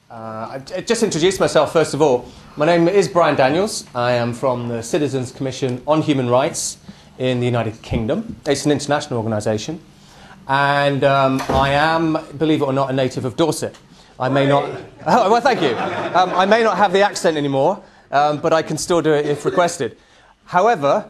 Just introduce myself first of all. My name is Brian Daniels. I am from the Citizens Commission on Human Rights in the United Kingdom. It's an international organisation. And I am, believe it or not, a native of Dorset. I may not... Oh, well, thank you. I may not have the accent anymore, but I can still do it if requested. However,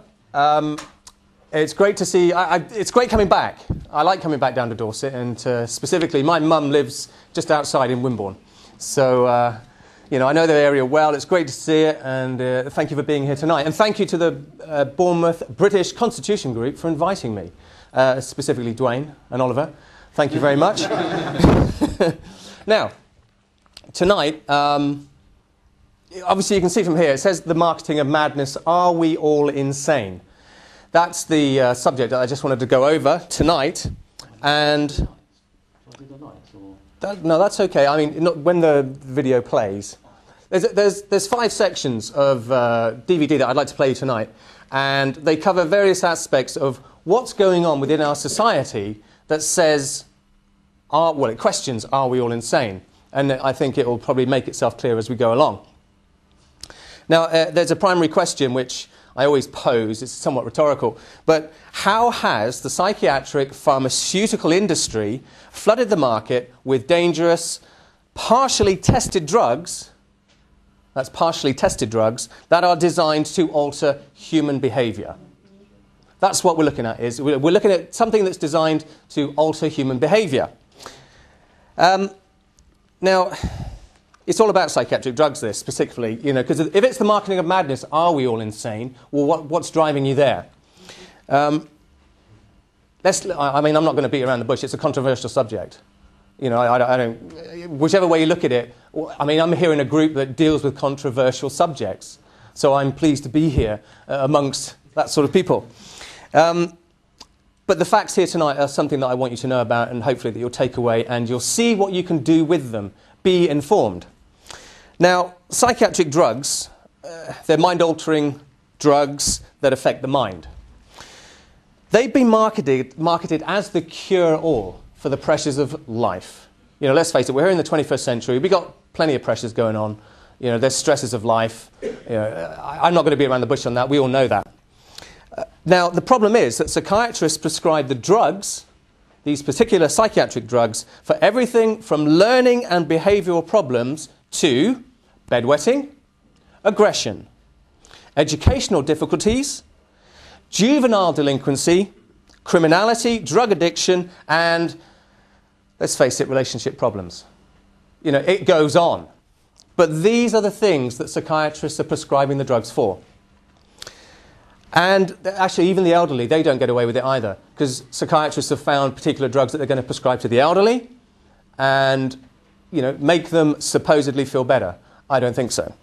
it's great to see... it's great coming back. I like coming back down to Dorset, and specifically, my mum lives just outside in Wimborne. So, you know, I know the area well. It's great to see it, and thank you for being here tonight. And thank you to the Bournemouth British Constitution Group for inviting me, specifically Dwayne and Oliver. Thank you very much. Now, tonight, obviously you can see from here, it says the marketing of madness, are we all insane? That's the subject that I just wanted to go over tonight. And... no, that's okay. I mean, when the video plays, there's 5 sections of DVD that I'd like to play you tonight, and they cover various aspects of what's going on within our society that says, it questions, are we all insane? And I think it will probably make itself clear as we go along. Now, there's a primary question which I always pose. It's somewhat rhetorical, but how has the psychiatric pharmaceutical industry flooded the market with dangerous, partially tested drugs, that's partially tested drugs, that are designed to alter human behaviour? That's what we're looking at. We're looking at something that's designed to alter human behaviour. Now, it's all about psychiatric drugs, this, particularly, you know, because if it's the marketing of madness, are we all insane? Well, what's driving you there? I mean, I'm not going to beat around the bush. It's a controversial subject. You know, I don't... Whichever way you look at it, I mean, I'm here in a group that deals with controversial subjects. So I'm pleased to be here amongst that sort of people. But the facts here tonight are something that I want you to know about, and hopefully that you'll take away and you'll see what you can do with them. Be informed. Now, psychiatric drugs, they're mind-altering drugs that affect the mind. They've been marketed as the cure-all for the pressures of life. You know, let's face it, we're here in the 21st century. We've got plenty of pressures going on. You know, there's stresses of life. You know, I'm not going to be around the bush on that. We all know that. Now, the problem is that psychiatrists prescribe the drugs, these particular psychiatric drugs, for everything from learning and behavioural problems to bedwetting, aggression, educational difficulties, juvenile delinquency, criminality, drug addiction, and, let's face it, relationship problems. You know, it goes on. But these are the things that psychiatrists are prescribing the drugs for. And actually, even the elderly, they don't get away with it either, because psychiatrists have found particular drugs that they're going to prescribe to the elderly and, you know, make them supposedly feel better. I don't think so.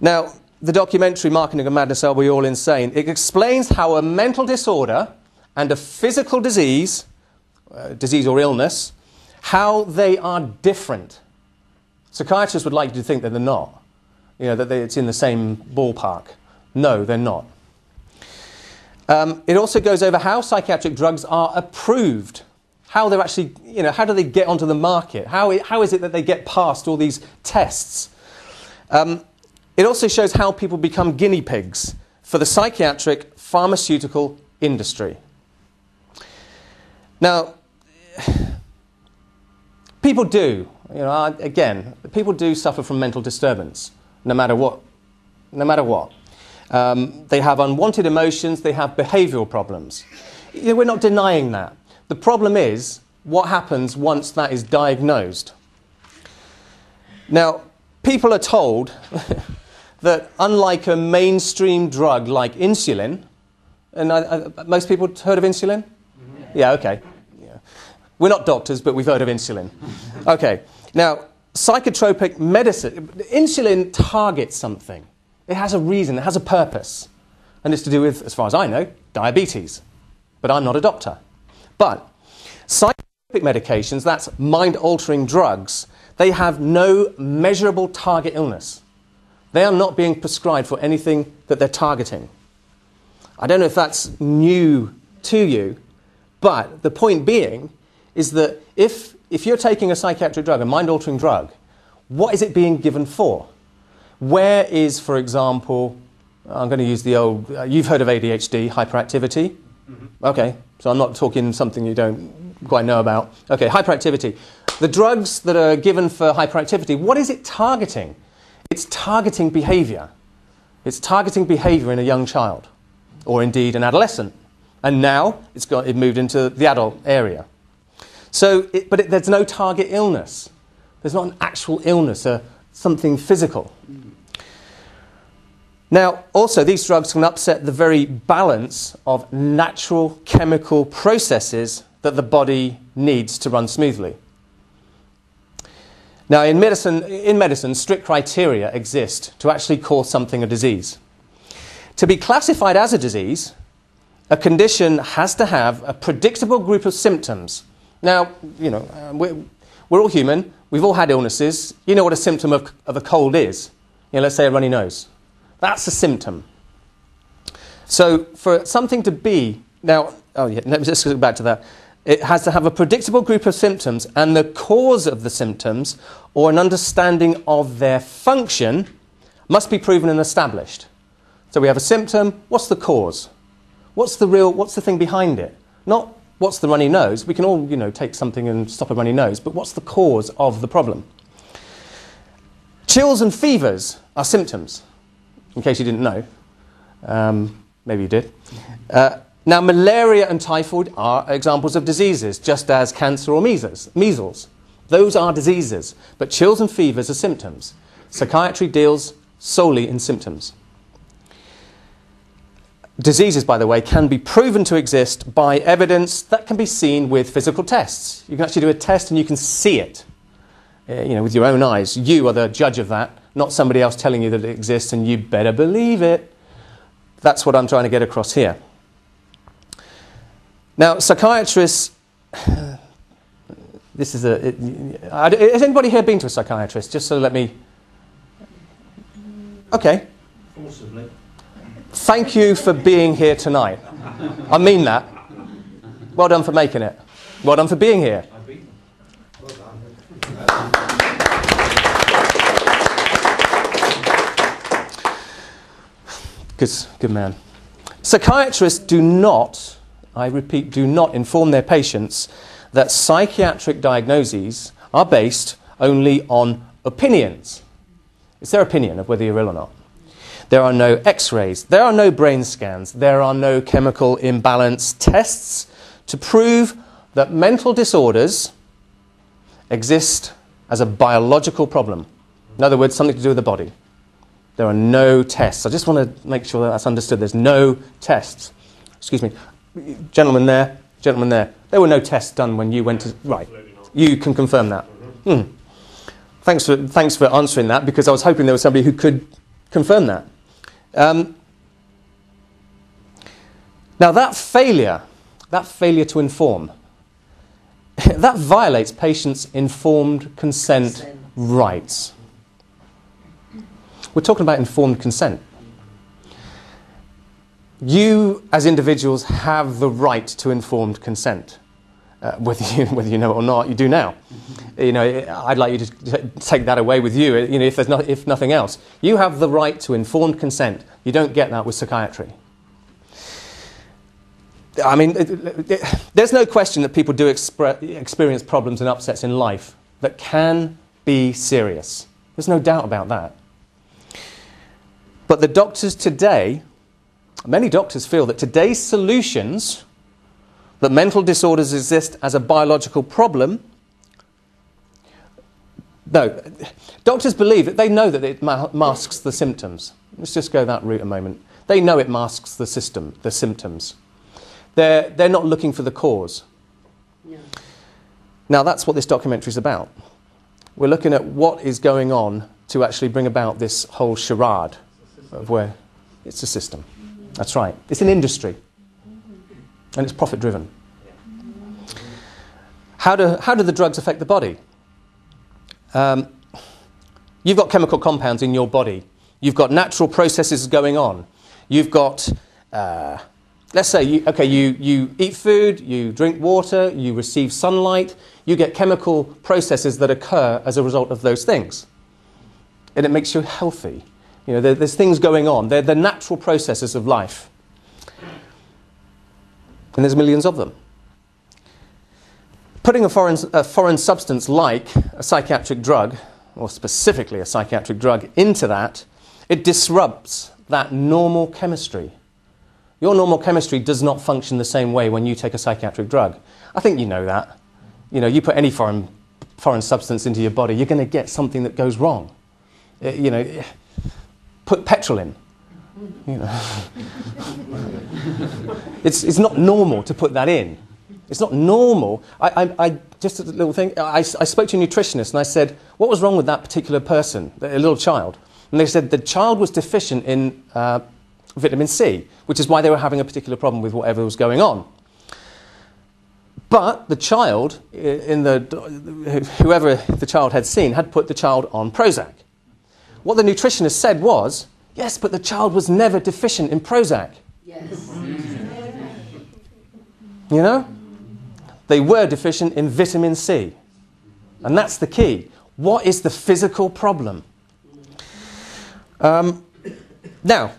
Now, the documentary Marketing of Madness, Are We All Insane? It explains how a mental disorder and a physical disease or illness, how they are different. Psychiatrists would like you to think that they're not, you know, that it's in the same ballpark. No, they're not. It also goes over how psychiatric drugs are approved, how they're actually, you know, how do they get onto the market? How is it that they get past all these tests? It also shows how people become guinea pigs for the psychiatric pharmaceutical industry. Now, people do, you know, again, people do suffer from mental disturbance, no matter what. No matter what. They have unwanted emotions, they have behavioural problems. You know, we're not denying that. The problem is what happens once that is diagnosed. Now, people are told that unlike a mainstream drug like insulin, and most people heard of insulin? Mm-hmm. Yeah, okay. Yeah. We're not doctors, but we've heard of insulin. Okay, now, psychotropic medicine, insulin targets something. It has a reason, it has a purpose. And it's to do with, as far as I know, diabetes. But I'm not a doctor. But psychotropic medications, that's mind-altering drugs, they have no measurable target illness. They are not being prescribed for anything that they're targeting. I don't know if that's new to you, but the point being is that if you're taking a psychiatric drug, a mind-altering drug, What is it being given for? Where is, for example, I'm going to use the old, you've heard of ADHD, hyperactivity? Okay, so I'm not talking something you don't quite know about. Okay, hyperactivity. The drugs that are given for hyperactivity, what is it targeting? It's targeting behaviour. It's targeting behaviour in a young child, or indeed an adolescent. And now it moved into the adult area. So, there's no target illness. There's not an actual illness, something physical. Now, also, these drugs can upset the very balance of natural chemical processes that the body needs to run smoothly. Now, in medicine, strict criteria exist to actually call something a disease. To be classified as a disease, a condition has to have a predictable group of symptoms. Now, you know, we're all human. We've all had illnesses. You know what a symptom of a cold is. You know, let's say a runny nose. That's a symptom. So for something to be... Now, let me just go back to that. It has to have a predictable group of symptoms, and the cause of the symptoms, or an understanding of their function, must be proven and established. So we have a symptom. What's the cause? What's the thing behind it? Not what's the runny nose. We can all, you know, take something and stop a runny nose, but what's the cause of the problem? Chills and fevers are symptoms, in case you didn't know. Maybe you did. Now, malaria and typhoid are examples of diseases, just as cancer or measles. Those are diseases, but chills and fevers are symptoms. Psychiatry deals solely in symptoms. Diseases, by the way, can be proven to exist by evidence that can be seen with physical tests. You can actually do a test and you can see it, you know, with your own eyes. You are the judge of that, not somebody else telling you that it exists, and you better believe it. That's what I'm trying to get across here. Now, psychiatrists, has anybody here been to a psychiatrist? Just so let me... Okay. Forcibly. Thank you for being here tonight. I mean that. Well done for making it. Well done for being here. Well done. Good man. Psychiatrists do not, I repeat, do not inform their patients that psychiatric diagnoses are based only on opinions. It's their opinion of whether you're ill or not. There are no x-rays, there are no brain scans, there are no chemical imbalance tests to prove that mental disorders exist as a biological problem. In other words, something to do with the body. There are no tests. I just want to make sure that that's understood. There's no tests. Excuse me. Gentleman there. There were no tests done when you went to... Right. You can confirm that. Thanks for answering that, because I was hoping there was somebody who could confirm that. Now that failure to inform, that violates patients' informed consent rights. We're talking about informed consent. You, as individuals, have the right to informed consent. Whether you know it or not, you do now. You know, I'd like you to take that away with you. You know, if nothing else, you have the right to informed consent. You don't get that with psychiatry. I mean, there's no question that people do experience problems and upsets in life that can be serious. There's no doubt about that. But the doctors today, many doctors feel that today's solutions, that mental disorders exist as a biological problem. No, doctors believe that they know that it masks the symptoms. Let's just go that route a moment. They know it masks the symptoms. They're not looking for the cause. Yeah. Now that's what this documentary is about. We're looking at what is going on to actually bring about this whole charade of where it's a system. That's right. It's an industry. And it's profit-driven. How do the drugs affect the body? You've got chemical compounds in your body. You've got natural processes going on. You've got, let's say, you eat food, you drink water, you receive sunlight. You get chemical processes that occur as a result of those things. and it makes you healthy. You know, there's things going on. They're the natural processes of life. And there's millions of them. Putting a foreign substance like a psychiatric drug, or specifically a psychiatric drug, into that, it disrupts that normal chemistry. Your normal chemistry does not function the same way when you take a psychiatric drug. I think you know that. You know, you put any foreign substance into your body, you're going to get something that goes wrong. You know, put petrol in. You know, it's not normal to put that in. It's not normal. I just a little thing. I spoke to a nutritionist and I said, what was wrong with that particular person, a little child? And they said the child was deficient in vitamin C, which is why they were having a particular problem with whatever was going on. But the child, whoever the child had seen, had put the child on Prozac. What the nutritionist said was, yes, but the child was never deficient in Prozac. Yes. You know? They were deficient in vitamin C. And that's the key. What is the physical problem? Now,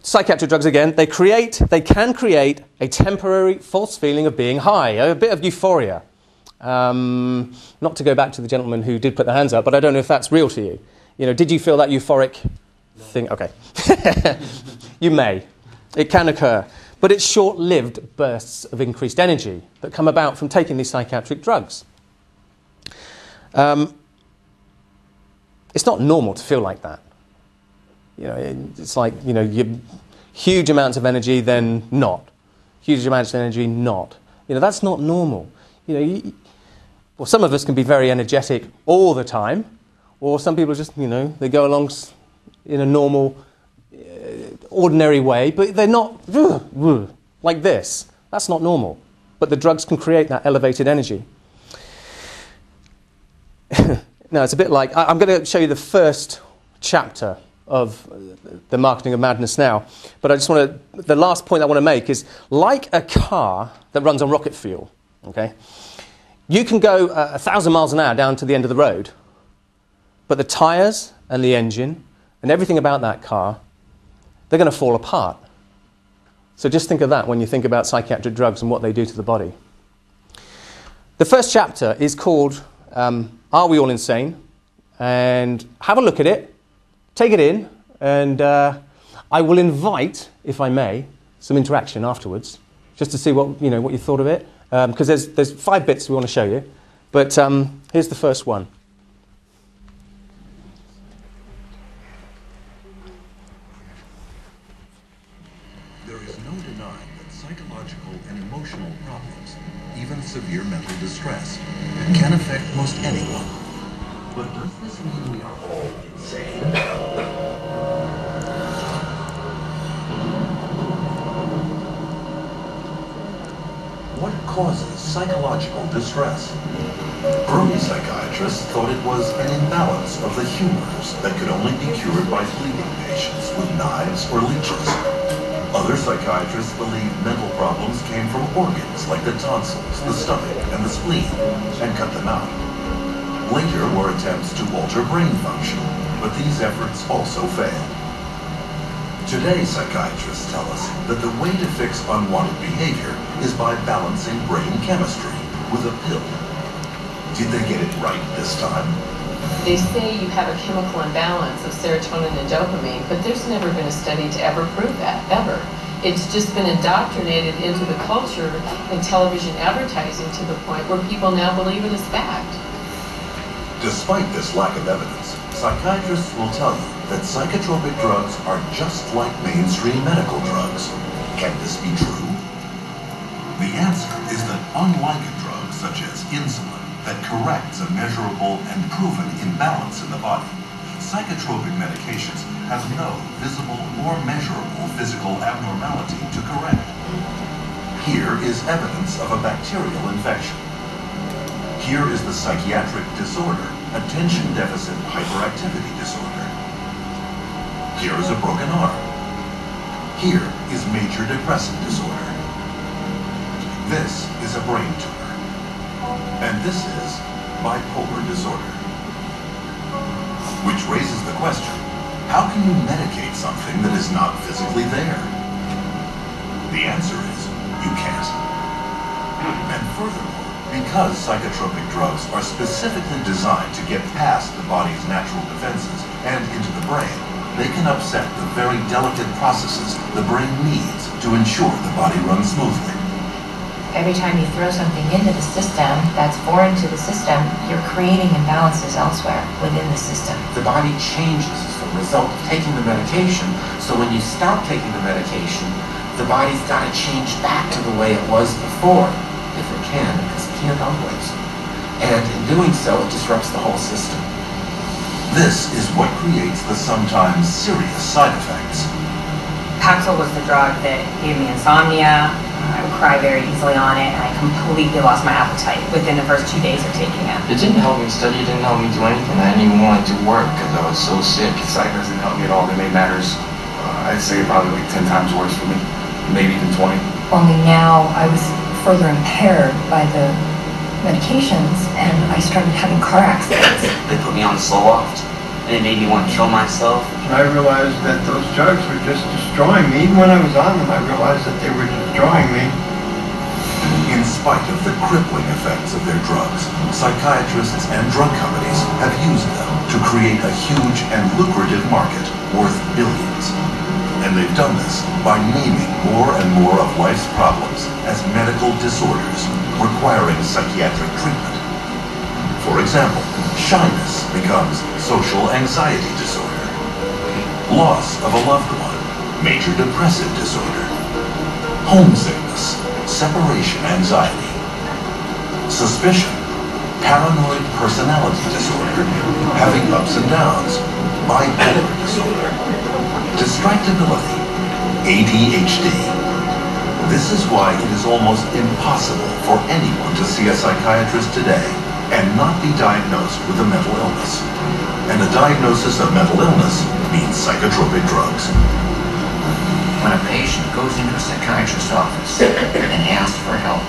psychiatric drugs again, they can create a temporary false feeling of being high, a bit of euphoria. Not to go back to the gentleman who did put their hands up, but I don't know if that's real to you. You know, did you feel that euphoric thing? Okay. You may. It can occur. But it's short-lived bursts of increased energy that come about from taking these psychiatric drugs. It's not normal to feel like that. You know, it's like, you know, you huge amounts of energy, then not. Huge amounts of energy, not. You know, that's not normal. You know, well, some of us can be very energetic all the time, or some people just, you know, they go along in a normal, ordinary way, but they're not like this. That's not normal. But the drugs can create that elevated energy. Now, it's a bit like, I'm going to show you the first chapter of The Marketing of Madness now, but I just want to, the last point I want to make is, like a car that runs on rocket fuel, okay? You can go 1,000 miles an hour down to the end of the road, but the tyres and the engine and everything about that car, they're going to fall apart. So just think of that when you think about psychiatric drugs and what they do to the body. The first chapter is called Are We All Insane? And have a look at it, take it in, and I will invite, if I may, some interaction afterwards, just to see what you thought of it, because there's 5 bits we want to show you. But here's the first one. Severe mental distress can affect most anyone. But does this mean we are all insane? What causes psychological distress? Early psychiatrists thought it was an imbalance of the humors that could only be cured by bleeding patients with knives or leeches. Other psychiatrists believe mental problems came from organs like the tonsils, the stomach, and the spleen, and cut them out. Later were attempts to alter brain function, but these efforts also failed. Today, psychiatrists tell us that the way to fix unwanted behavior is by balancing brain chemistry with a pill. Did they get it right this time? They say you have a chemical imbalance of serotonin and dopamine, but there's never been a study to ever prove that, ever. It's just been indoctrinated into the culture and television advertising to the point where people now believe it is fact. Despite this lack of evidence, psychiatrists will tell you that psychotropic drugs are just like mainstream medical drugs. Can this be true? The answer is that unlike a drug such as insulin, that corrects a measurable and proven imbalance in the body, psychotropic medications have no visible or measurable physical abnormality to correct. Here is evidence of a bacterial infection. Here is the psychiatric disorder, attention deficit hyperactivity disorder. Here is a broken arm. Here is major depressive disorder. This is a brain tumor. And this is bipolar disorder. Which raises the question. How can you medicate something that is not physically there? The answer is, you can't. And furthermore, because psychotropic drugs are specifically designed to get past the body's natural defenses and into the brain, they can upset the very delicate processes the brain needs to ensure the body runs smoothly. Every time you throw something into the system that's foreign to the system, you're creating imbalances elsewhere within the system. The body changes as a result of taking the medication, so when you stop taking the medication, the body's got to change back to the way it was before, if it can, because it can't always. And in doing so, it disrupts the whole system. This is what creates the sometimes serious side effects. Paxil was the drug that gave me insomnia. I would cry very easily on it, and I completely lost my appetite within the first 2 days of taking it. It didn't help me study, it didn't help me do anything. I didn't even want to do work because I was so sick. Psych doesn't help me at all. It made matters, I'd say probably like 10 times worse for me, maybe even 20. Only now I was further impaired by the medications, and I started having car accidents. They put me on Zoloft, and it made me want to kill myself. I realized that those drugs were just destroying me. Even when I was on them, I realized that they were destroying me. In spite of the crippling effects of their drugs, psychiatrists and drug companies have used them to create a huge and lucrative market worth billions. And they've done this by naming more and more of life's problems as medical disorders requiring psychiatric treatment. For example, shyness becomes social anxiety disorder. Loss of a loved one, major depressive disorder. Homesickness, separation anxiety. Suspicion, paranoid personality disorder, having ups and downs, bipolar disorder. Distractibility, ADHD. This is why it is almost impossible for anyone to see a psychiatrist today and not be diagnosed with a mental illness. And a diagnosis of mental illness means psychotropic drugs. When a patient goes into a psychiatrist's office and asks for help,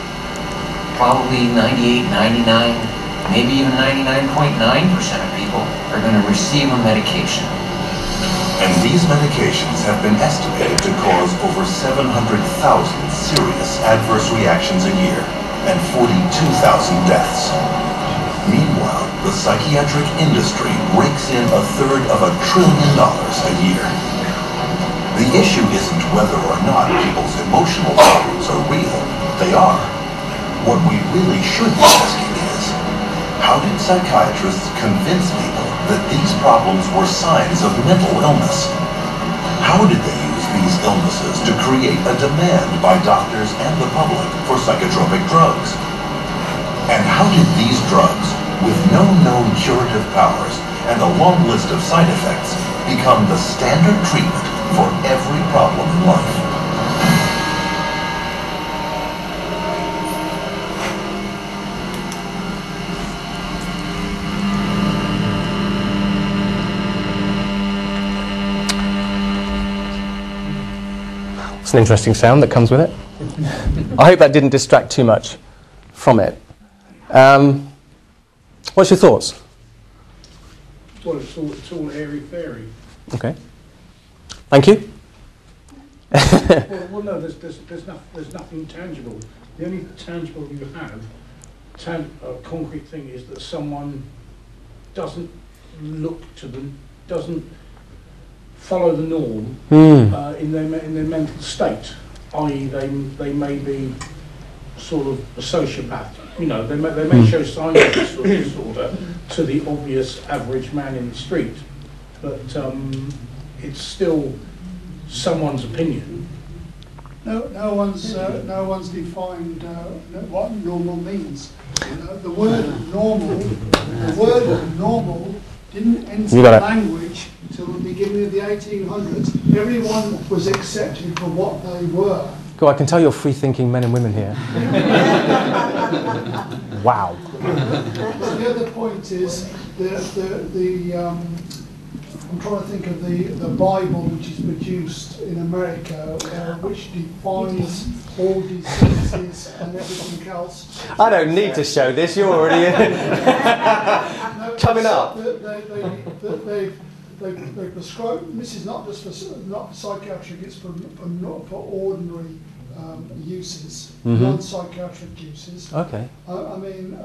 probably 98, 99, maybe even 99.9% of people are going to receive a medication. And these medications have been estimated to cause over 700,000 serious adverse reactions a year and 42,000 deaths. Meanwhile, the psychiatric industry rakes in $1/3 of $1 trillion a year. The issue isn't whether or not people's emotional problems are real. They are. What we really should be asking is, how did psychiatrists convince people that these problems were signs of mental illness? How did they use these illnesses to create a demand by doctors and the public for psychotropic drugs? And how did these drugs, with no known curative powers and a long list of side effects, become the standard treatment for every problem in life? It's an interesting sound that comes with it. I hope that didn't distract too much from it. What's your thoughts? Well, it's all airy-fairy. Okay. Thank you. Well, no, there's nothing tangible. The only tangible you have, a concrete thing, is that someone doesn't look to them, doesn't follow the norm in their mental state. I.e., they may be sort of a sociopath. You know, they may show signs of this sort of disorder to the obvious average man in the street, but it's still someone's opinion. No one's defined what normal means. You know, the word normal didn't enter the language until the beginning of the 1800s. Everyone was accepted for what they were. Cool, I can tell you're free-thinking men and women here. Wow. The other point is I'm trying to think of the Bible, which is produced in America, which defines all diseases and everything else. I don't need to show this, you're already coming up. they prescribe. This is not just not for psychiatric; it's for ordinary uses, non-psychiatric uses. Okay. I mean,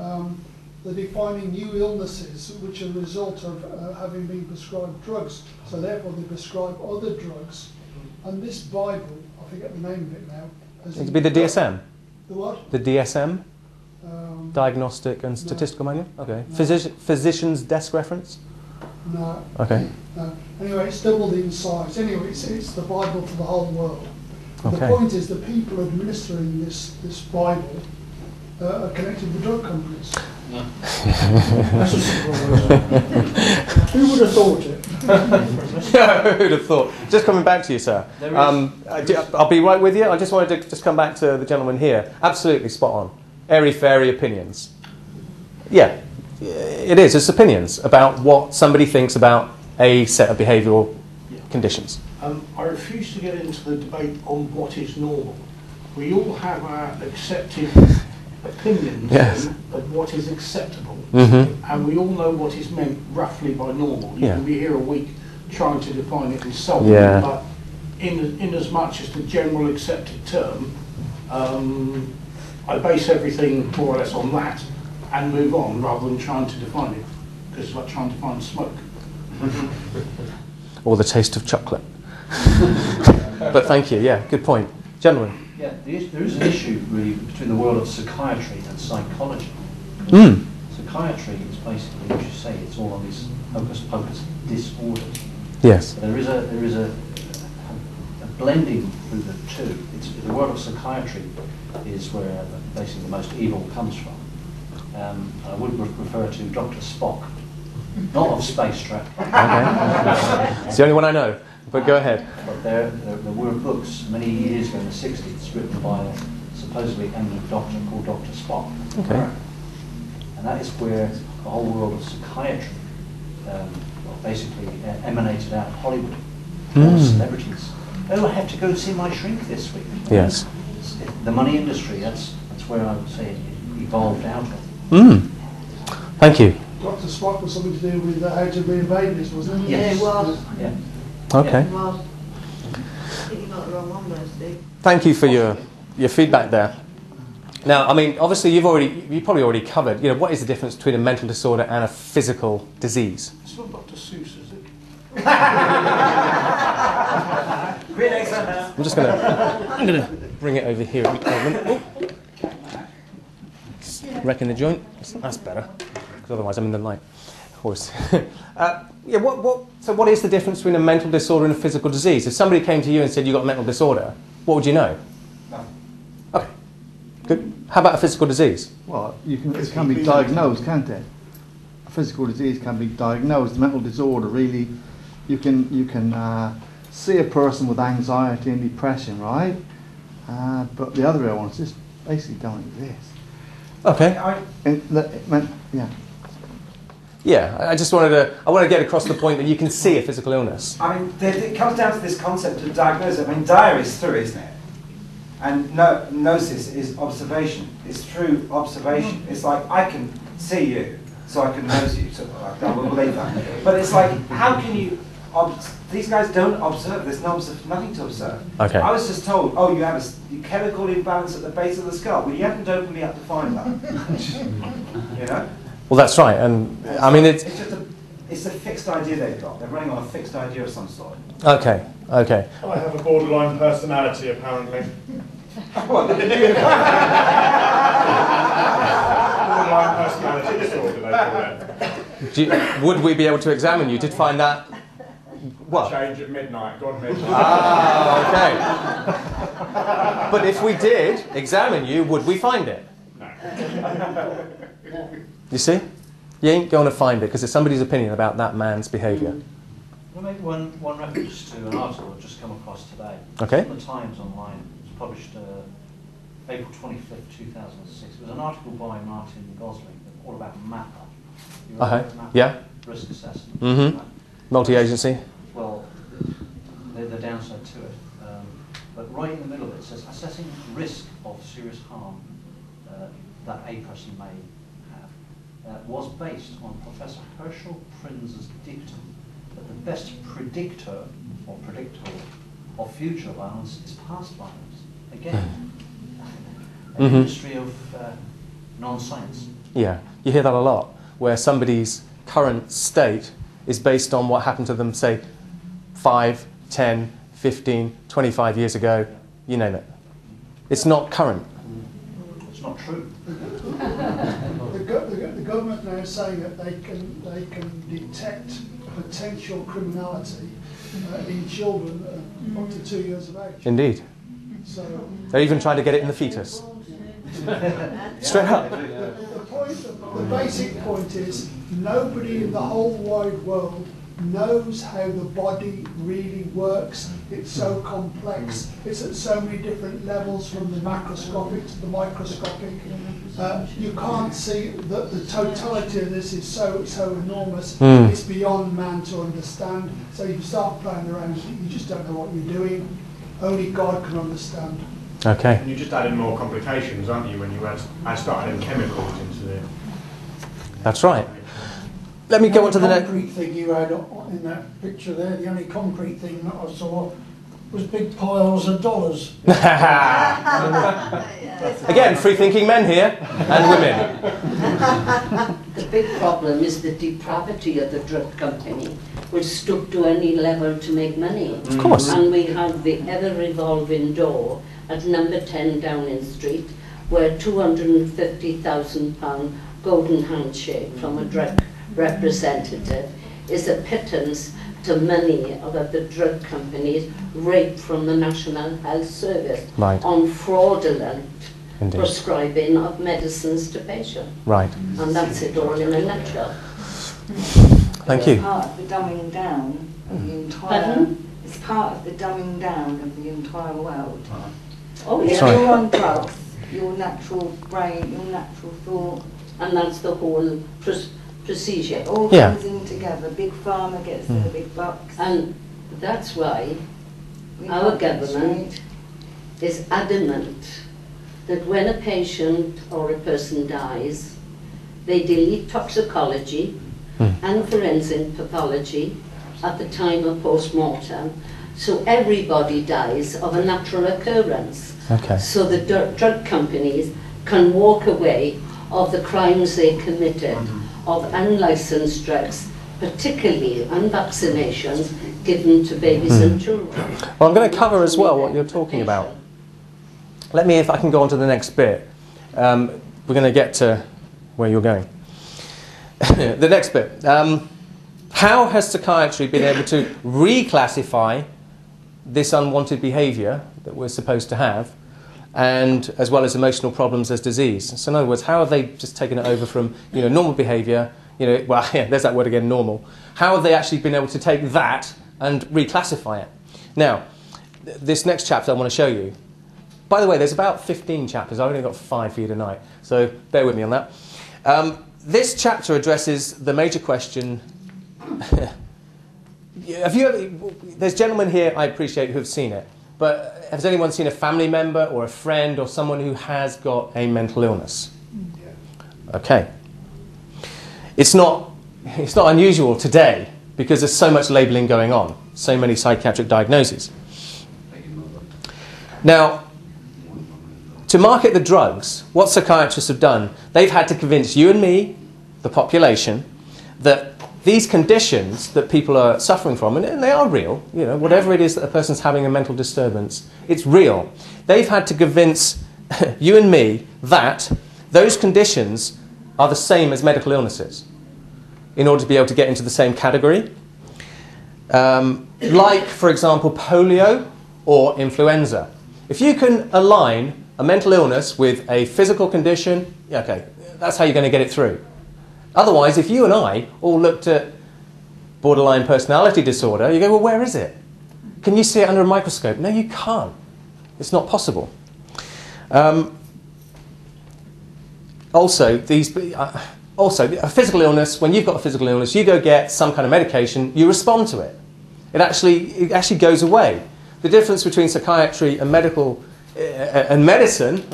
they're defining new illnesses which are a result of having been prescribed drugs. So therefore, they prescribe other drugs. And this Bible, I forget the name of it now. It'd be the DSM. The what? The DSM. Diagnostic and Statistical Manual. Okay. No. Physician's desk reference. No. Okay. No. Anyway, it's doubled in size. Anyway, it's the Bible for the whole world. Okay. The point is, the people administering this Bible are connected with drug companies. No. Who would have thought it? Who would have thought? Just coming back to you, sir. I'll be right with you. I just wanted to just come back to the gentleman here. Absolutely spot on. Airy-fairy opinions. Yeah, it is. It's opinions about what somebody thinks about a set of behavioural conditions. I refuse to get into the debate on what is normal. We all have our accepted opinions of what is acceptable, and we all know what is meant roughly by normal. You can be here a week trying to define it and so on, but in as much as the general accepted term, I base everything more or less on that and move on rather than trying to define it, because it's like trying to find smoke. Or the taste of chocolate. But thank you, yeah, good point. Gentlemen. Yeah, there is an issue really between the world of psychiatry and psychology. Psychiatry is basically, as you say, it's all on these hocus pocus disorders. Yes. But there is a blending through the two. The world of psychiatry is where basically the most evil comes from. I would refer to Dr. Spock, not of Space Trek. Okay. It's the only one I know. But go ahead. But there were books many years ago in the 60s written by a supposedly eminent doctor called Dr. Spock. Okay. And that is where the whole world of psychiatry basically emanated out of Hollywood. All the celebrities. Oh, I have to go see my shrink this week. Yes. The money industry, that's where I would say it evolved out of. Thank you. Dr. Spock was something to do with how to rear babies, wasn't it? Yeah, it was. Yeah. Okay. It was. I think you got the wrong one there, Steve. Thank you for your feedback there. Now, I mean, obviously you probably already covered, what is the difference between a mental disorder and a physical disease? It's not Dr. Seuss, is it? I'm just gonna bring it over here. Wrecking the joint. That's better, because otherwise I'm in the light. Of course. So what is the difference between a mental disorder and a physical disease? If somebody came to you and said you got a mental disorder, what would you know? No. Okay. Good. How about a physical disease? Well, it can be diagnosed, can't it? A physical disease can be diagnosed. Mental disorder, really, you can see a person with anxiety and depression, right? But the other illnesses basically don't exist. Okay. Yeah, I want to get across the point that you can see a physical illness. I mean, it comes down to this concept of diagnosis. I mean, dia is through, isn't it? And gnosis is observation. It's through observation. It's like, I can see you, so I can nose you. So I will believe that. But it's like, how can you... these guys don't observe. There's nothing to observe. Okay. I was just told, oh, you have a chemical imbalance at the base of the skull. Well, you haven't opened me up to find that. You know? Well, that's right, and I mean it's a fixed idea they've got. They're running on a fixed idea of some sort. Okay. I have a borderline personality, apparently. Borderline personality disorder, they call it. Would we be able to examine you to find that? What? Change at midnight. Gone midnight. Ah, okay. But if we did examine you, would we find it? No. You see? You ain't going to find it because it's somebody's opinion about that man's behaviour. I'll make one reference to an article I've just come across today. Okay. It's in the Times online. It was published April 25th, 2006. It was an article by Martin Gosling all about MAPA. You know MAPA? Yeah. Risk assessment. Mm-hmm. Multi-agency. Well, the downside to it. But right in the middle of it says, assessing risk of serious harm that a person may have was based on Professor Herschel Prinz's dictum But the best predictor of future violence is past violence. Again, an industry of non-science. Yeah, you hear that a lot, where somebody's current state is based on what happened to them, say, 5, 10, 15, 25 years ago, you name it. It's not current. It's not true. The government now is saying that they can detect potential criminality in children up to 2 years of age. Indeed. So they're even trying to get it in the fetus. Straight up. The basic point is nobody in the whole wide world knows how the body really works. It's so complex. It's at so many different levels, from the macroscopic to the microscopic. You can't see that the totality of this is so enormous. It's beyond man to understand. So you start playing around with it, you just don't know what you're doing. Only God can understand. Okay. And you just added more complications, aren't you, when you started adding chemicals into the... That's right. Let me go on to the next... The concrete thing you had in that picture there, the only concrete thing that I saw was big piles of dollars. Again, free-thinking men here, and women. The big problem is the depravity of the drug company, which stoop to any level to make money. Of course. And we have the ever-revolving door at number 10 Downing Street, where £250,000 golden handshake from a drug representative is a pittance to money that the drug companies rape from the National Health Service on fraudulent prescribing of medicines to patients. Right. And that's it all in a nutshell. Thank you. It's part of the dumbing down of the entire... It's part of the dumbing down of the entire world. Oh, if yeah. you're on drugs, your natural brain, your natural thought... And that's the whole procedure. It all comes in together. Big pharma gets the big bucks. And that's why our government is adamant that when a patient or a person dies, they delete toxicology and forensic pathology at the time of post-mortem, so everybody dies of a natural occurrence. Okay. So the drug companies can walk away of the crimes they committed, of unlicensed drugs, particularly unvaccinations given to babies and children. Well, I'm going to cover as well what you're talking about. Let me, if I can go on to the next bit. We're going to get to where you're going. The next bit. How has psychiatry been able to reclassify this unwanted behaviour that we're supposed to have, and as well as emotional problems as disease? So in other words, how have they just taken it over from normal behaviour, well, yeah, there's that word again, normal. How have they actually been able to take that and reclassify it? Now, this next chapter I want to show you. By the way, there's about 15 chapters. I've only got 5 for you tonight, so bear with me on that. This chapter addresses the major question. Have you ever, there's gentlemen here I appreciate who have seen it, but has anyone seen a family member or a friend or someone who has got a mental illness? Okay. It's not unusual today because there's so much labelling going on, so many psychiatric diagnoses. Now, to market the drugs, what psychiatrists have done, they've had to convince you and me, the population, that these conditions that people are suffering from, and they are real, whatever it is that a person's having a mental disturbance, it's real. They've had to convince you and me that those conditions are the same as medical illnesses in order to be able to get into the same category. Like, for example, polio or influenza. If you can align a mental illness with a physical condition, okay, that's how you're going to get it through. Otherwise, if you and I all looked at borderline personality disorder, you go, well, where is it? Can you see it under a microscope? No, you can't. It's not possible. Also, a physical illness, when you've got a physical illness, you go get some kind of medication, you respond to it. It actually goes away. The difference between psychiatry and medicine,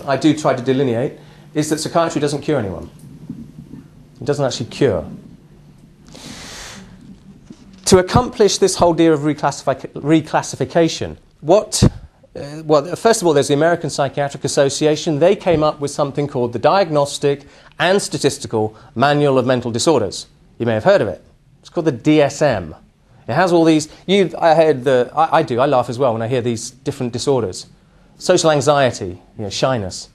I do try to delineate, is that psychiatry doesn't cure anyone. It doesn't actually cure. To accomplish this whole deal of reclassification, well, first of all, there's the American Psychiatric Association. They came up with something called the Diagnostic and Statistical Manual of Mental Disorders. You may have heard of it. It's called the DSM. It has all these. I do. I laugh as well when I hear these different disorders. Social anxiety, shyness,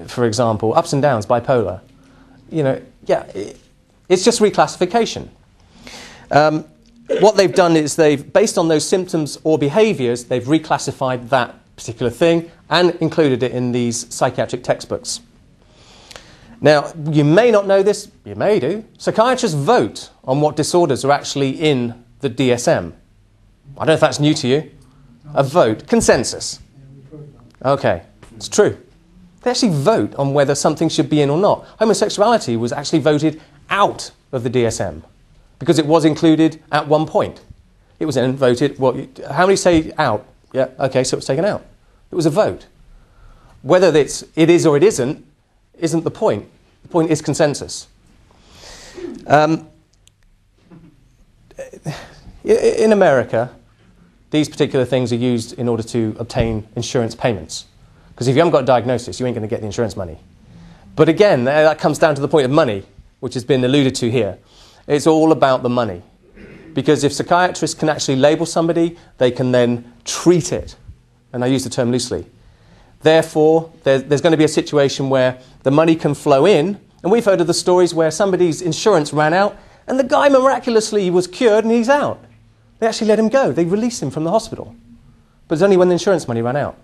for example, ups and downs, bipolar. It's just reclassification. What they've done is based on those symptoms or behaviours, they've reclassified that particular thing and included it in these psychiatric textbooks. Now, you may not know this, you may do. Psychiatrists vote on what disorders are actually in the DSM. I don't know if that's new to you. A vote, consensus. Okay, it's true. They actually vote on whether something should be in or not. Homosexuality was actually voted out of the DSM because it was included at one point. It was then voted, how many say out? Yeah, okay, so it was taken out. It was a vote. Whether it is or it isn't the point. The point is consensus. In America, these particular things are used in order to obtain insurance payments. Because if you haven't got a diagnosis, you ain't going to get the insurance money. But again, that comes down to the point of money, which has been alluded to here. It's all about the money. Because if psychiatrists can actually label somebody, they can then treat it. And I use the term loosely. Therefore, there's going to be a situation where the money can flow in. And we've heard of the stories where somebody's insurance ran out and the guy miraculously was cured and he's out. They actually let him go. They released him from the hospital. But it's only when the insurance money ran out.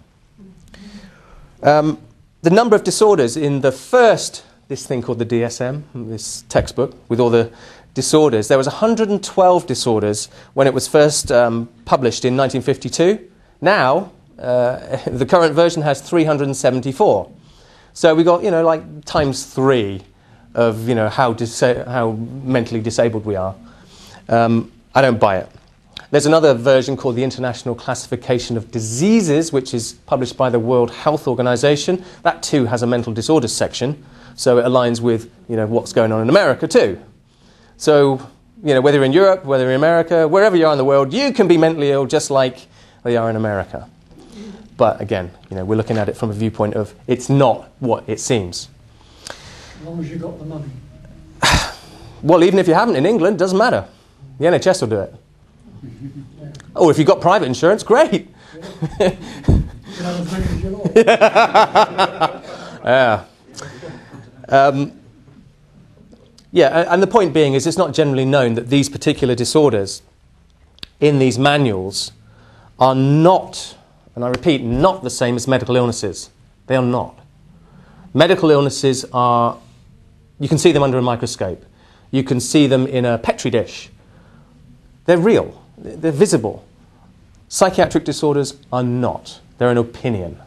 The number of disorders in this thing called the DSM, this textbook with all the disorders, there was 112 disorders when it was first published in 1952. Now, the current version has 374. So we got, like times 3 of, how mentally disabled we are. I don't buy it. There's another version called the International Classification of Diseases, which is published by the World Health Organization. That too has a mental disorders section, so it aligns with, what's going on in America too. So, whether you're in Europe, whether you're in America, wherever you are in the world, you can be mentally ill just like they are in America. But again, we're looking at it from a viewpoint of it's not what it seems. As long as you've got the money. Well, even if you haven't in England, it doesn't matter. The NHS will do it. Oh, if you've got private insurance, great. Yeah. And the point being is it's not generally known that these particular disorders in these manuals are not, and I repeat, not the same as medical illnesses. They are not. Medical illnesses are, you can see them under a microscope. You can see them in a Petri dish. They're real. They're visible. Psychiatric disorders are not. They're an opinion.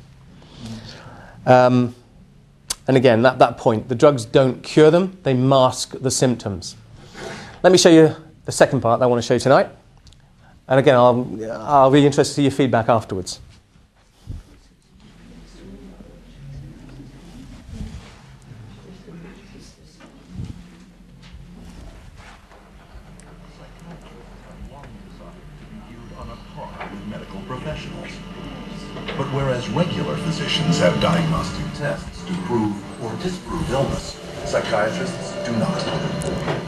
And again, that point, the drugs don't cure them, they mask the symptoms. Let me show you the second part that I want to show you tonight. And again, I'll be interested to see your feedback afterwards. Professionals. But whereas regular physicians have diagnostic tests to prove or disprove illness, psychiatrists do not.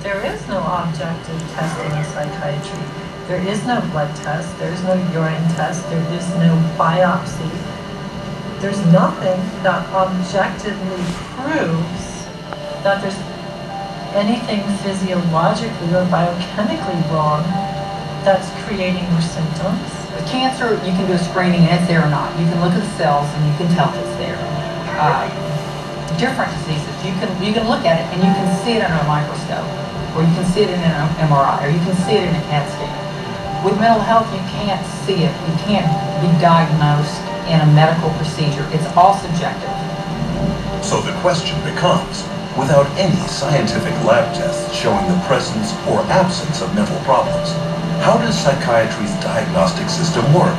There is no objective testing in psychiatry. There is no blood test, there is no urine test, there is no biopsy. There's nothing that objectively proves that there's anything physiologically or biochemically wrong that's creating your symptoms. With cancer, you can do a screening and it's there or not. You can look at the cells and you can tell if it's there. Different diseases, you can look at it and you can see it under a microscope, or you can see it in an MRI, or you can see it in a CAT scan. With mental health, you can't see it. You can't be diagnosed in a medical procedure. It's all subjective. So the question becomes, without any scientific lab tests showing the presence or absence of mental problems, how does psychiatry's diagnostic system work?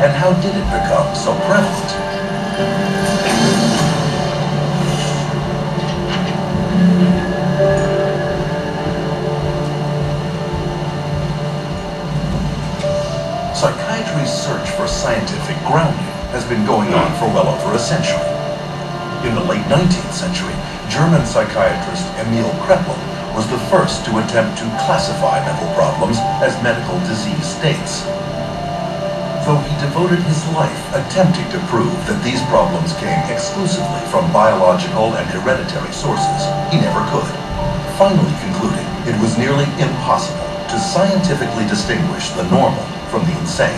And how did it become so prevalent? Psychiatry's search for scientific grounding has been going on for well over a century. In the late 19th century, German psychiatrist Emil Kraepelin was the first to attempt to classify mental problems as medical disease states. Though he devoted his life attempting to prove that these problems came exclusively from biological and hereditary sources, he never could, finally concluding it was nearly impossible to scientifically distinguish the normal from the insane.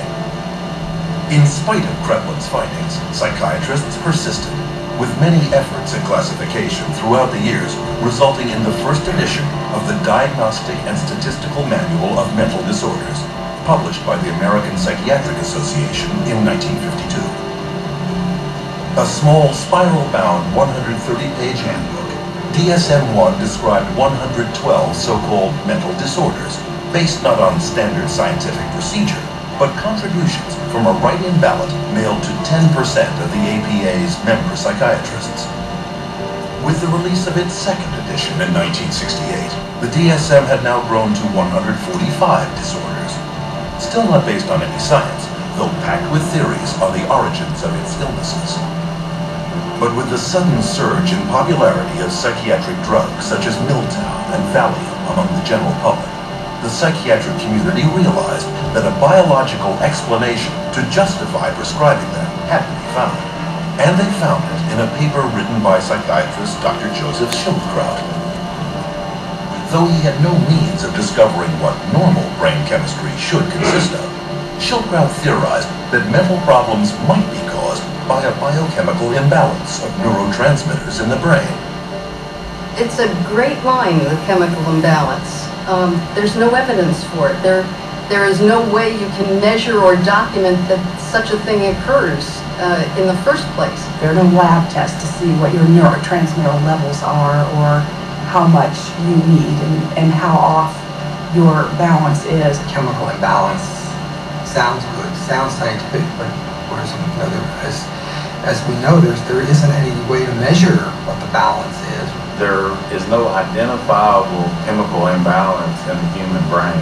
In spite of Kraepelin's findings, psychiatrists persisted, with many efforts at classification throughout the years, resulting in the first edition of the Diagnostic and Statistical Manual of Mental Disorders, published by the American Psychiatric Association in 1952. A small spiral-bound 130-page handbook, DSM-1 described 112 so-called mental disorders, based not on standard scientific procedure, but contributions from a write-in ballot mailed to 10% of the APA's member psychiatrists. With the release of its second edition in 1968, the DSM had now grown to 145 disorders, still not based on any science, though packed with theories on the origins of its illnesses. But with the sudden surge in popularity of psychiatric drugs such as Miltown and Valium among the general public, the psychiatric community realized that a biological explanation to justify prescribing them had to be found. And they found it in a paper written by psychiatrist Dr. Joseph Schildkraut. Though he had no means of discovering what normal brain chemistry should consist of, Schildkraut theorized that mental problems might be caused by a biochemical imbalance of neurotransmitters in the brain. It's a great line, the chemical imbalance. There's no evidence for it. There is no way you can measure or document that such a thing occurs in the first place. There are no lab tests to see what your neurotransmitter levels are or how much you need and how off your balance is. Chemical imbalance sounds good, sounds scientific, but where's, as we know, there isn't any way to measure what the balance is. There is no identifiable chemical imbalance in the human brain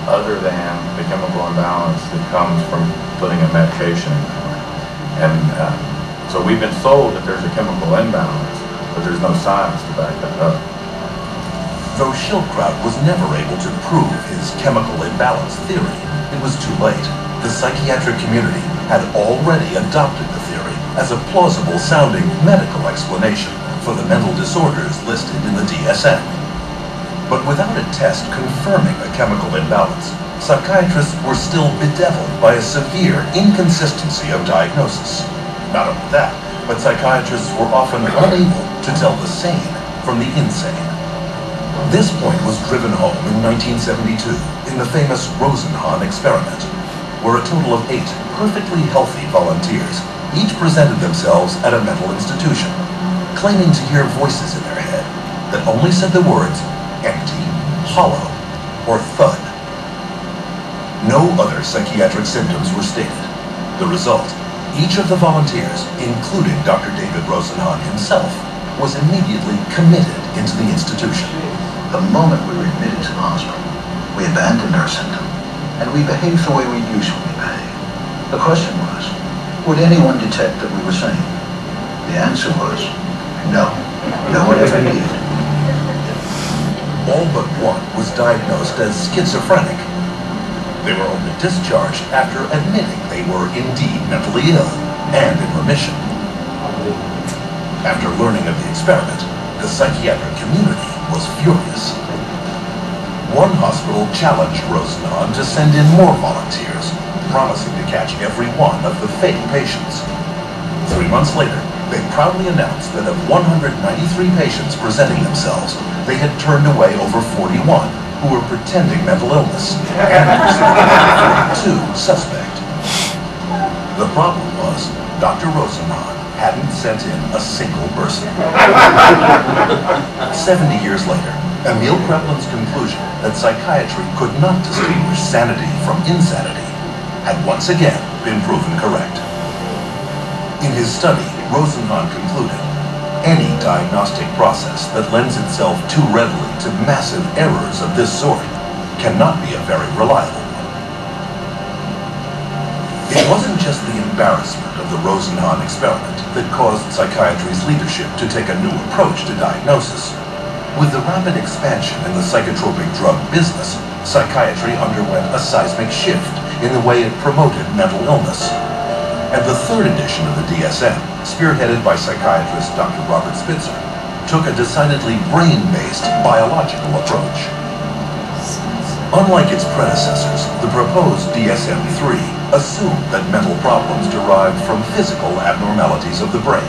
other than the chemical imbalance that comes from putting a medication in the brain. And so we've been told that there's a chemical imbalance, but there's no science to back that up. Though Schildkraut was never able to prove his chemical imbalance theory, it was too late. The psychiatric community had already adopted the theory as a plausible-sounding medical explanation for the mental disorders listed in the DSM. But without a test confirming a chemical imbalance, psychiatrists were still bedeviled by a severe inconsistency of diagnosis. Not only that, but psychiatrists were often unable to tell the sane from the insane. This point was driven home in 1972 in the famous Rosenhan experiment, where a total of 8 perfectly healthy volunteers each presented themselves at a mental institution, claiming to hear voices in their head that only said the words empty, hollow, or thud. No other psychiatric symptoms were stated. The result, each of the volunteers, including Dr. David Rosenhan himself, was immediately committed into the institution. The moment we were admitted to the hospital, we abandoned our symptom, and we behaved the way we usually behave. The question was, would anyone detect that we were sane? The answer was, no. No one ever did. All but one was diagnosed as schizophrenic. They were only discharged after admitting they were indeed mentally ill and in remission. After learning of the experiment, the psychiatric community was furious. One hospital challenged Rosenhan to send in more volunteers, promising to catch every one of the fake patients. 3 months later, they proudly announced that of 193 patients presenting themselves, they had turned away over 41 who were pretending mental illness, and 42 suspect. The problem was, Dr. Rosenhan hadn't sent in a single person. 70 years later, Emil Kraepelin's conclusion that psychiatry could not distinguish sanity from insanity had once again been proven correct. In his study, Rosenhan concluded, any diagnostic process that lends itself too readily to massive errors of this sort cannot be a very reliable one. It wasn't just the embarrassment of the Rosenhan experiment that caused psychiatry's leadership to take a new approach to diagnosis. With the rapid expansion in the psychotropic drug business, psychiatry underwent a seismic shift in the way it promoted mental illness. And the third edition of the DSM, spearheaded by psychiatrist Dr. Robert Spitzer, took a decidedly brain-based biological approach. Unlike its predecessors, the proposed DSM-3 assumed that mental problems derived from physical abnormalities of the brain.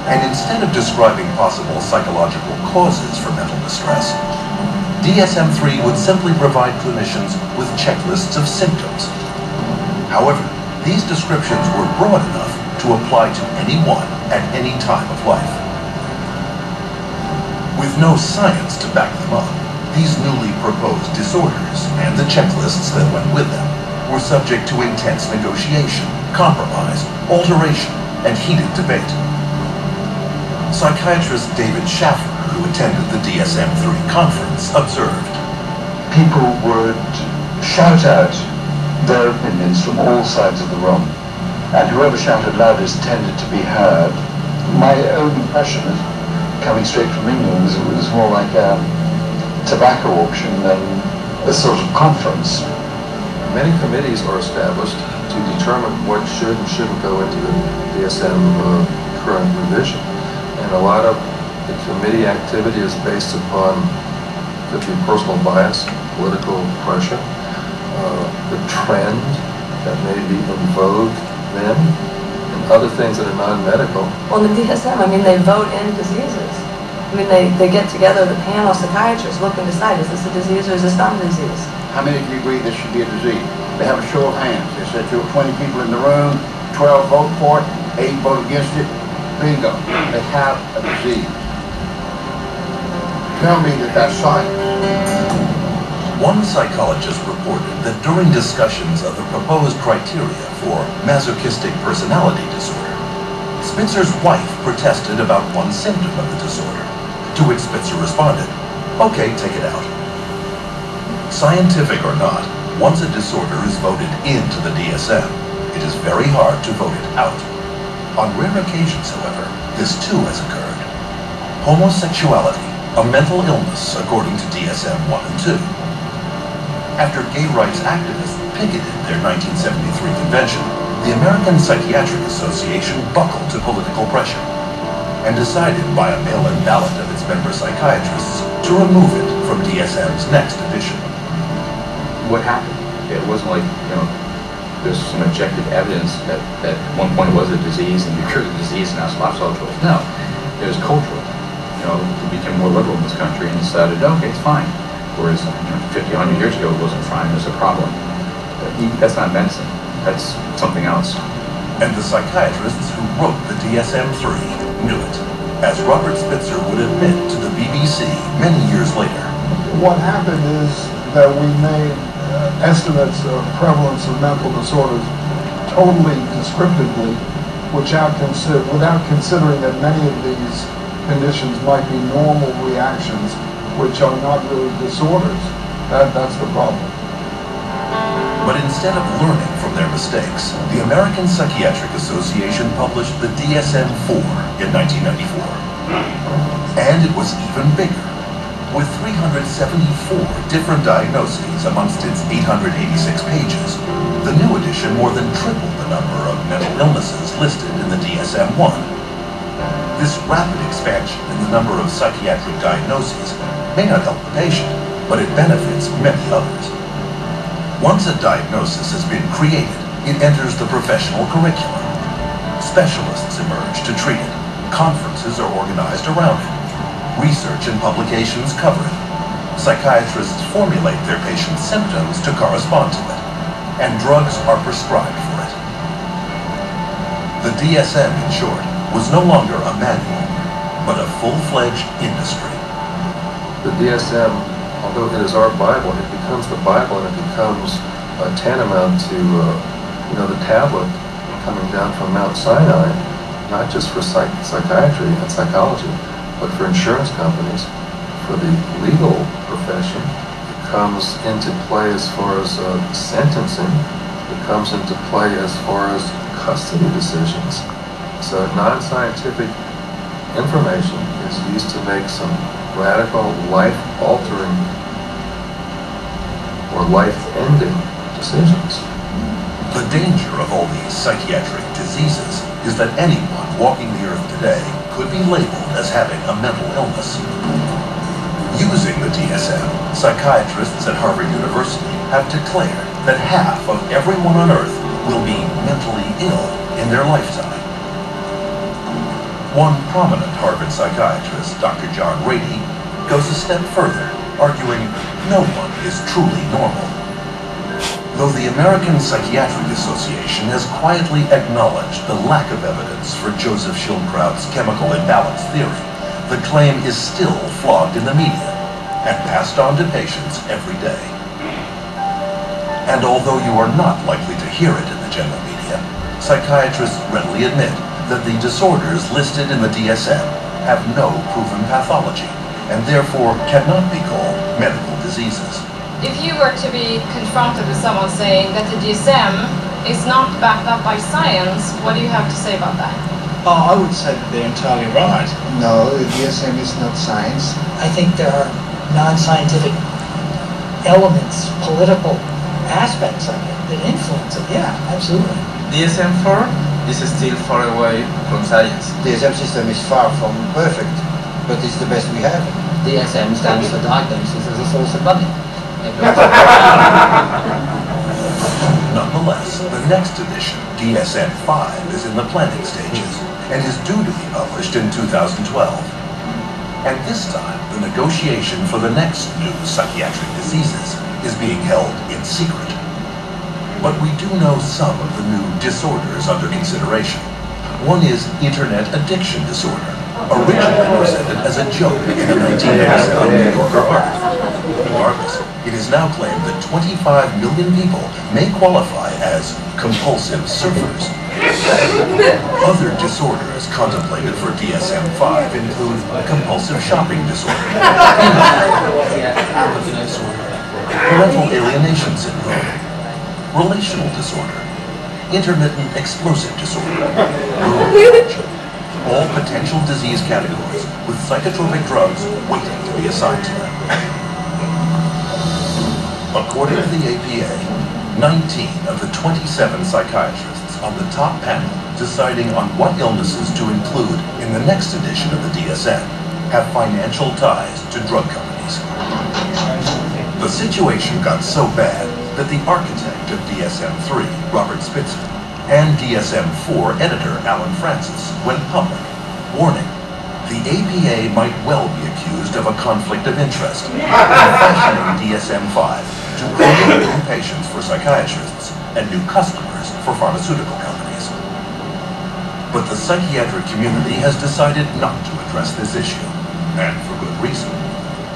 And instead of describing possible psychological causes for mental distress, DSM-3 would simply provide clinicians with checklists of symptoms. However, these descriptions were broad enough to apply to anyone at any time of life. With no science to back them up, these newly proposed disorders and the checklists that went with them were subject to intense negotiation, compromise, alteration, and heated debate. Psychiatrist David Schaffer, who attended the DSM-3 conference, observed, "People would shout out their opinions from all sides of the room, and whoever shouted loudest tended to be heard. My own impression, coming straight from England, was it was more like a tobacco auction than a sort of conference." Many committees are established to determine what should and shouldn't go into the DSM current revision. And a lot of the committee activity is based upon the personal bias, political pressure, the trend that may be in vogue then, and other things that are non-medical. Well, in the DSM, I mean, they vote in diseases. I mean, they get together, the panel of psychiatrists look and decide, is this a disease or is this not a disease? How many of you agree this should be a disease? They have a show of hands. They said 20 people in the room, 12 vote for it, 8 vote against it. Bingo. They have a disease. Tell me that that's science. One psychologist reported that during discussions of the proposed criteria for masochistic personality disorder, Spitzer's wife protested about one symptom of the disorder, to which Spitzer responded, "Okay, take it out." Scientific or not, once a disorder is voted into the DSM, it is very hard to vote it out. On rare occasions, however, this too has occurred. Homosexuality, a mental illness according to DSM 1 and 2. After gay rights activists picketed their 1973 convention, the American Psychiatric Association buckled to political pressure and decided by a mail-in ballot of its member psychiatrists to remove it from DSM's next edition. What happened? It wasn't like, there's some objective evidence that at one point it was a disease and you cured the disease and now it's lifestyle choice. No, it was cultural. We became more liberal in this country and decided, okay, it's fine. Whereas 50, 100 years ago it wasn't fine, it was a problem. That's not medicine, that's something else. And the psychiatrists who wrote the DSM-3 knew it, as Robert Spitzer would admit to the BBC many years later. What happened is that we made estimates of prevalence of mental disorders totally descriptively, without considering that many of these conditions might be normal reactions, which are not really disorders. That's the problem. But instead of learning from their mistakes, the American Psychiatric Association published the DSM-4 in 1994. And it was even bigger, with 374 different diagnoses amongst its 886 pages. The new edition more than tripled the number of mental illnesses listed in the DSM-1. This rapid expansion in the number of psychiatric diagnoses may not help the patient, but it benefits many others. Once a diagnosis has been created, it enters the professional curriculum. Specialists emerge to treat it. Conferences are organized around it. Research and publications cover it. Psychiatrists formulate their patients' symptoms to correspond to it, and drugs are prescribed for it. The DSM, in short, was no longer a manual, but a full-fledged industry. The DSM, although it is our Bible, it becomes the Bible and it becomes tantamount to, the tablet coming down from Mount Sinai, not just for psychiatry and psychology, but for insurance companies, for the legal profession. It comes into play as far as sentencing. that comes into play as far as custody decisions. So non-scientific information is used to make some radical, life-altering or life-ending decisions. The danger of all these psychiatric diseases is that anyone walking the earth today could be labeled as having a mental illness. Using the DSM, psychiatrists at Harvard University have declared that half of everyone on earth will be mentally ill in their lifetime. One prominent Harvard psychiatrist, Dr. John Rady, goes a step further, arguing no one is truly normal. Though the American Psychiatric Association has quietly acknowledged the lack of evidence for Joseph Schildkraut's chemical imbalance theory, the claim is still flogged in the media and passed on to patients every day. And although you are not likely to hear it in the general media, psychiatrists readily admit that the disorders listed in the DSM have no proven pathology and therefore cannot be called medical diseases. If you were to be confronted with someone saying that the DSM is not backed up by science, what do you have to say about that? I would say that they're entirely right. No, the DSM is not science. I think there are non-scientific elements, political aspects of it that influence it. Yeah, absolutely. DSM-4 is still far away from science. The DSM system is far from perfect, but it's the best we have. DSM stands for diagnosis as a source of money. Nonetheless, the next edition, DSM-5, is in the planning stages and is due to be published in 2012. And this time, the negotiation for the next new psychiatric diseases is being held in secret. But we do know some of the new disorders under consideration. One is internet addiction disorder, originally presented as a joke in a 1987 New Yorker article. Regardless, it is now claimed that 25 million people may qualify as compulsive surfers. Other disorders contemplated for DSM-5 include compulsive shopping disorder, parental alienation syndrome, relational disorder, intermittent explosive disorder, all potential disease categories with psychotropic drugs waiting to be assigned to them. According to the APA, 19 of the 27 psychiatrists on the top panel deciding on what illnesses to include in the next edition of the DSM have financial ties to drug companies. The situation got so bad that the architect of DSM-3, Robert Spitzer, and DSM-4 editor Alan Francis went public, warning the APA might well be accused of a conflict of interest in fashioning DSM-5 to create new patients for psychiatrists and new customers for pharmaceutical companies. But the psychiatric community has decided not to address this issue, and for good reason.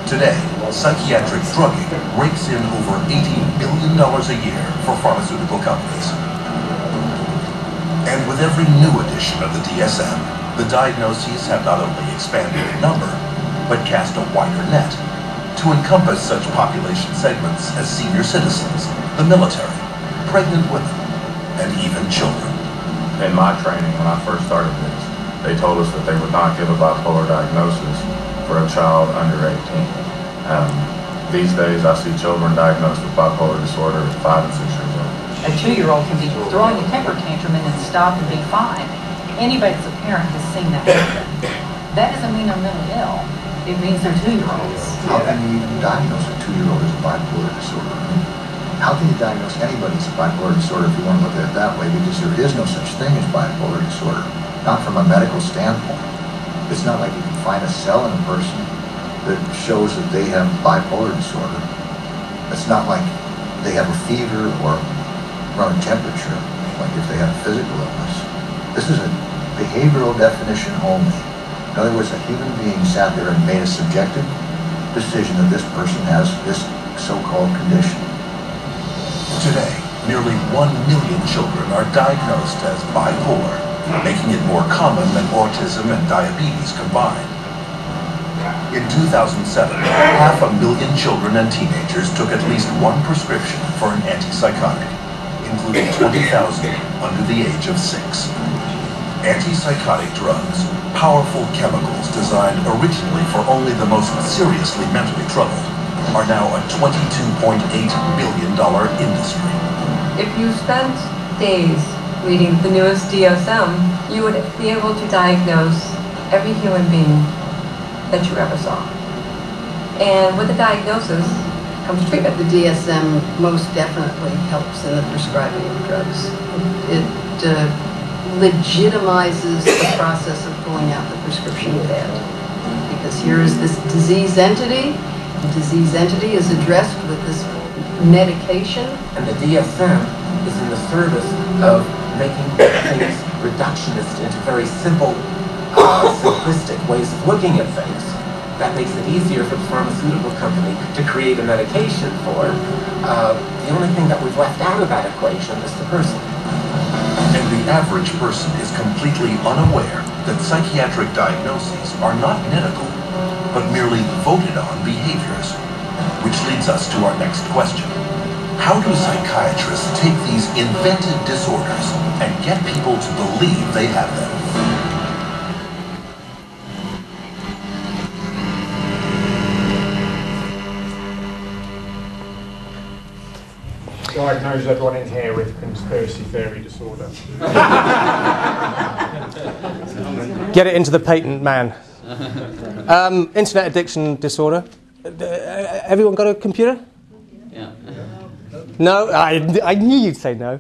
Today, psychiatric drugging rakes in over $80 billion a year for pharmaceutical companies. And with every new edition of the DSM, the diagnoses have not only expanded in number, but cast a wider net to encompass such population segments as senior citizens, the military, pregnant women, and even children. In my training, when I first started this, they told us that they would not give a bipolar diagnosis for a child under 18. These days, I see children diagnosed with bipolar disorder at 5 and 6 years old. A 2-year-old can be throwing a temper tantrum and then stop and be fine. Anybody that's a parent has seen that happen. That doesn't mean they're mentally ill. It means they're 2-year-olds. How can you even diagnose a 2-year-old as a bipolar disorder? How can you diagnose anybody as a bipolar disorder if you want to look at it that way? Because there is no such thing as bipolar disorder, not from a medical standpoint. It's not like you can find a cell in a person that shows that they have bipolar disorder. It's not like they have a fever or run a temperature, like if they have a physical illness. This is a behavioral definition only. In other words, a human being sat there and made a subjective decision that this person has this so-called condition. Today, nearly 1 million children are diagnosed as bipolar, making it more common than autism and diabetes combined. In 2007, 500,000 children and teenagers took at least one prescription for an antipsychotic. including 20,000 under the age of 6. Antipsychotic drugs, powerful chemicals designed originally for only the most seriously mentally troubled, are now a $22.8 billion industry. If you spent days reading the newest DSM, you would be able to diagnose every human being that you ever saw. And with the diagnosis comes treatment. The DSM most definitely helps in the prescribing of drugs. It legitimizes the process of pulling out the prescription pad. Because here is this disease entity. The disease entity is addressed with this medication. And the DSM is in the service of making things reductionist into very simple, simplistic ways of looking at things. That makes it easier for the pharmaceutical company to create a medication for. The only thing that we've left out of that equation is the person. And the average person is completely unaware that psychiatric diagnoses are not medical, but merely voted on behaviors. Which leads us to our next question. How do psychiatrists take these invented disorders and get people to believe they have them? Diagnose everyone in here with conspiracy theory disorder. Get it into the patent, man. Internet addiction disorder. Everyone got a computer? Yeah. No? I knew you'd say no.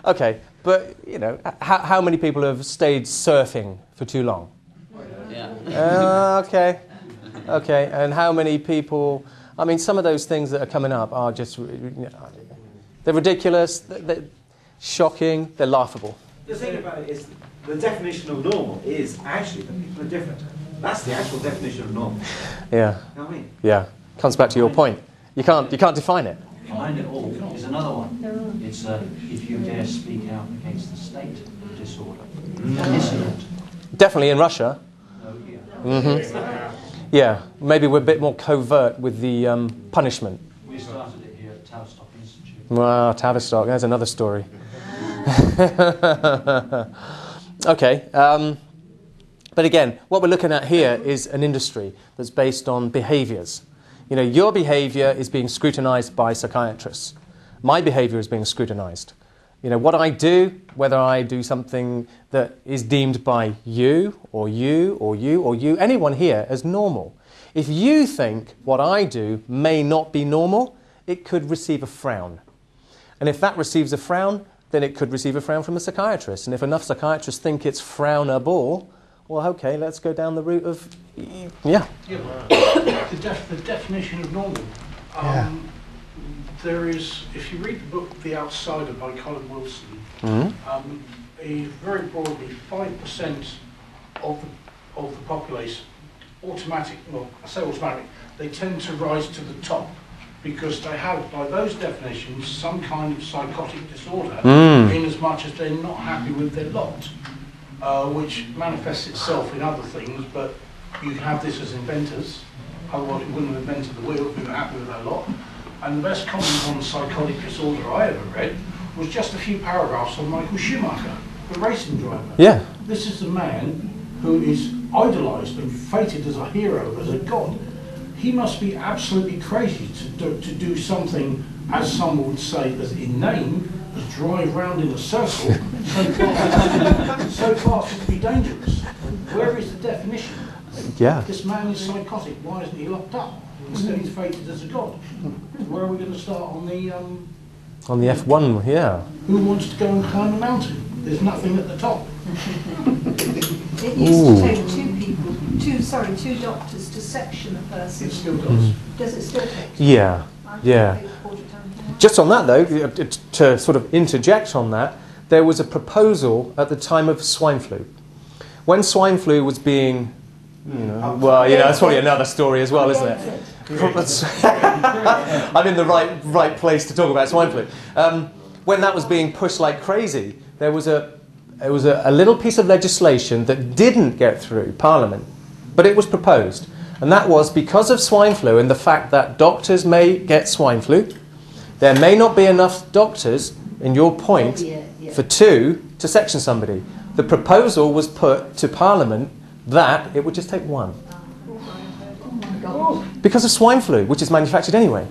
Okay, but, you know, how many people have stayed surfing for too long? Yeah. Okay. Okay, and how many people... I mean, some of those things that are coming up are just... they're ridiculous, they're shocking, they're laughable. The thing about it is, the definition of normal is actually that people are different. That's the actual definition of normal. Yeah. You know what I mean? Yeah. Comes back to your point. You can't define it. Behind it all is another one. It's if you dare speak out against the state disorder. Dissident. Definitely in Russia. Mm-hmm. Yeah. Maybe we're a bit more covert with the punishment. We started it here at Tavistock Institute. Well, Tavistock, there's another story. Okay. But again, what we're looking at here is an industry that's based on behaviours. You know, your behaviour is being scrutinised by psychiatrists. My behaviour is being scrutinised. You know, what I do, whether I do something that is deemed by you, or you, or you, or you, anyone here as normal. If you think what I do may not be normal, it could receive a frown. And if that receives a frown, then it could receive a frown from a psychiatrist. And if enough psychiatrists think it's frownable, well, okay, let's go down the route of, yeah. The definition of normal. There is, if you read the book The Outsider by Colin Wilson, very broadly, 5% of the populace I say automatic, they tend to rise to the top because they have, by those definitions, some kind of psychotic disorder in as much as they're not happy with their lot, which manifests itself in other things, but you can have this as inventors, otherwise we wouldn't have invented the wheel if we were happy with our lot. And the best comment on psychotic disorder I ever read was just a few paragraphs on Michael Schumacher, the racing driver. Yeah. This is the man who is idolised and fated as a hero, as a god. He must be absolutely crazy to do something, as some would say, as inane as drive round in a circle so fast as to be dangerous. Where is the definition? Yeah. This man is psychotic. Why isn't he locked up? Instead he's fated as a god. Where are we going to start on the... on the F1, yeah. Who wants to go and climb a mountain? There's nothing at the top. It used to take two doctors to section a person. It still does. Does it still take? Yeah, yeah. Just on that though, to sort of interject on that, there was a proposal at the time of swine flu. When swine flu was being, that's probably another story as well, isn't it? I'm in the right place to talk about swine flu. When that was being pushed like crazy, there was a little piece of legislation that didn't get through Parliament, but it was proposed. And that was because of swine flu and the fact that doctors may get swine flu, There may not be enough doctors, in your point, Yeah. for 2 to section somebody. The proposal was put to Parliament that it would just take 1. Because of swine flu, which is manufactured anyway.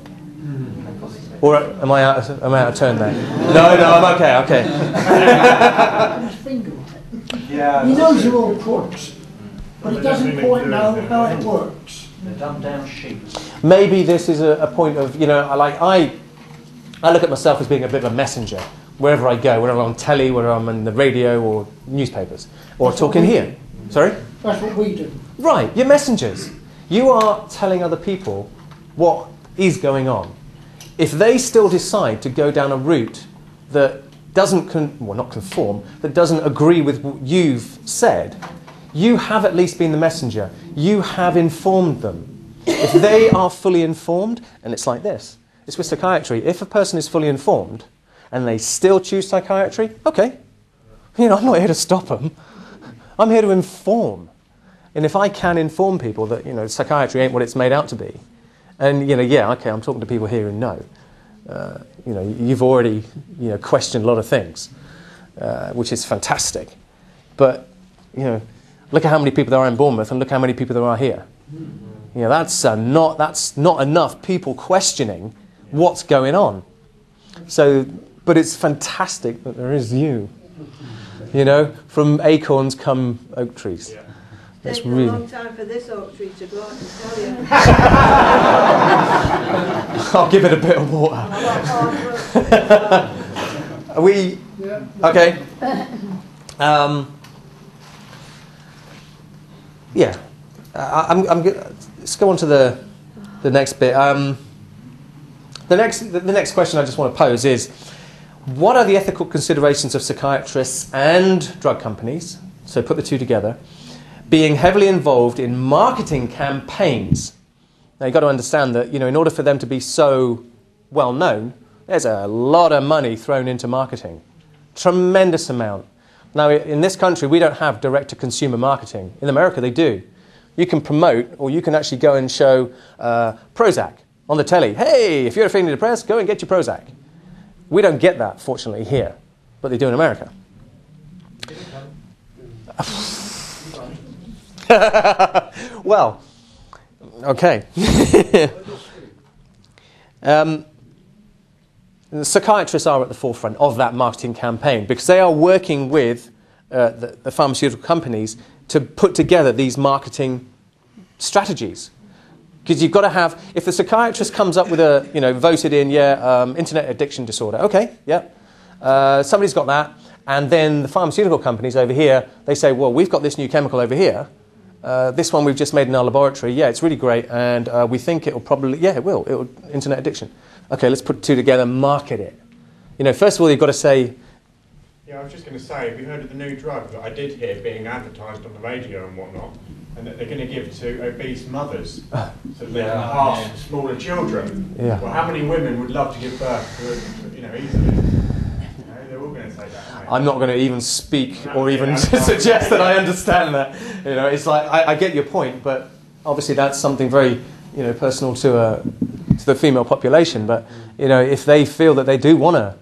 Or am I out of turn there? No, I'm okay. Yeah. He knows you're all crooks, but he doesn't quite know how it works. They're dumbed down sheep. Maybe this is a point of, I look at myself as being a bit of a messenger wherever I go, whether I'm on telly, whether I'm on the radio or newspapers, or talking here. Sorry? That's what we do. Right, you're messengers. You are telling other people what is going on. If they still decide to go down a route that doesn't, not conform, that doesn't agree with what you've said, you have at least been the messenger. You have informed them. If they are fully informed, and it's like this, it's with psychiatry. If a person is fully informed and they still choose psychiatry, okay. I'm not here to stop them. I'm here to inform. And if I can inform people that, psychiatry ain't what it's made out to be, and, okay, I'm talking to people here who know. You've already, questioned a lot of things, which is fantastic. But, look at how many people there are in Bournemouth and look how many people there are here. That's not enough people questioning what's going on. So, but it's fantastic that there is you. From acorns come oak trees. Yeah. It's taken a long time for this oak tree to grow, I can tell you. I'll give it a bit of water. Are we... Yeah. Okay. Yeah. I'm good. Let's go on to the next bit. The next question I just want to pose is, what are the ethical considerations of psychiatrists and drug companies, so put the two together, being heavily involved in marketing campaigns? Now you've got to understand that, in order for them to be so well known, there's a lot of money thrown into marketing. Tremendous amount. Now in this country we don't have direct-to-consumer marketing. In America they do. You can promote, or you can actually go and show Prozac on the telly. Hey, if you're feeling depressed, go and get your Prozac. We don't get that, fortunately, here, but they do in America. Well, okay. The psychiatrists are at the forefront of that marketing campaign because they are working with the pharmaceutical companies to put together these marketing strategies. Because you've got to have, if the psychiatrist comes up with a, voted in, internet addiction disorder, okay, somebody's got that, and then the pharmaceutical companies over here, they say, well, we've got this new chemical over here, this one we've just made in our laboratory, it's really great, and we think it'll probably, it'll, internet addiction. Okay, let's put two together, market it. First of all, you've got to say... Yeah, I was just going to say, have you heard of the new drug that I did hear being advertised on the radio and whatnot, and that they're going to give to obese mothers so that they can have smaller children? Yeah. Well, how many women would love to give birth to, easily? They're all going to say that, aren't they? I'm not going to even speak or even suggest that I understand that. It's like, I get your point, but obviously that's something very, personal to the female population. But, if they feel that they do want to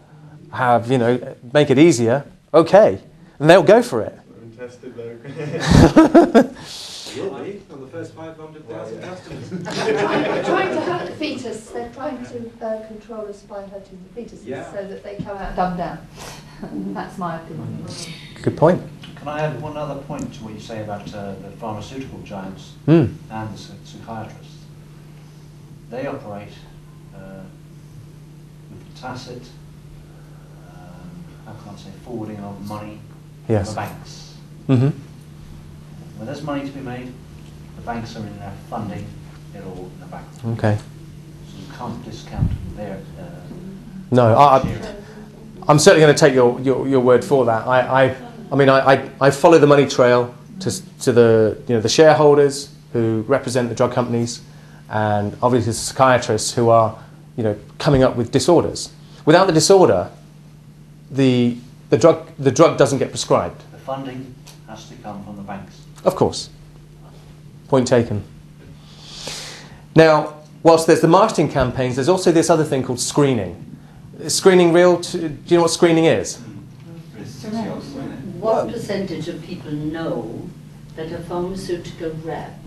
have, make it easier, okay, and they'll go for it. Tested though. You'll be on the first 500,000 customers. They're trying to hurt the fetus. They're trying to control us by hurting the fetuses so that they come out dumbed down. That's my opinion. Good point. Can I add one other point to what you say about the pharmaceutical giants and the psychiatrists? They operate with tacit, how can I say, forwarding of money from the banks. Mm-hmm. When there's money to be made, the banks are in there funding it all in the back. Okay. So you can't discount their... No, I'm certainly going to take your word for that. I follow the money trail to the the shareholders who represent the drug companies, and obviously the psychiatrists who are coming up with disorders. Without the disorder, the drug doesn't get prescribed. The funding has to come from the banks. Of course. Point taken. Now, whilst there's the marketing campaigns, there's also this other thing called screening. Is screening real? Do you know what screening is? What percentage of people know that a pharmaceutical rep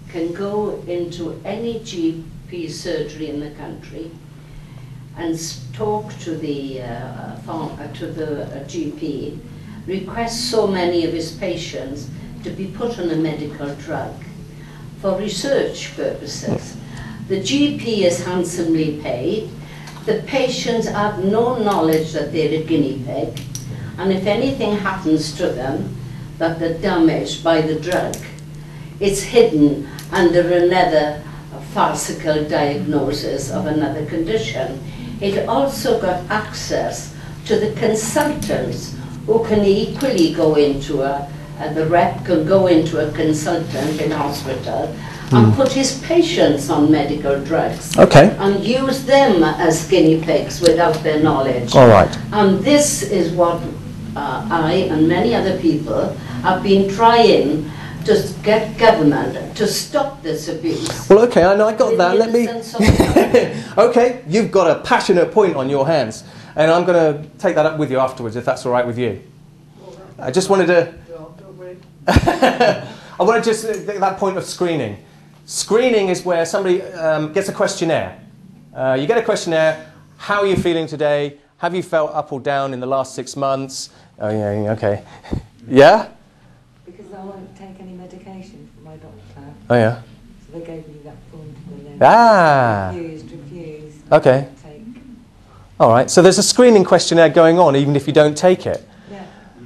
can go into any GP surgery in the country and talk to the GP, request so many of his patients to be put on a medical drug for research purposes. The GP is handsomely paid. The patients have no knowledge that they're a guinea pig, and if anything happens to them, that they're damaged by the drug, it's hidden under another farcical diagnosis of another condition. It also got access to the consultants who can equally go into the rep can go into a consultant in hospital and put his patients on medical drugs. Okay. And use them as guinea pigs without their knowledge. All right. And this is what I and many other people have been trying to get government to stop this abuse. Well, okay, I know I got that. Let me. Okay, you've got a passionate point on your hands, and I'm going to take that up with you afterwards, if that's all right with you. I just wanted to. I want to just that point of screening. Screening is where somebody gets a questionnaire. You get a questionnaire. How are you feeling today? Have you felt up or down in the last 6 months? Oh yeah, okay. Yeah. Because I won't take any medication from my doctor. Oh yeah. So they gave me that form to fill in. Ah. Refused. Okay. Take. All right. So there's a screening questionnaire going on, even if you don't take it. Yeah.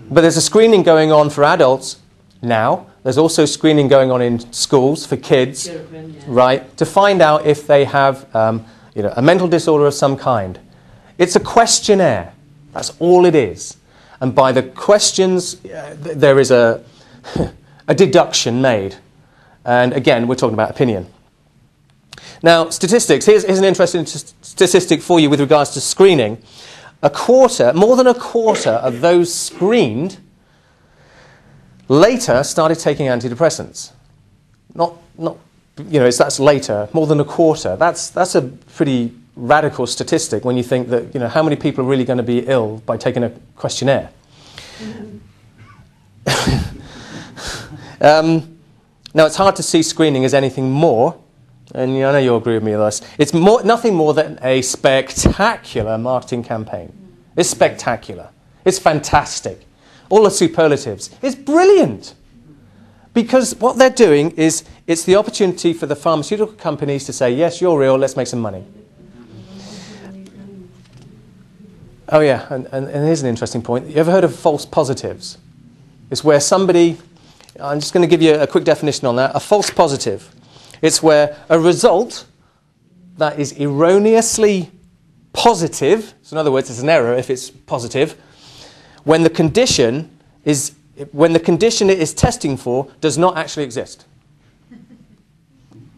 But there's a screening going on for adults now. There's also screening going on in schools for kids, Children, yeah. right? To find out if they have, a mental disorder of some kind. It's a questionnaire. That's all it is. And by the questions, there is a deduction made. And again, we're talking about opinion. Now, statistics. Here's an interesting statistic for you with regards to screening. More than a quarter of those screened later started taking antidepressants. That's later, more than a quarter. That's a pretty radical statistic when you think that, how many people are really going to be ill by taking a questionnaire. Now, it's hard to see screening as anything more, and I know you'll agree with me on this. It's nothing more than a spectacular marketing campaign. It's spectacular. It's fantastic. All the superlatives. It's brilliant. Because what they're doing is, it's the opportunity for the pharmaceutical companies to say, yes, you're real, let's make some money. Oh yeah, and here's an interesting point. You ever heard of false positives? It's where somebody, I'm just going to give you a quick definition on that. A false positive. It's where a result that is erroneously positive, so in other words, it's an error if it's positive, when the condition it is testing for does not actually exist.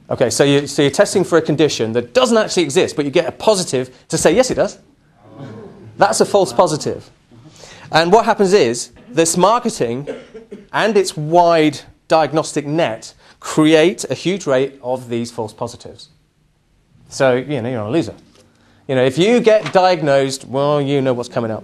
Okay, so you're testing for a condition that doesn't actually exist, but you get a positive to say, yes, it does. That's a false positive. And what happens is, this marketing and its wide diagnostic net create a huge rate of these false positives. So, you're a loser. If you get diagnosed, well, you know what's coming up.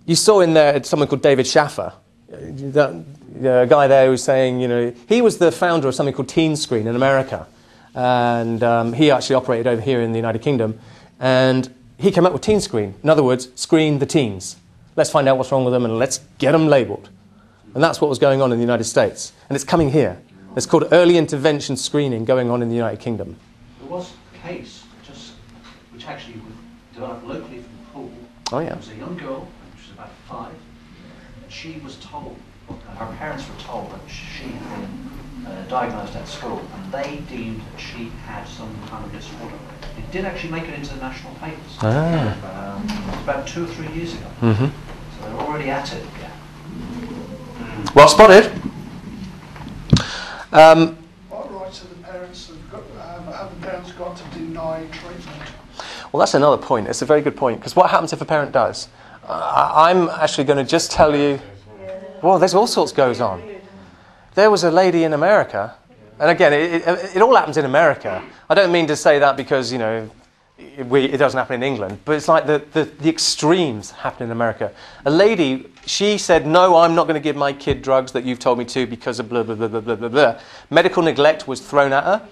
You saw in there someone called David Schaffer, a guy there who was saying, he was the founder of something called Teen Screen in America. And he actually operated over here in the United Kingdom. And he came up with Teen Screen. In other words, screen the teens. Let's find out what's wrong with them and let's get them labelled. And that's what was going on in the United States. And it's coming here. It's called early intervention screening going on in the United Kingdom. There was a case which actually was developed locally from Poole. Oh, yeah. It was a young girl, she was about 5, and she was told, her parents were told that she had been diagnosed at school, and they deemed that she had some kind of disorder. It did actually make it into the national papers. Ah. It was about 2 or 3 years ago. Mm-hmm. So they're already at it again. Well spotted. What rights have the parents got to deny treatment? Well, that's another point. It's a very good point. Because what happens if a parent does? I'm actually going to just tell you, well, there's all sorts goes on. There was a lady in America, and again, it all happens in America. I don't mean to say that because, it doesn't happen in England, but it's like the extremes happen in America. A lady, she said, no, I'm not going to give my kid drugs that you've told me to because of blah, blah, blah, blah, blah, blah, blah. Medical neglect was thrown at her,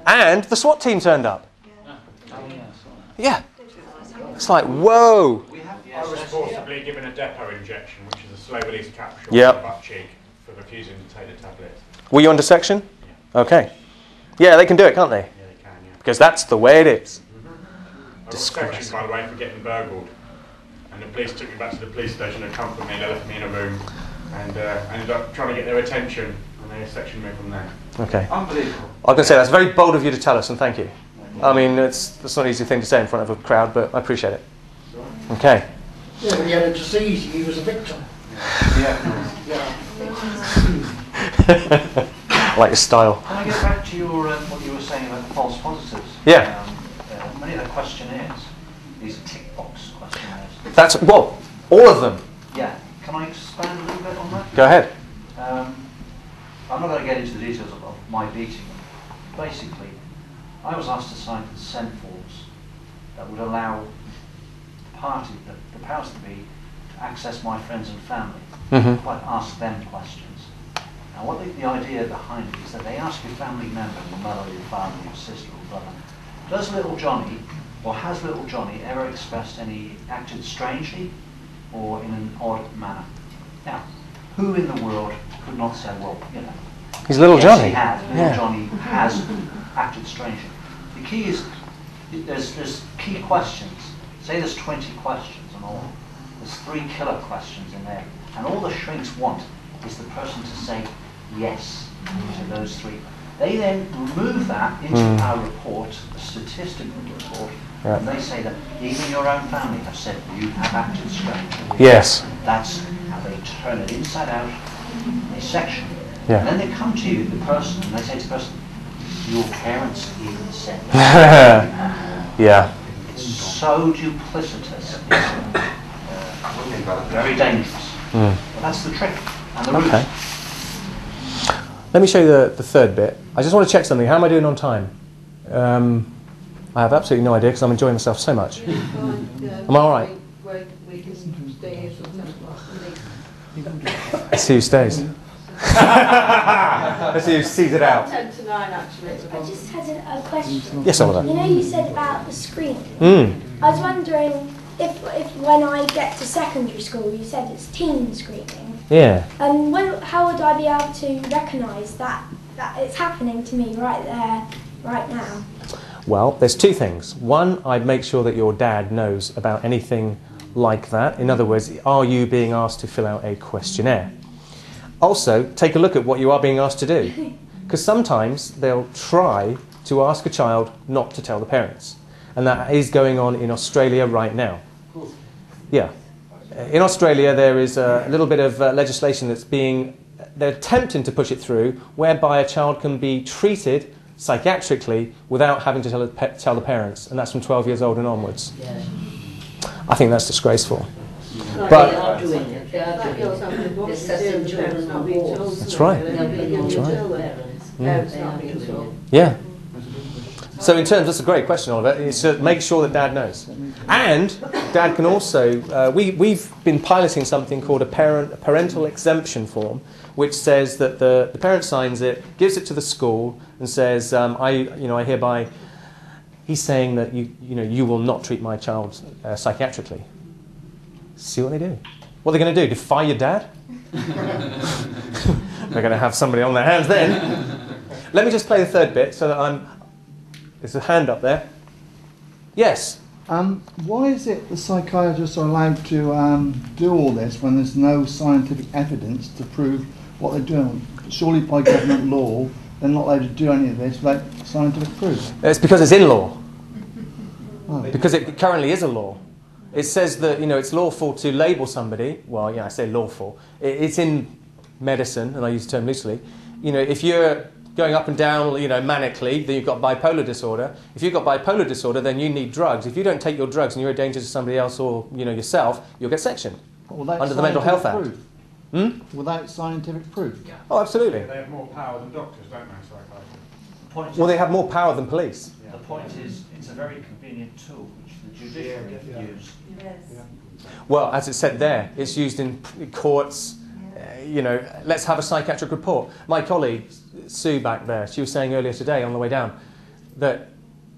and the SWAT team turned up. Yeah. It's like, whoa. I was forcibly given a depot injection, which is a slow-release capsule Yep. on the butt cheek for refusing to take the tablets. Were you under section? Yeah. Okay. Yeah, they can do it, can't they? Yeah, they can, yeah. Because that's the way it is. I was sectioned, by the way, for getting burgled. And the police took me back to the police station and comforted me and they left me in a room. And I ended up trying to get their attention, and they sectioned me from there. Okay. Unbelievable. I was going to say, that's very bold of you to tell us, and thank you. I mean, that's not an easy thing to say in front of a crowd, but I appreciate it. Okay. Yeah, when he had a disease, he was a victim. Yeah. I like your style. Can I get back to your what you were saying about the false positives? Yeah. Many of the questionnaires, these tick box questionnaires. That's, well, all of them. Yeah. Can I expand a little bit on that? Go ahead. I'm not going to get into the details of my beating them. Basically, I was asked to sign consent forms that would allow the powers that be, to access my friends and family, but ask them questions. Now, what the idea behind it is that they ask your family member, your mother, your father, your sister, or brother, does little Johnny, or has little Johnny ever acted strangely or in an odd manner? Now, who in the world could not say, well, you know, he's little yes, Johnny. He has. Little Johnny has acted strangely. The key is, there's key questions. Say there's 20 questions and all. There's 3 killer questions in there. And all the shrinks want is the person to say yes to those 3. They then remove that into our report, a statistical report, and they say that even your own family have said you have acted strangely. Yes. That's how they turn it inside out, they section it. Yeah. And then they come to you, the person, and they say to the person, your parents even said that. Yeah. It's so duplicitous. It's very dangerous. But that's the trick and the root. Okay. Let me show you the third bit. I just want to check something. How am I doing on time? I have absolutely no idea because I'm enjoying myself so much. Am I all right? Let's see who stays. Let's see who sees it out. 10 to 9 actually. I just had a question. Yes, Oliver. You know, you said about the screen. I was wondering if when I get to secondary school, you said it's teen screening. Yeah. How would I be able to recognise that it's happening to me right there, right now? Well, there's 2 things. One, I'd make sure that your dad knows about anything like that. In other words, are you being asked to fill out a questionnaire? Also, take a look at what you are being asked to do. Because sometimes they'll try to ask a child not to tell the parents. And that is going on in Australia right now. Yeah. In Australia, there is a little bit of legislation they're attempting to push it through, whereby a child can be treated psychiatrically without having to tell the parents. And that's from 12 years old and onwards. I think that's disgraceful. No, But they are doing it. They are doing it. They're setting children on boards. That's right. They're being That's right. parents. They are doing it. Yeah. So in terms, that's a great question, Oliver, is to make sure that Dad knows. And Dad can also, we've been piloting something called a parental exemption form, which says that the parent signs it, gives it to the school, and says, I hereby, he's saying that you will not treat my child psychiatrically. See what they do. What are they going to do? Defy your dad? They're going to have somebody on their hands then. Let me just play the third bit so that there's a hand up there. Yes? Why is it the psychiatrists are allowed to do all this when there's no scientific evidence to prove what they're doing? Surely by government law, they're not allowed to do any of this without scientific proof. It's because it's in law. Oh. Because it currently is a law. It says that it's lawful to label somebody. Well, I say lawful. It's in medicine, and I use the term loosely. If you're going up and down, manically, then you've got bipolar disorder. If you've got bipolar disorder, then you need drugs. If you don't take your drugs and you're a danger to somebody else or yourself, you'll get sectioned under the Mental Health Act. Without scientific proof? Yeah. Oh, absolutely. They have more power than doctors, don't they, psychiatrists? Well, they have more power than police. The point is, in it's a very convenient tool which the judiciary use. Yes. Well, as it said there, it's used in courts. You know, let's have a psychiatric report. My colleague, Sue back there, she was saying earlier today on the way down that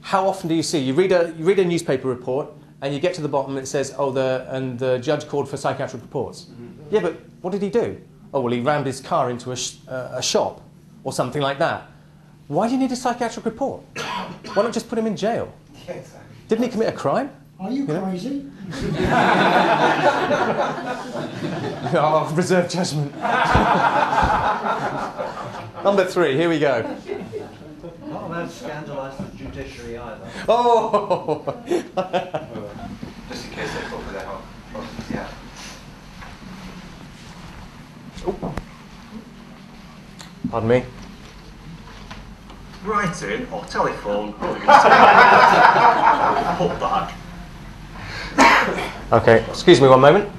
how often do you see, you read a newspaper report and you get to the bottom and it says, oh, the judge called for psychiatric reports. Mm-hmm. Yeah, but what did he do? Oh, well, he rammed his car into a shop or something like that. Why do you need a psychiatric report? Why not just put him in jail? Yeah, exactly. Didn't he commit a crime? Are you crazy? Oh, reserve judgment. Number 3, here we go. Not allowed to scandalise the judiciary either. Oh! Just in case they fall for their help. Yeah. Oh. Pardon me. Writing or telephone. Put back. Okay, excuse me one moment.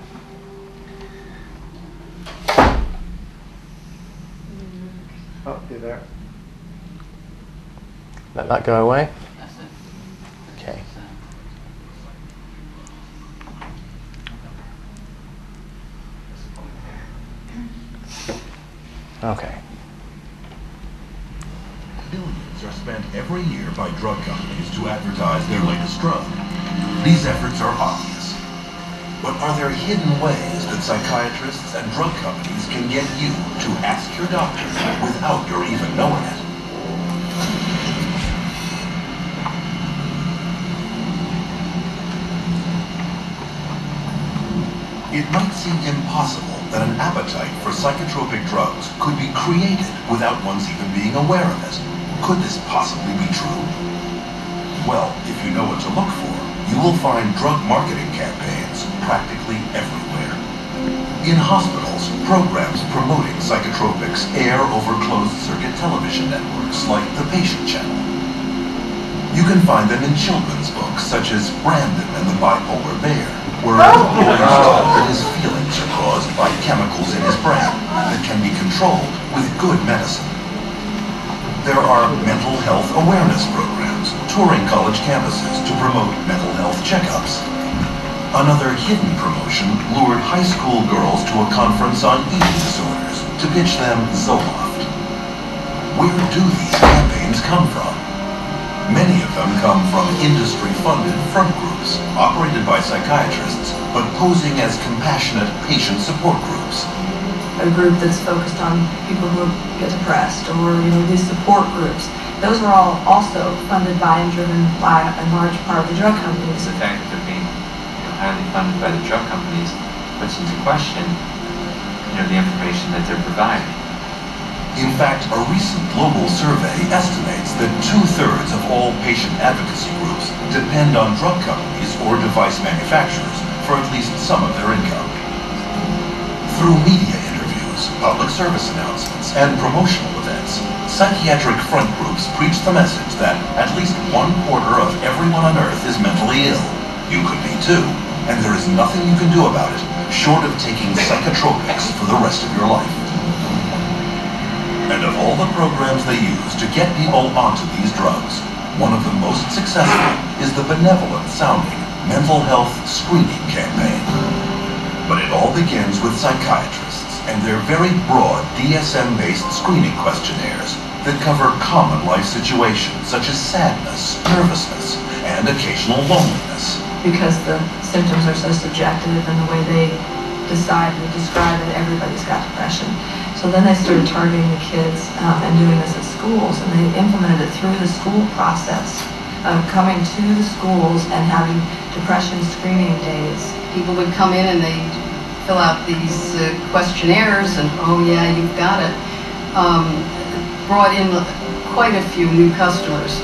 Oh, you're there. Let that go away. Okay. Okay. Billions are spent every year by drug companies to advertise their latest drug. These efforts are obvious. But are there hidden ways that psychiatrists and drug companies can get you to ask your doctor without your even knowing it? It might seem impossible that an appetite for psychotropic drugs could be created without one's even being aware of it. Could this possibly be true? Well, if you know what to look for, you will find drug marketing campaigns practically everywhere. In hospitals, programs promoting psychotropics air over closed-circuit television networks like the Patient Channel. You can find them in children's books such as Brandon and the Bipolar Bear, where a boy is told that his feelings are caused by chemicals in his brain that can be controlled with good medicine. There are mental health awareness programs touring college campuses to promote mental health checkups. Another hidden promotion lured high school girls to a conference on eating disorders to pitch them Zoloft. Where do these campaigns come from? Many of them come from industry-funded front groups operated by psychiatrists but posing as compassionate patient support groups. A group that's focused on people who get depressed, or these support groups. Those are all also funded by and driven by a large part of the drug companies. The fact that they're being highly funded by the drug companies puts into question, the information that they're providing. In fact, a recent global survey estimates that 2/3 of all patient advocacy groups depend on drug companies or device manufacturers for at least some of their income. Through media interviews, public service announcements, and promotional events, psychiatric front groups preach the message that at least 1/4 of everyone on Earth is mentally ill. You could be too, and there is nothing you can do about it, short of taking psychotropics for the rest of your life. And of all the programs they use to get people onto these drugs, one of the most successful is the benevolent-sounding mental health screening campaign. But it all begins with psychiatrists and their very broad DSM-based screening questionnaires that cover common life situations such as sadness, nervousness, and occasional loneliness. Because the symptoms are so subjective and the way they describe it, everybody's got depression. So then they started targeting the kids and doing this at schools, and they implemented it through the school process of coming to the schools and having depression screening days. People would come in and they'd fill out these questionnaires and, oh yeah, you've got it. Brought in quite a few new customers.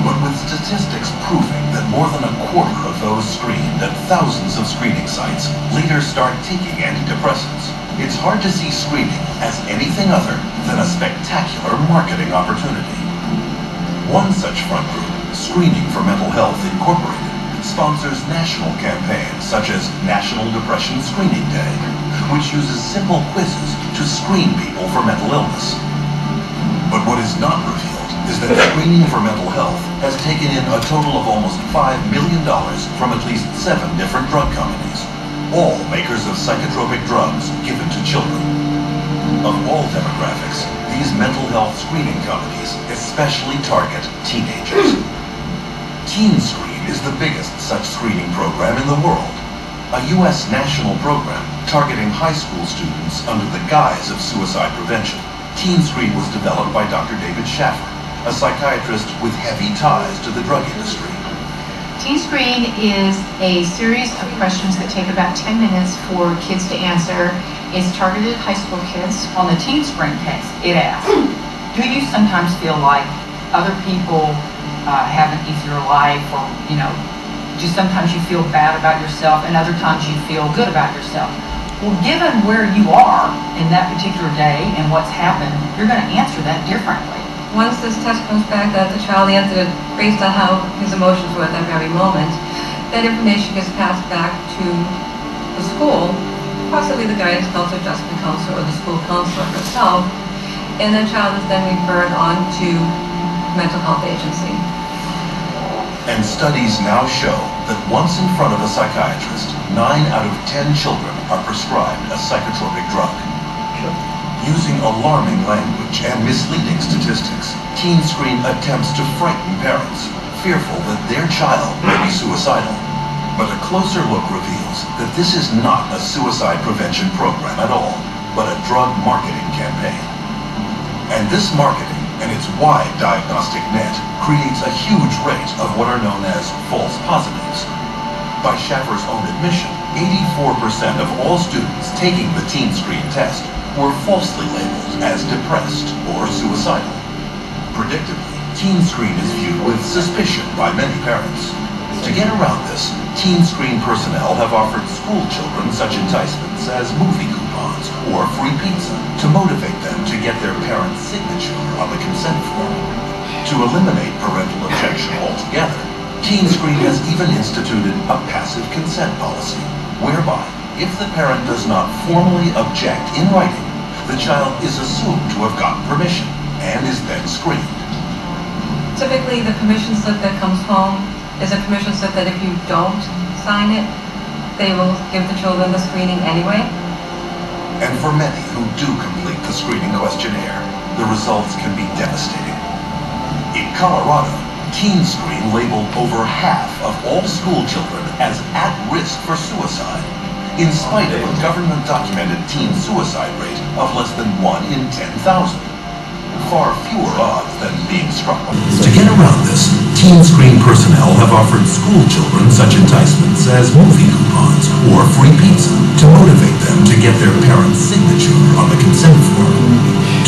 But with statistics proving that more than 1/4 of those screened at thousands of screening sites later start taking antidepressants, it's hard to see screening as anything other than a spectacular marketing opportunity. One such front group, Screening for Mental Health Incorporated, sponsors national campaigns such as National Depression Screening Day, which uses simple quizzes to screen people for mental illness. But what is not revealed is that screening for mental health has taken in a total of almost $5 million from at least 7 different drug companies, all makers of psychotropic drugs given to children. Of all demographics, these mental health screening companies especially target teenagers. Teen Screen is the biggest such screening program in the world, a U.S. national program targeting high school students under the guise of suicide prevention. Teen Screen was developed by Dr. David Schaffer, a psychiatrist with heavy ties to the drug industry. Teen Screen is a series of questions that take about 10 minutes for kids to answer. It's targeted at high school kids. On the Teen Screen case, it asks, do you sometimes feel like other people have an easier life, or, you know, just sometimes you feel bad about yourself and other times you feel good about yourself? Well, given where you are in that particular day and what's happened, you're going to answer that differently. Once this test comes back that the child answered based on how his emotions were at that very moment, that information gets passed back to the school, possibly the guidance counselor, adjustment counselor, or the school counselor herself, and the child is then referred on to mental health agency. And studies now show that once in front of a psychiatrist, 9 out of 10 children are prescribed a psychotropic drug. Using alarming language and misleading statistics, Teen Screen attempts to frighten parents, fearful that their child may be suicidal. But a closer look reveals that this is not a suicide prevention program at all, but a drug marketing campaign. And this marketing and its wide diagnostic net creates a huge rate of what are known as false positives. By Schaffer's own admission, 84% of all students taking the Teen Screen test were falsely labeled as depressed or suicidal. Predictably, Teen Screen is viewed with suspicion by many parents. To get around this, Teen Screen personnel have offered school children such enticements as movie coupons or free pizza to motivate them to get their parents' signature on the consent form. To eliminate parental objection altogether, Teen Screen has even instituted a passive consent policy, whereby if the parent does not formally object in writing, the child is assumed to have gotten permission and is then screened. Typically, the permission slip that comes home is a permission slip that if you don't sign it, they will give the children the screening anyway. And for many who do complete the screening questionnaire, the results can be devastating. In Colorado, Teen Screen labeled over half of all school children as at risk for suicide, in spite of a government-documented teen suicide rate of less than 1 in 10,000. Far fewer odds than being struck. To get around this, Teen Screen personnel have offered school children such enticements as movie coupons or free pizza to motivate them to get their parents' signature on the consent form.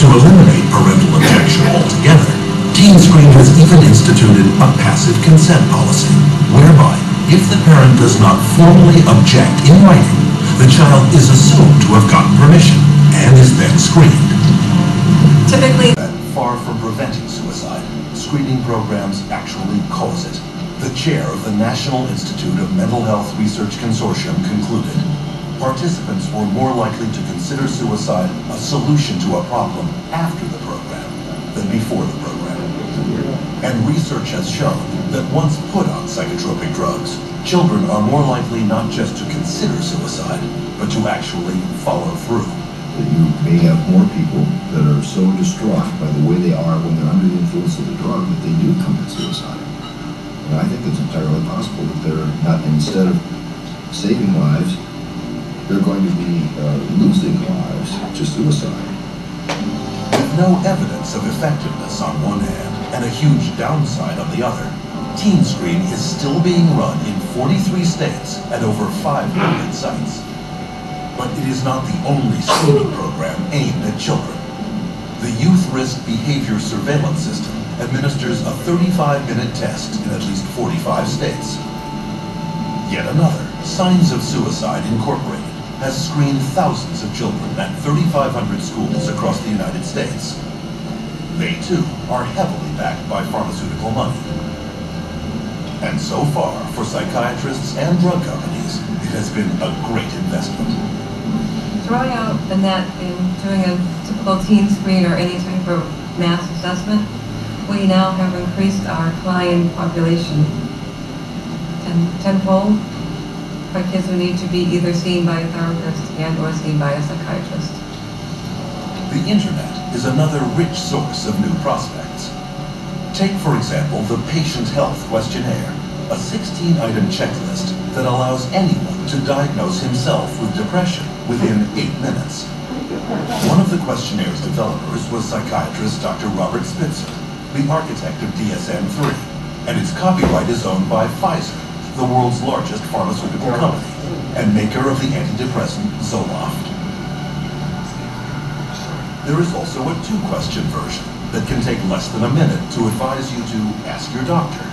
To eliminate parental objection altogether, Teen Screen has even instituted a passive consent policy, whereby if the parent does not formally object in writing, the child is assumed to have gotten permission and is then screened. Typically, far from preventing suicide, screening programs actually cause it. The chair of the National Institute of Mental Health Research Consortium concluded, participants were more likely to consider suicide a solution to a problem after the program than before the program. And research has shown that once put on psychotropic drugs, children are more likely not just to consider suicide, but to actually follow through. That you may have more people that are so distraught by the way they are when they're under the influence of the drug that they do commit suicide. And I think it's entirely possible that they're not, instead of saving lives, they're going to be losing lives to suicide. With no evidence of effectiveness on one hand and a huge downside on the other, Teen Screen is still being run in 43 states at over 500 sites. But it is not the only screening program aimed at children. The Youth Risk Behavior Surveillance System administers a 35-minute test in at least 45 states. Yet another, Signs of Suicide Incorporated, has screened thousands of children at 3,500 schools across the United States. They too are heavily backed by pharmaceutical money. And so far, for psychiatrists and drug companies, it has been a great investment. Throwing out the net in doing a typical teen screen or any type of mass assessment we now have increased our client population tenfold by kids who need to be either seen by a therapist and or seen by a psychiatrist. The internet is another rich source of new prospects. Take, for example, the Patient Health Questionnaire, a 16-item checklist that allows anyone to diagnose himself with depression within 8 minutes. One of the questionnaires developers was psychiatrist Dr. Robert Spitzer, the architect of DSM-3, and its copyright is owned by Pfizer, the world's largest pharmaceutical company, and maker of the antidepressant Zoloft. There is also a 2-question version that can take less than a minute to advise you to ask your doctor.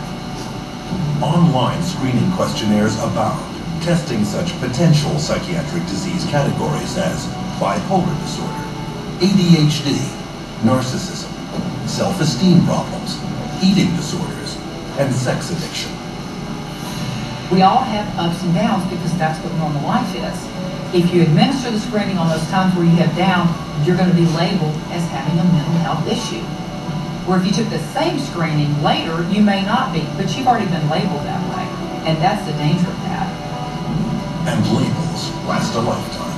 Online screening questionnaires abound, testing such potential psychiatric disease categories as bipolar disorder, ADHD, narcissism, self-esteem problems, eating disorders, and sex addiction. We all have ups and downs because that's what normal life is. If you administer the screening on those times where you have down, you're going to be labeled as having a mental health issue. Where if you took the same screening later, you may not be, but you've already been labeled that way. And that's the danger of that. And labels last a lifetime.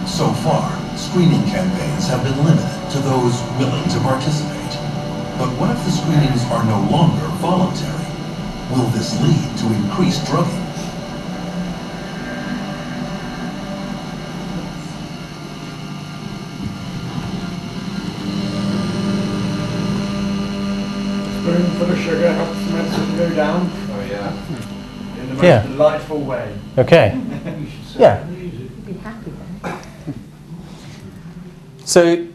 So far, screening campaigns have been limited to those willing to participate. But what if the screenings are no longer voluntary? Will this lead to increased drugging? Spoon full of sugar helps the medicine go down. Oh yeah. In the most Yeah. delightful way. Okay. Yeah. You'd be happy then. So, you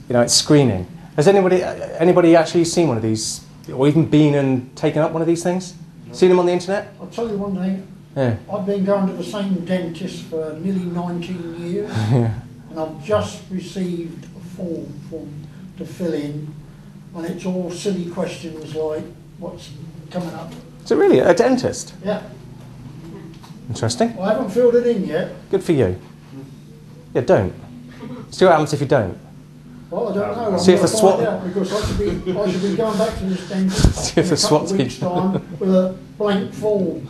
know, it's screening. Has anybody actually seen one of these, or even been and taken up one of these things? Seen them on the internet? I'll tell you one thing. Yeah. I've been going to the same dentist for nearly 19 years, Yeah. and I've just received a form to fill in, and it's all silly questions like what's coming up. Is it really a dentist? Yeah. Interesting. I haven't filled it in yet. Good for you. Yeah, don't. See what happens if you don't. Well, I don't know. I'm See if gonna the find SWAT. out because I should be going back to this dentist See if in the a couple SWAT of weeks' team- time with a blank form.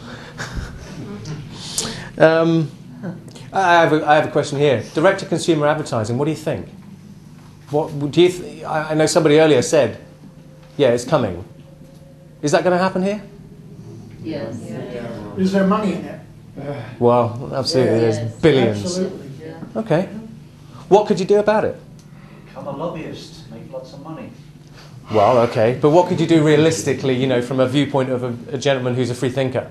I have a question here. Direct-to-consumer advertising. What do you think? What do you? I know somebody earlier said, "Yeah, it's coming." Is that going to happen here? Yes. Is there money in it? Well, absolutely. Yeah. There's billions. Absolutely, yeah. Okay. What could you do about it? Become a lobbyist, make lots of money. Well, okay. But what could you do realistically, you know, from a viewpoint of a gentleman who's a free thinker?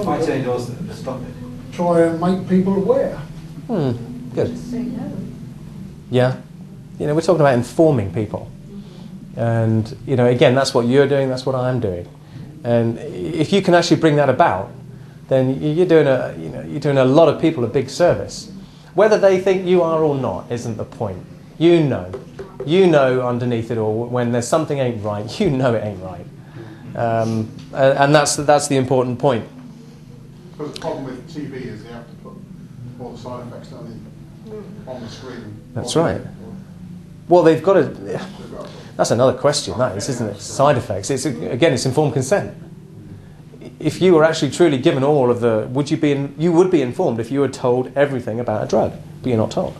Might say those stop it. Try and make people aware. Good. Say no. Yeah. You know, we're talking about informing people. And, you know, again, that's what you're doing, that's what I'm doing. And if you can actually bring that about, then you're doing a lot of people a big service. Whether they think you are or not isn't the point. You know underneath it all, when there's something ain't right, you know it ain't right. And that's the important point. But the problem with TV is they have to put all the side effects on the screen. That's right. Well, they've got to. That's another question, that is, isn't it? Side effects. It's informed consent. If you were actually truly given all of the, you would be informed if you were told everything about a drug, but you're not told.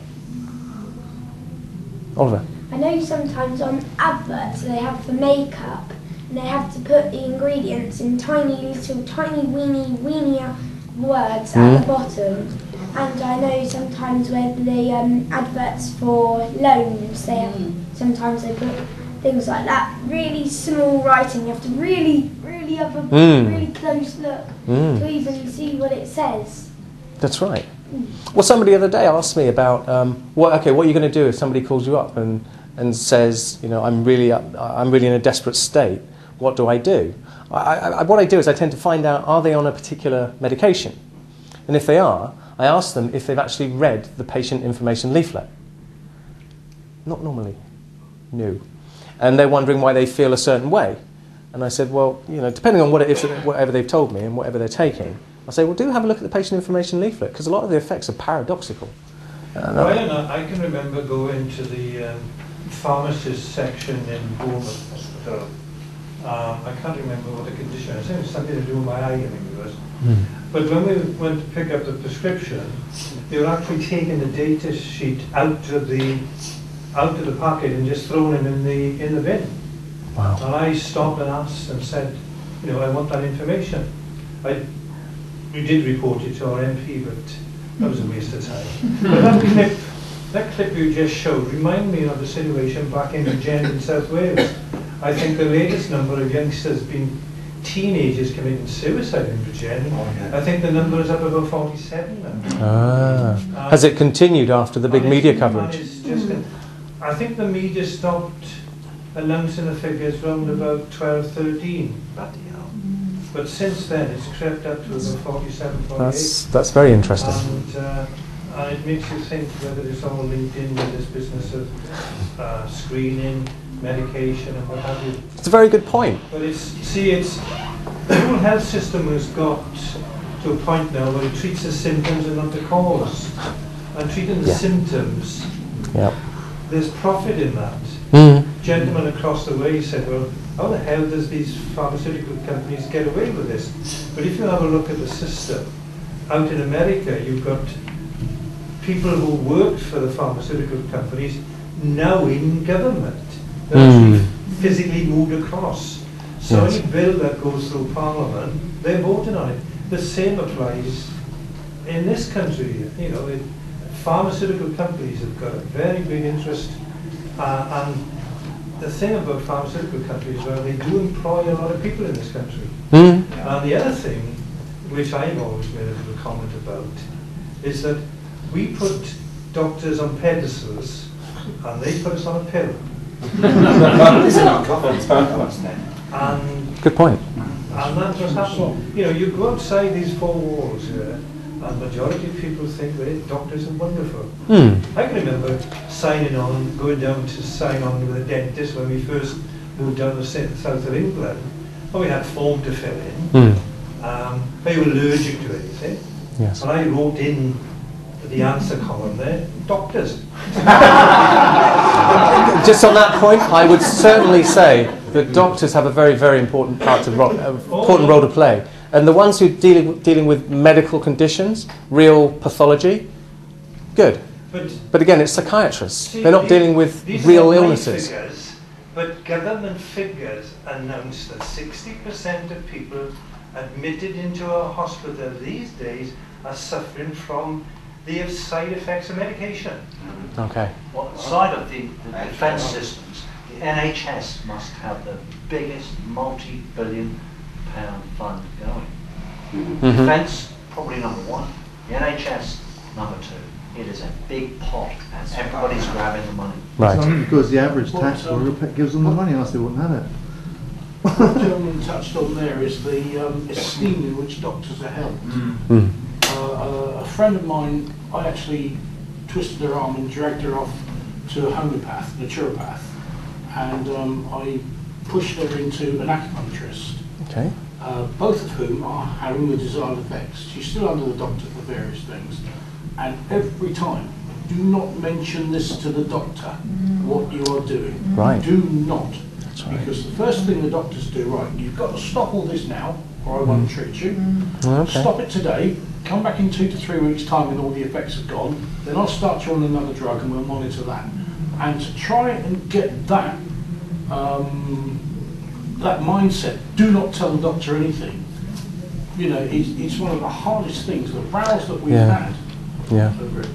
Oliver. I know sometimes on adverts they have the makeup and they have to put the ingredients in tiny weeny words at the bottom. And I know sometimes with the adverts for loans, sometimes they put things like that, really small writing. You have to really have a really close look to even see what it says. That's right. Well, somebody the other day asked me about what are you going to do if somebody calls you up and says, you know, I'm really in a desperate state. What do I do? What I do is I tend to find out, are they on a particular medication? And if they are, I ask them if they've actually read the patient information leaflet. Not normally. No. And they're wondering why they feel a certain way. And I said, well, you know, depending on what it is, whatever they've told me and whatever they're taking, I say, well, do have a look at the patient information leaflet, because a lot of the effects are paradoxical. Well, I can remember going to the pharmacist section in Bournemouth Hospital. I can't remember what the condition is. It was something to do with my eye, I think it was. But when we went to pick up the prescription, they were actually taking the data sheet out of the packet and just throwing it in the bin. Wow. And I stopped and asked and said, you know, I want that information. We did report it to our MP, but that was a waste of time. But that clip you just showed reminded me of the situation back in Bridgend in South Wales. I think the latest number of youngsters being teenagers committing suicide in Bridgend, I think the number is up about 47 now. Has it continued after the big media coverage? I think the media stopped announcing the figures around about 12, 13. But since then, it's crept up to about 47, 48. That's very interesting. And it makes you think whether it's all linked in with this business of screening, medication, and what have you. It's a very good point. But it's the whole health system has got to a point now where it treats the symptoms and not the cause. And treating the symptoms, there's profit in that. Gentleman across the way said, well, how the hell does these pharmaceutical companies get away with this? But if you have a look at the system, out in America, you've got people who worked for the pharmaceutical companies now in government. They're actually physically moved across. So any bill that goes through Parliament, they're voting on it. The same applies in this country. You know, pharmaceutical companies have got a very big interest, and the thing about pharmaceutical companies, well, they do employ a lot of people in this country. And the other thing, which I've always made a little comment about, is that we put doctors on pedestals and they put us on a pill. Good point. And that's what's happening. You know, you go outside these four walls here, and the majority of people think that doctors are wonderful. I can remember going down to sign on with a dentist when we first moved down to south of England. And we had form to fill in. Are you allergic to anything? Yes. And I wrote in the answer column there, doctors. Just on that point, I would certainly say that doctors have a very, very important important role to play. And the ones who are dealing with medical conditions, real pathology, good. But again, it's psychiatrists. They're not dealing with real illnesses. Figures, but government figures announce that 60% of people admitted into a hospital these days are suffering from the side effects of medication. Okay. Well, side of the defence systems, the NHS must have the biggest multi-billion-pound fund going. Defence, probably number one. The NHS, number two. It is a big pot, and everybody's grabbing the money. Right. It's only because the average taxpayer gives them the money, else they wouldn't have it. What the gentleman touched on there is the esteem in which doctors are held. A friend of mine, I actually twisted her arm and dragged her off to a homeopath, naturopath, and I pushed her into an acupuncturist. Okay. Both of whom are having the desired effects. She's still under the doctor for various things, and every time, do not mention this to the doctor, what you are doing. Right. Do not. That's right. Because the first thing the doctors do, right, you've got to stop all this now, or I won't treat you. Okay. Stop it today, come back in 2 to 3 weeks' time when all the effects have gone, then I'll start you on another drug and we'll monitor that. And to try and get that that mindset, do not tell the doctor anything. You know, it's one of the hardest things, the rows that we've had over it.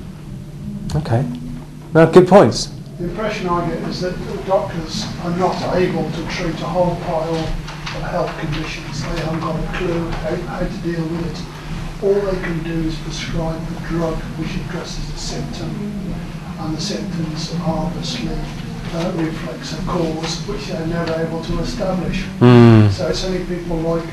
Okay. No, good points. The impression I get is that the doctors are not able to treat a whole pile of health conditions. They haven't got a clue how to deal with it. All they can do is prescribe the drug which addresses the symptom, and the symptoms are obviously reflex a cause which they're never able to establish. So it's only people like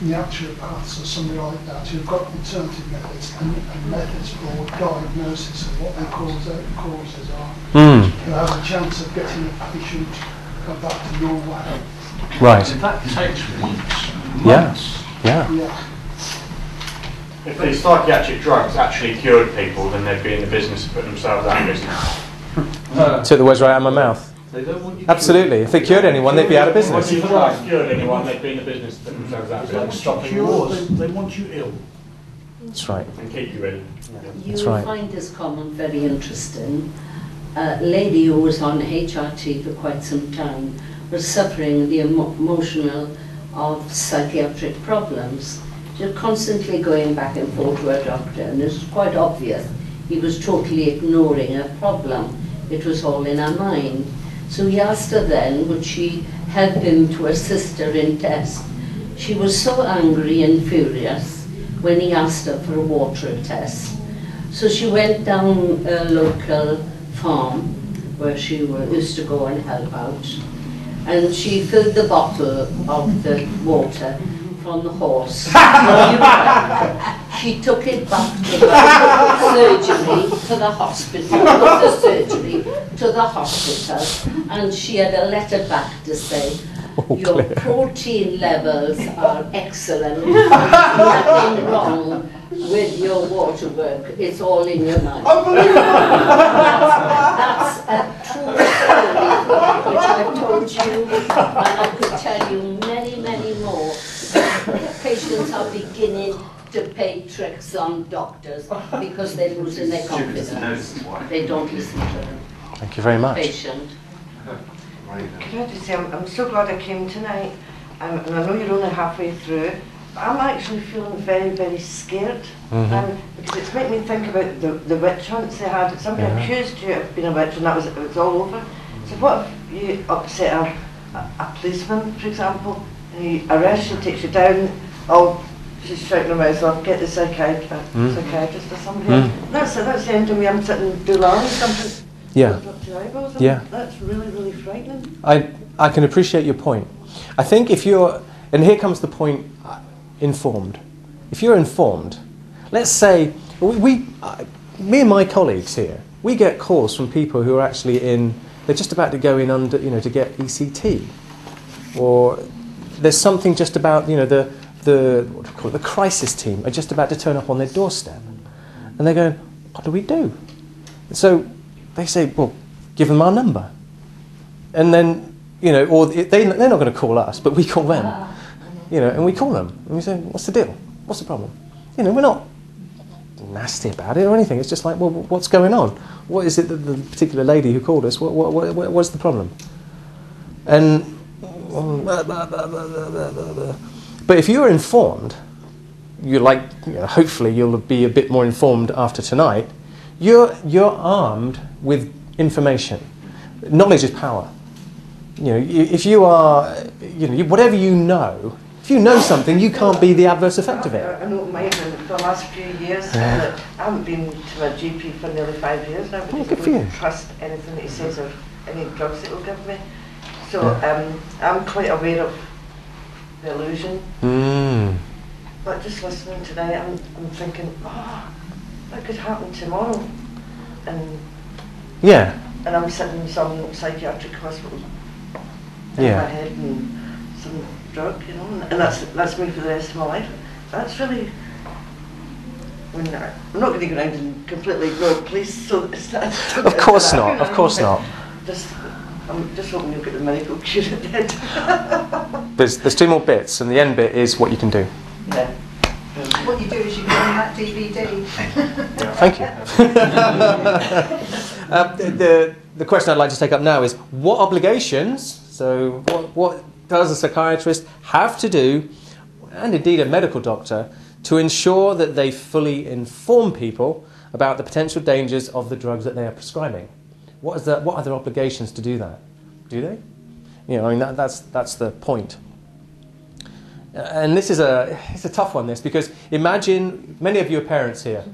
naturopaths or somebody like that who've got alternative methods and methods for diagnosis of what their causes are, who have a chance of getting a patient back to normal health. Right. That takes weeks, months. Yeah. If these psychiatric drugs actually cured people, then they'd be in the business of putting themselves out of business. Took the words right out of my mouth. They don't want you Absolutely. If they cured anyone, they'd be out of business. If they cured anyone, they'd be in the business themselves out of business. Stopping wars. They want you ill. That's right. And keep you ill. You That's will right. find this comment very interesting. A lady who was on HRT for quite some time was suffering the emotional of psychiatric problems. She was constantly going back and forth to her doctor, and it was quite obvious he was totally ignoring her problem. It was all in her mind. So he asked her then, would she help him to assist her in test? She was so angry and furious when he asked her for a water test. So she went down a local farm where she used to go and help out, and she filled the bottle of the water from the horse. She took it back to the surgery, to the hospital, not the surgery, to the hospital, and she had a letter back to say, your protein levels are excellent, there's nothing wrong with your water work, it's all in your mind. That's a true story which I've told you, and I could tell you many, many more. Patients are beginning to play tricks on doctors because they're losing their confidence. They don't listen to them. Thank you very much. Patient. Can I just say, I'm so glad I came tonight, and I know you're only halfway through, but I'm actually feeling very, very scared, because it's made me think about the witch hunts they had. Somebody accused you of being a witch, and it was all over. So what if you upset a policeman, for example, and he arrests you, takes you down, she's shouting her mouth off, get the psychiatrist or somebody. That's the end of me, I'm sitting and do something. Yeah. Yeah. That's really, really frightening. I can appreciate your point. I think if you're, and here comes the point, informed. If you're informed, let's say, me and my colleagues here, we get calls from people who are actually they're just about to go in under, to get ECT. Or there's something just about, what do you call it, the crisis team are just about to turn up on their doorstep. And they're going, what do we do? So they say, well, give them our number. And then, or they're not going to call us, but we call them. And we call them. And we say, what's the deal? What's the problem? We're not nasty about it or anything. It's just like, well, what's going on? What is it that the particular lady who called us, what's the problem? And, but if you're informed, hopefully you'll be a bit more informed after tonight, you're armed with information. Knowledge is power. If you are, whatever you know, if you know something, you can't be the adverse effect of it. I know mine for the last few years. I haven't been to my GP for nearly 5 years now because I don't trust anything that he says or any drugs that he'll give me. So I'm quite aware of the illusion. But just listening today, I'm thinking, that could happen tomorrow. And I'm sitting in some psychiatric hospital in my head and some drug, and that's me for the rest of my life. That's really, I'm not going to go around and completely ignore the police. So it's not. Of course not. Of course not. I'm just hoping you'll get the medical cure at the end. There's two more bits, and the end bit is what you can do. Yeah. What you do is you give them that DVD. Thank you. The question I'd like to take up now is what obligations, so what does a psychiatrist have to do, and indeed a medical doctor, to ensure that they fully inform people about the potential dangers of the drugs that they are prescribing? What are their obligations to do that? Do they? That's the point. And it's a tough one, because imagine, many of you are parents here.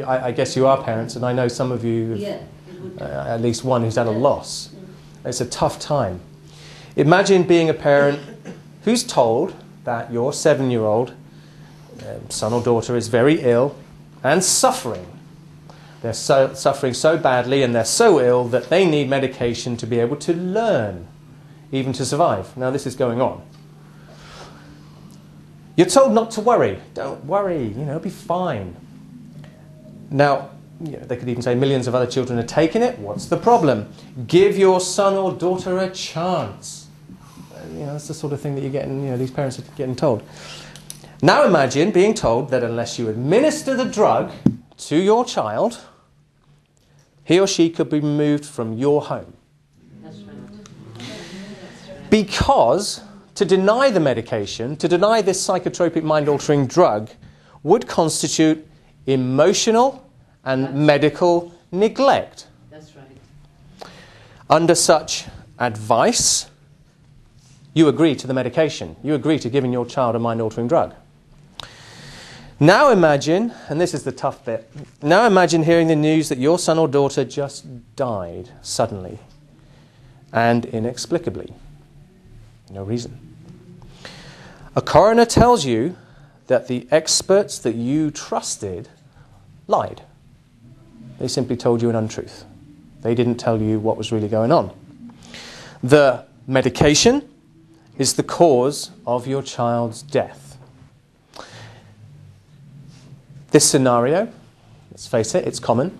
I guess you are parents, and I know some of you, at least one who's had a loss. It's a tough time. Imagine being a parent who's told that your 7-year-old son or daughter is very ill and suffering. They're suffering so badly and they're so ill that they need medication to be able to learn, even to survive. Now this is going on. You're told not to worry. Don't worry, it'll be fine. Now, they could even say millions of other children are taking it. What's the problem? Give your son or daughter a chance. That's the sort of thing that you're getting, these parents are getting told. Now imagine being told that unless you administer the drug to your child, he or she could be removed from your home. That's right. Because to deny the medication, to deny this psychotropic mind-altering drug, would constitute emotional and medical neglect. That's right. Under such advice, you agree to the medication. You agree to giving your child a mind-altering drug. Now imagine, and this is the tough bit, now imagine hearing the news that your son or daughter just died suddenly and inexplicably. No reason. A coroner tells you that the experts that you trusted lied. They simply told you an untruth. They didn't tell you what was really going on. The medication is the cause of your child's death. This scenario, let's face it, it's common,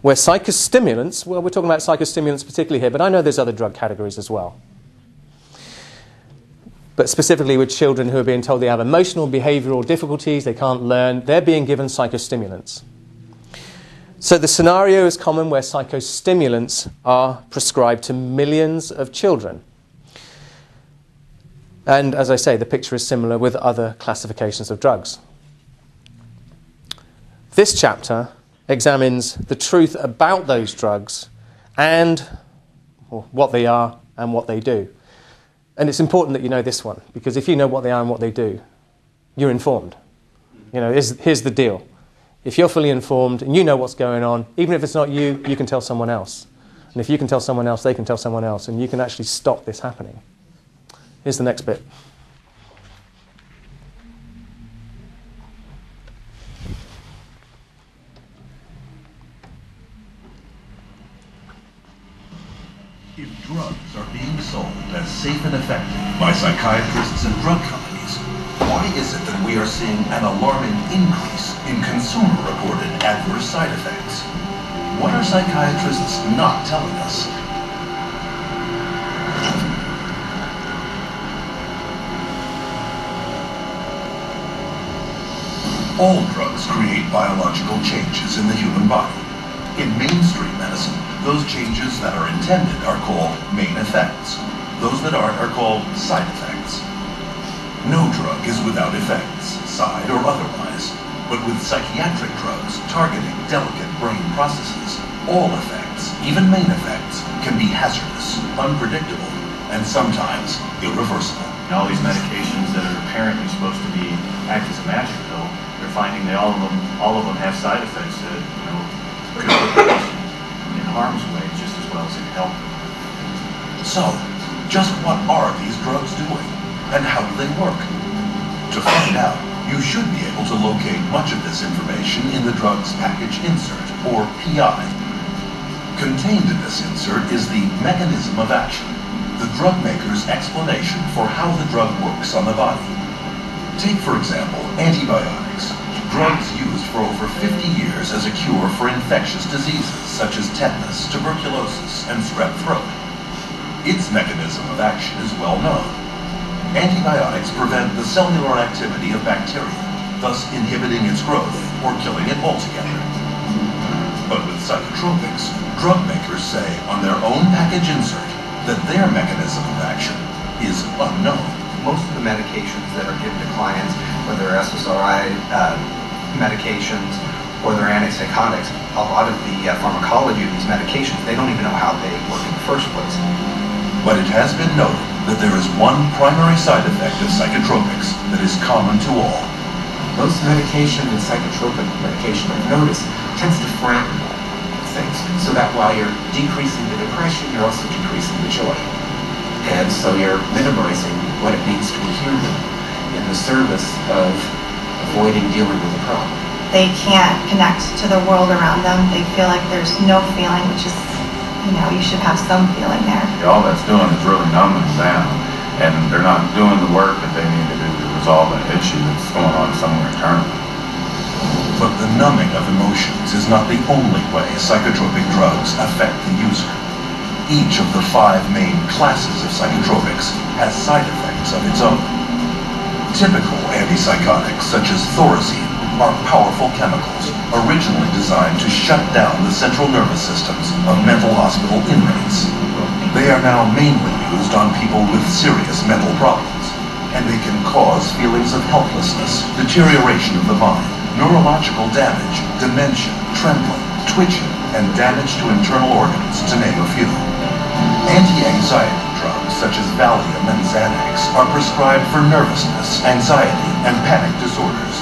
where psychostimulants, well, we're talking about psychostimulants particularly here, but I know there's other drug categories as well. But specifically with children who are being told they have emotional, behavioural difficulties, they can't learn, they're being given psychostimulants. So the scenario is common where psychostimulants are prescribed to millions of children. And as I say, the picture is similar with other classifications of drugs. This chapter examines the truth about those drugs and what they are and what they do. And it's important that you know this one, because if you know what they are and what they do, you're informed. Here's the deal. If you're fully informed and you know what's going on, even if it's not you, you can tell someone else. And if you can tell someone else, they can tell someone else, and you can actually stop this happening. Here's the next bit. If drugs are being sold as safe and effective by psychiatrists and drug companies, why is it that we are seeing an alarming increase in consumer-reported adverse side effects? What are psychiatrists not telling us? All drugs create biological changes in the human body. In mainstream medicine, those changes that are intended are called main effects. Those that aren't are called side effects. No drug is without effects, side or otherwise. But with psychiatric drugs targeting delicate brain processes, all effects, even main effects, can be hazardous, unpredictable, and sometimes irreversible. All these medications that are apparently supposed to be act as a magic pill, they're finding that all of them have side effects that could put the patient in harm's way just as well as it can help them. So, just what are these drugs doing, and how do they work? To find out, you should be able to locate much of this information in the drug's package insert, or PI. Contained in this insert is the mechanism of action, the drug maker's explanation for how the drug works on the body. Take, for example, antibiotics, drugs used for over 50 years as a cure for infectious diseases such as tetanus, tuberculosis, and strep throat. Its mechanism of action is well known. Antibiotics prevent the cellular activity of bacteria, thus inhibiting its growth or killing it altogether. But with psychotropics, drug makers say on their own package insert that their mechanism of action is unknown. Most of the medications that are given to clients, whether they're SSRI medications or they're antipsychotics, a lot of the pharmacology of these medications, they don't even know how they work in the first place. But it has been noted that there is one primary side effect of psychotropics that is common to all. Most medication and psychotropic medication, I've noticed, tends to frighten things, so that while you're decreasing the depression, you're also decreasing the joy. And so you're minimizing what it means to be human in the service of avoiding dealing with the problem. They can't connect to the world around them. They feel like there's no feeling, which is, you should have some feeling there. All that's doing is really numbing them down, and they're not doing the work that they need to do to resolve an issue that's going on somewhere internally. But the numbing of of emotions is not the only way psychotropic drugs affect the user. Each of the 5 main classes of psychotropics has side effects of its own. Typical antipsychotics, such as thorazine, are powerful chemicals originally designed to shut down the central nervous systems of mental hospital inmates. They are now mainly used on people with serious mental problems, and they can cause feelings of helplessness, deterioration of the mind, neurological damage, dementia, trembling, twitching, and damage to internal organs, to name a few. Anti-anxiety drugs such as Valium and Xanax are prescribed for nervousness, anxiety, and panic disorders.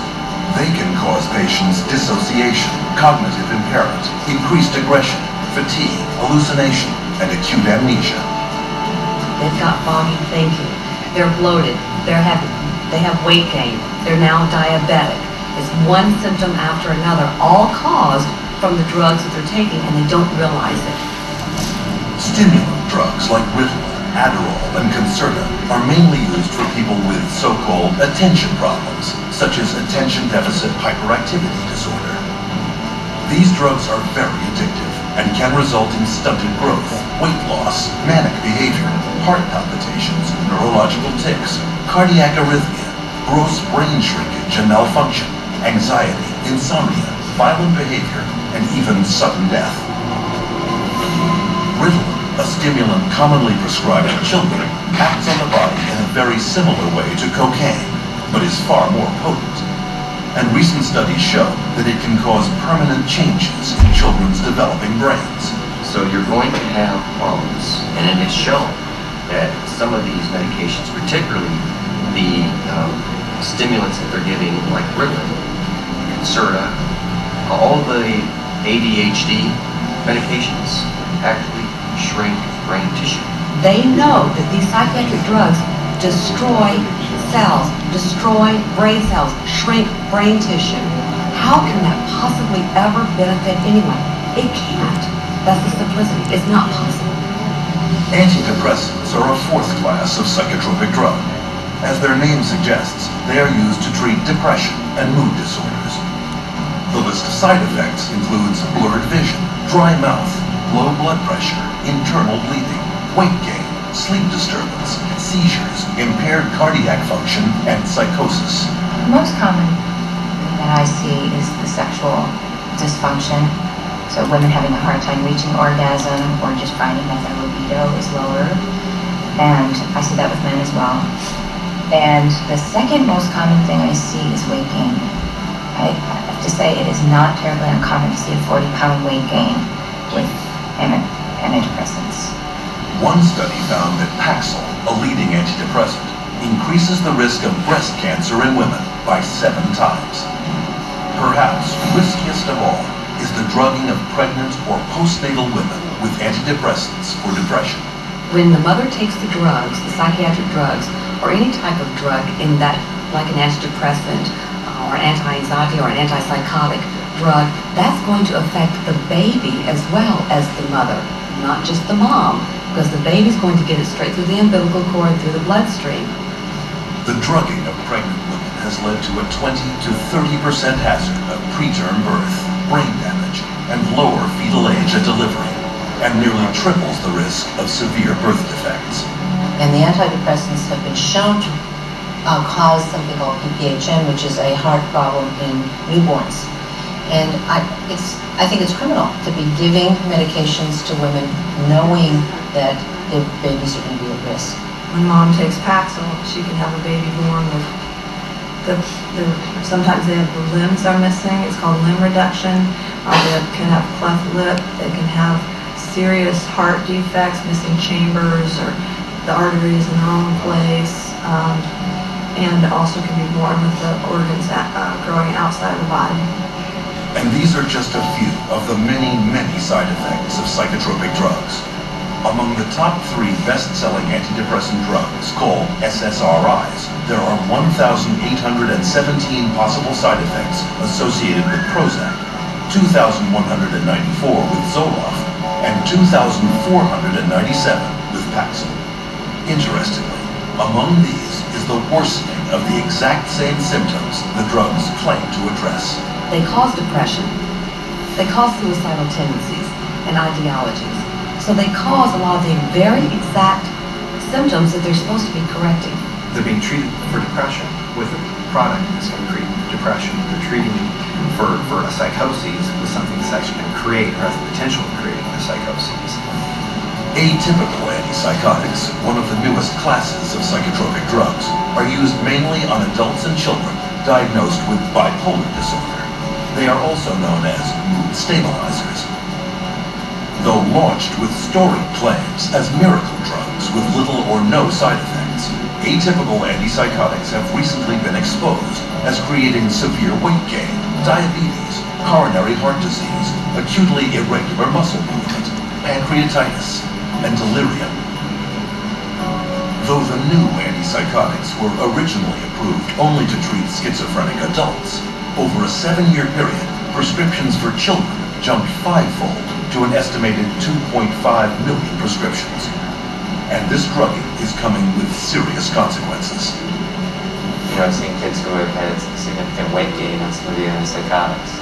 They can cause patients dissociation, cognitive impairment, increased aggression, fatigue, hallucination, and acute amnesia. They've got foggy thinking. They're bloated. They have weight gain. They're now diabetic. It's one symptom after another, all caused from the drugs that they're taking, and they don't realize it. Stimulant drugs like Ritalin, Adderall, and Concerta are mainly used for people with so-called attention problems, such as attention deficit hyperactivity disorder. These drugs are very addictive and can result in stunted growth, weight loss, manic behavior, heart palpitations, neurological tics, cardiac arrhythmia, gross brain shrinkage and malfunction, anxiety, insomnia, violent behavior, and even sudden death. Ritalin, a stimulant commonly prescribed to children, acts on the body in a very similar way to cocaine, but is far more potent. And recent studies show that it can cause permanent changes in children's developing brains. So you're going to have problems, and it is shown that some of these medications, particularly the stimulants that they're giving, like Ritalin, Concerta, all the ADHD medications actually shrink brain tissue. They know that these psychiatric drugs destroy cells, destroy brain cells, shrink brain tissue. How can that possibly ever benefit anyone? It can't. That's the simplicity. It's not possible. Antidepressants are a 4th class of psychotropic drug. As their name suggests, they are used to treat depression and mood disorders. The list of side effects includes blurred vision, dry mouth, low blood pressure, internal bleeding, weight gain, sleep disturbance, seizures, impaired cardiac function, and psychosis. The most common that I see is the sexual dysfunction. So women having a hard time reaching orgasm or just finding that their libido is lower. And I see that with men as well. And the second most common thing I see is weight gain. I have to say it is not terribly uncommon to see a 40-pound weight gain with antidepressants. One study found that Paxil, a leading antidepressant, increases the risk of breast cancer in women by 7 times. Perhaps riskiest of all is the drugging of pregnant or postnatal women with antidepressants for depression. When the mother takes the drugs, the psychiatric drugs, or any type of drug in that, like an antidepressant or anti-anxiety or an antipsychotic drug, that's going to affect the baby as well as the mother, not just the mom, because the baby's going to get it straight through the umbilical cord, through the bloodstream. The drugging of pregnant women has led to a 20 to 30% hazard of preterm birth, brain damage, and lower fetal age at delivery, and nearly triples the risk of severe birth defects. And the antidepressants have been shown to cause something called PPHN, which is a heart problem in newborns. And I think it's criminal to be giving medications to women knowing that their babies are going to be at risk. When mom takes Paxil, she can have a baby born with sometimes they have the limbs are missing. It's called limb reduction. They can have cleft lip. They can have serious heart defects, missing chambers, or the arteries in the wrong place, and also can be born with the organs growing outside the body. And these are just a few of the many, many side effects of psychotropic drugs. Among the top 3 best-selling antidepressant drugs, called SSRIs, there are 1,817 possible side effects associated with Prozac, 2,194 with Zoloft, and 2,497 with Paxil. Interestingly, among these is the worsening of the exact same symptoms the drugs claim to address. They cause depression. They cause suicidal tendencies and ideologies. So they cause a lot of the very exact symptoms that they're supposed to be correcting. They're being treated for depression with a product that's going to create depression. They're treating for a psychosis with something that's actually going to create or has the potential of creating a psychosis. Atypical antipsychotics, one of the newest classes of psychotropic drugs, are used mainly on adults and children diagnosed with bipolar disorder. They are also known as mood stabilizers. Though launched with storied claims as miracle drugs with little or no side effects, atypical antipsychotics have recently been exposed as creating severe weight gain, diabetes, coronary heart disease, acutely irregular muscle movement, pancreatitis, and delirium. Though the new antipsychotics were originally approved only to treat schizophrenic adults, over a 7-year period, prescriptions for children jumped 5-fold to an estimated 2.5 million prescriptions. And this drugging is coming with serious consequences. You know, I've seen kids who have had significant weight gain on some of the antipsychotics,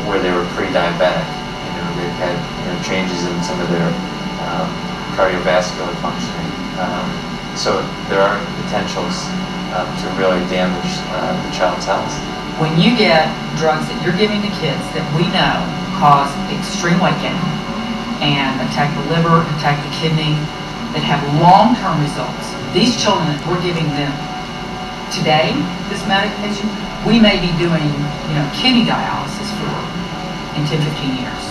where they were pre-diabetic. You know, they've had changes in some of their cardiovascular functioning. So there are potentials to really damage the child's health. When you get drugs that you're giving to kids that we know cause extreme weight gain and attack the liver, attack the kidney, that have long-term results, these children that we're giving them today, this medication, we may be doing, kidney dialysis for in 10, 15 years.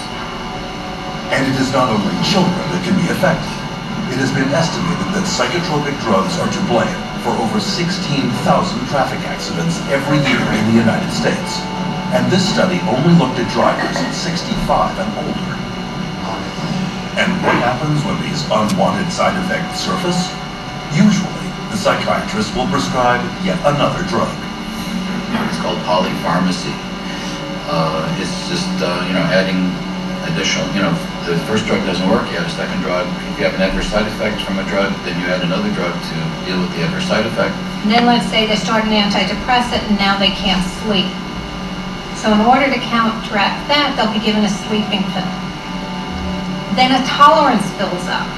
And it is not only children that can be affected. It has been estimated that psychotropic drugs are to blame for over 16,000 traffic accidents every year in the United States. And this study only looked at drivers 65 and older. And what happens when these unwanted side effects surface? Usually, the psychiatrist will prescribe yet another drug. It's called polypharmacy. It's just, adding additional, the first drug doesn't work, you add a second drug. If you have an adverse side effect from a drug, then you add another drug to deal with the adverse side effect. And then let's say they start an antidepressant and now they can't sleep. So in order to counteract that, they'll be given a sleeping pill. Then a tolerance builds up.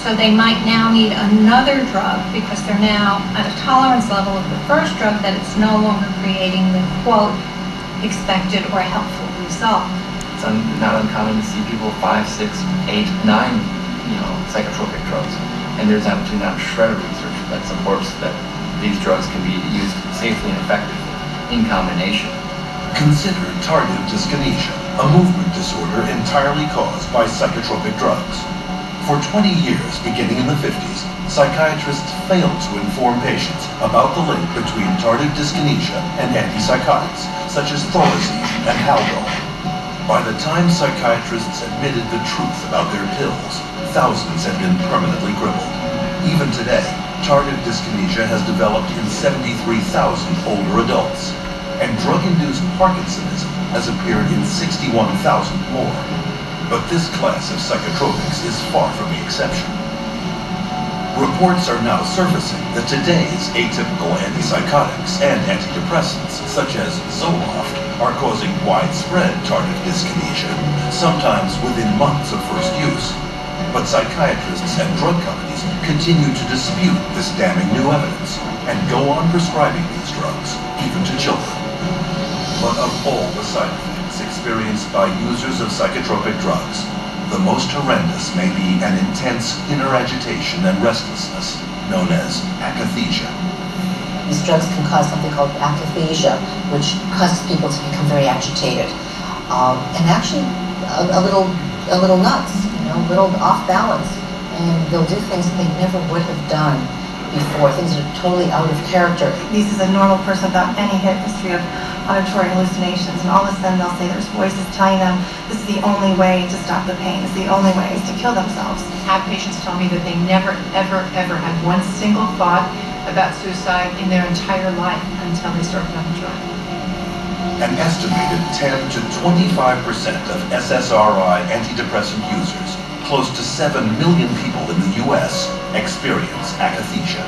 So they might now need another drug because they're now at a tolerance level of the first drug that it's no longer creating the, quote, expected or helpful result. It's not uncommon to see people 5, 6, 8, 9, psychotropic drugs. And there's absolutely not a shred of research that supports that these drugs can be used safely and effectively in combination. Consider tardive dyskinesia, a movement disorder entirely caused by psychotropic drugs. For 20 years, beginning in the 50s, psychiatrists failed to inform patients about the link between tardive dyskinesia and antipsychotics, such as Thorazine and Haldol. By the time psychiatrists admitted the truth about their pills, thousands had been permanently crippled. Even today, tardive dyskinesia has developed in 73,000 older adults, and drug-induced Parkinsonism has appeared in 61,000 more. But this class of psychotropics is far from the exception. Reports are now surfacing that today's atypical antipsychotics and antidepressants, such as Zoloft, are causing widespread tardive dyskinesia, sometimes within months of first use. But psychiatrists and drug companies continue to dispute this damning new evidence and go on prescribing these drugs, even to children. But of all the side effects experienced by users of psychotropic drugs, the most horrendous may be an intense inner agitation and restlessness, known as akathisia. These drugs can cause something called akathisia, which causes people to become very agitated, and actually a little nuts, a little off balance, and they'll do things that they never would have done before, things that are totally out of character. This is a normal person without any history of auditory hallucinations, and all of a sudden they'll say there's voices telling them this is the only way to stop the pain, it's the only way is to kill themselves. I have patients tell me that they never, ever, ever had one single thought about suicide in their entire life until they started on the drug. An estimated 10 to 25% of SSRI antidepressant users, close to 7 million people in the US, experience akathisia.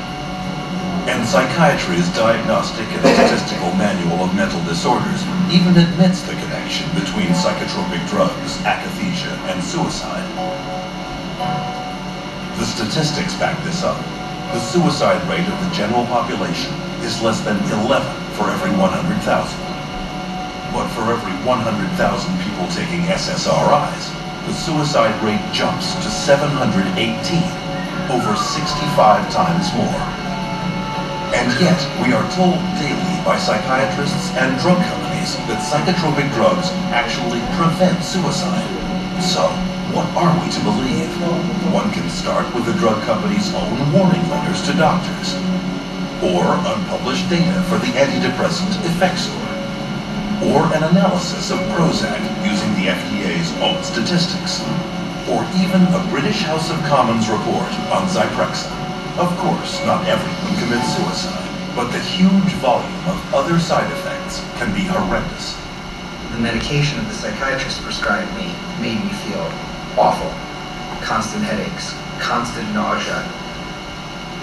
And Psychiatry's Diagnostic and Statistical Manual Journal of Mental Disorders even admits the connection between psychotropic drugs, akathisia, and suicide. The statistics back this up. The suicide rate of the general population is less than 11 for every 100,000. But for every 100,000 people taking SSRIs, the suicide rate jumps to 718, over 65 times more. And yet, we are told daily by psychiatrists and drug companies that psychotropic drugs actually prevent suicide. So, what are we to believe? One can start with the drug company's own warning letters to doctors, or unpublished data for the antidepressant Effexor, or an analysis of Prozac using the FDA's own statistics, or even a British House of Commons report on Zyprexa. Of course, not everyone commits suicide, but the huge volume of other side effects can be horrendous. The medication that the psychiatrist prescribed me made me feel awful. Constant headaches, constant nausea,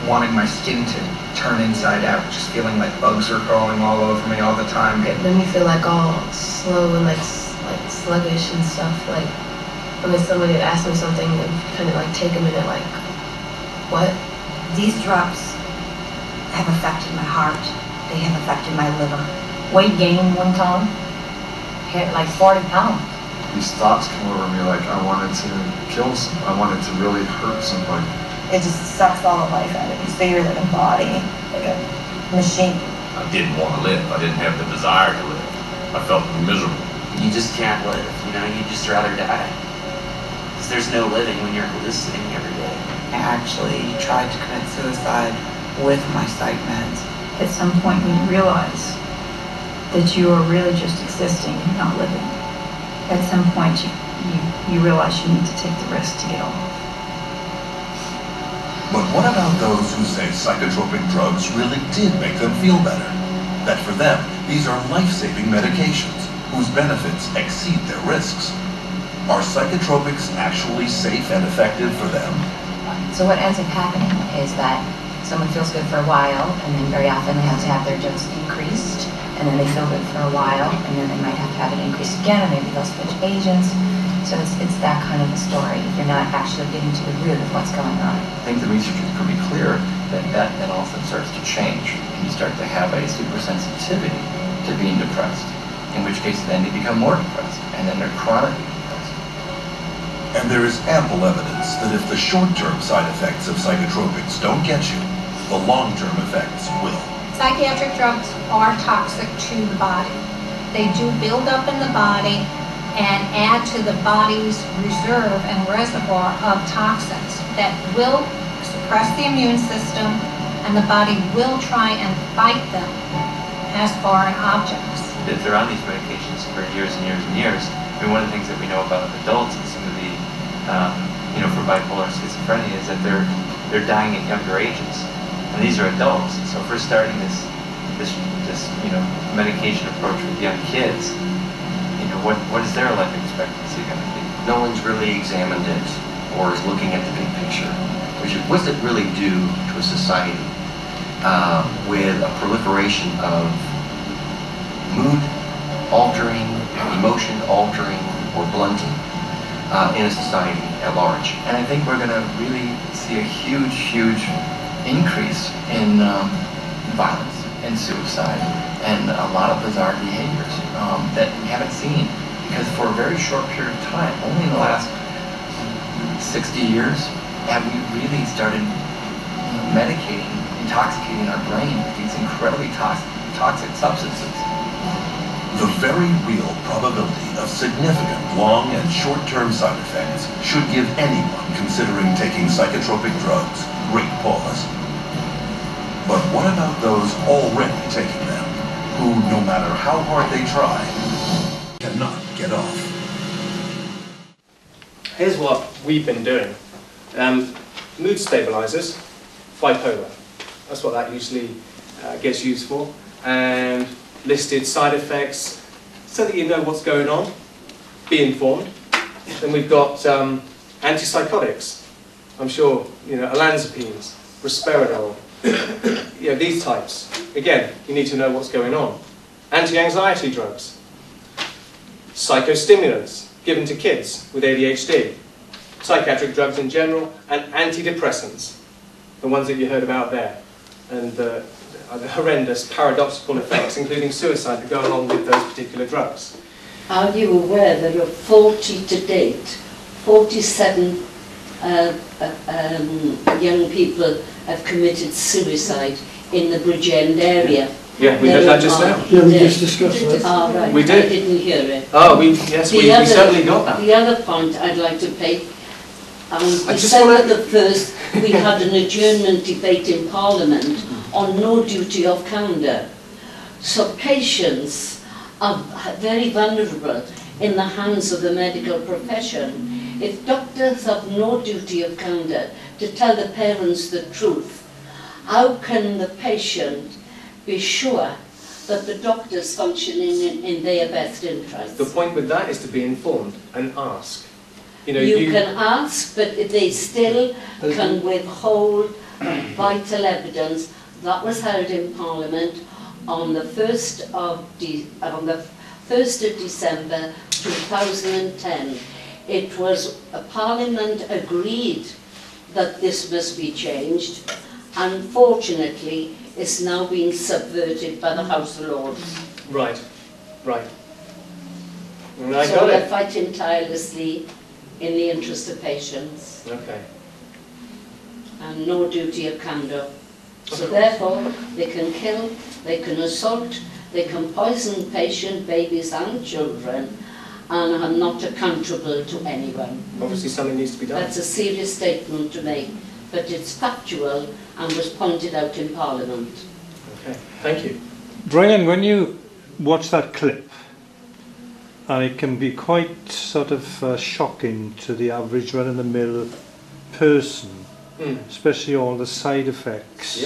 wanting my skin to turn inside out, just feeling like bugs are crawling all over me all the time. It made me feel like all slow and like sluggish and stuff. Like, I mean, somebody would ask me something and kind of like take a minute, like, what? These drugs have affected my heart. They have affected my liver. Weight gain one time, hit like 40 pounds. These thoughts come over me like I wanted to kill someone. I wanted to really hurt somebody. It just sucks all the life out of you. So you're like a body, like a machine. I didn't want to live. I didn't have the desire to live. I felt miserable. You just can't live, you know, you'd just rather die. Because there's no living when you're hallucinating every day. I actually tried to commit suicide with my psych meds. At some point you realize that you are really just existing and not living. At some point you realize you need to take the risk to get off. But what about those who say psychotropic drugs really did make them feel better? That for them, these are life-saving medications whose benefits exceed their risks. Are psychotropics actually safe and effective for them? So what ends up happening is that someone feels good for a while, and then very often they have to have their dose increased, and then they feel good for a while, and then they might have to have it increased again, and maybe they'll switch agents. So it's that kind of a story if you're not actually getting to the root of what's going on. I think the research is pretty clear that that then also starts to change, and you start to have a super sensitivity to being depressed, in which case then they become more depressed, and then they're chronically depressed. And there is ample evidence that if the short-term side effects of psychotropics don't get you, the long-term effects will. Psychiatric drugs are toxic to the body. They do build up in the body and add to the body's reserve and reservoir of toxins that will suppress the immune system, and the body will try and fight them as foreign objects. If they're on these medications for years and years and years, I mean, one of the things that we know about adults and some of the, for bipolar schizophrenia is that they're dying at younger ages, and these are adults. So if we're starting this medication approach with young kids, what is their life expectancy going to be? No one's really examined it or is looking at the big picture, which is what does it really do to a society with a proliferation of mood-altering, emotion-altering, or blunting in a society at large. And I think we're going to really see a huge, huge increase in violence and suicide and a lot of bizarre behaviors that we haven't seen, because for a very short period of time, only in the last 60 years, have we really started medicating, intoxicating our brain with these incredibly toxic substances. The very real probability of significant long and short-term side effects should give anyone considering taking psychotropic drugs great pause. But what about those already taking them, who, no matter how hard they try, cannot get off? Here's what we've been doing. Mood stabilizers, bipolar. That's what that usually gets used for. And listed side effects so that you know what's going on, be informed. Then we've got antipsychotics. I'm sure, olanzapines, risperidone, these types. Again, you need to know what's going on. Anti-anxiety drugs. Psychostimulants given to kids with ADHD. Psychiatric drugs in general, and antidepressants, the ones that you heard about there, and the horrendous paradoxical effects, including suicide, that go along with those particular drugs. Are you aware there are 40 to date, 47 young people have committed suicide in the Bridgend area? Yeah, we heard that just now. Yeah, we just discussed that. Oh, right. We did. I didn't hear it. Oh, yes, we certainly got that. The other point I'd like to make, December the 1st, we had an adjournment debate in Parliament on no duty of candour. So patients are very vulnerable in the hands of the medical profession. If doctors have no duty of candour to tell the parents the truth, how can the patient be sure that the doctor's functioning in their best interest? The point with that is to be informed and ask. You can ask, but they still can withhold vital evidence. That was held in Parliament on the 1st of December 2010. It was Parliament agreed that this must be changed. Unfortunately, it's now being subverted by the House of Lords. Right, right. So they're fighting tirelessly in the interest of patients. Okay. And no duty of candour. So therefore, they can kill, they can assault, they can poison patient babies and children, and are not accountable to anyone. Obviously something needs to be done. That's a serious statement to make, but it's factual and was pointed out in Parliament. Okay, thank you. Brian, when you watch that clip, and it can be quite sort of shocking to the average run-of-the-mill person, especially all the side effects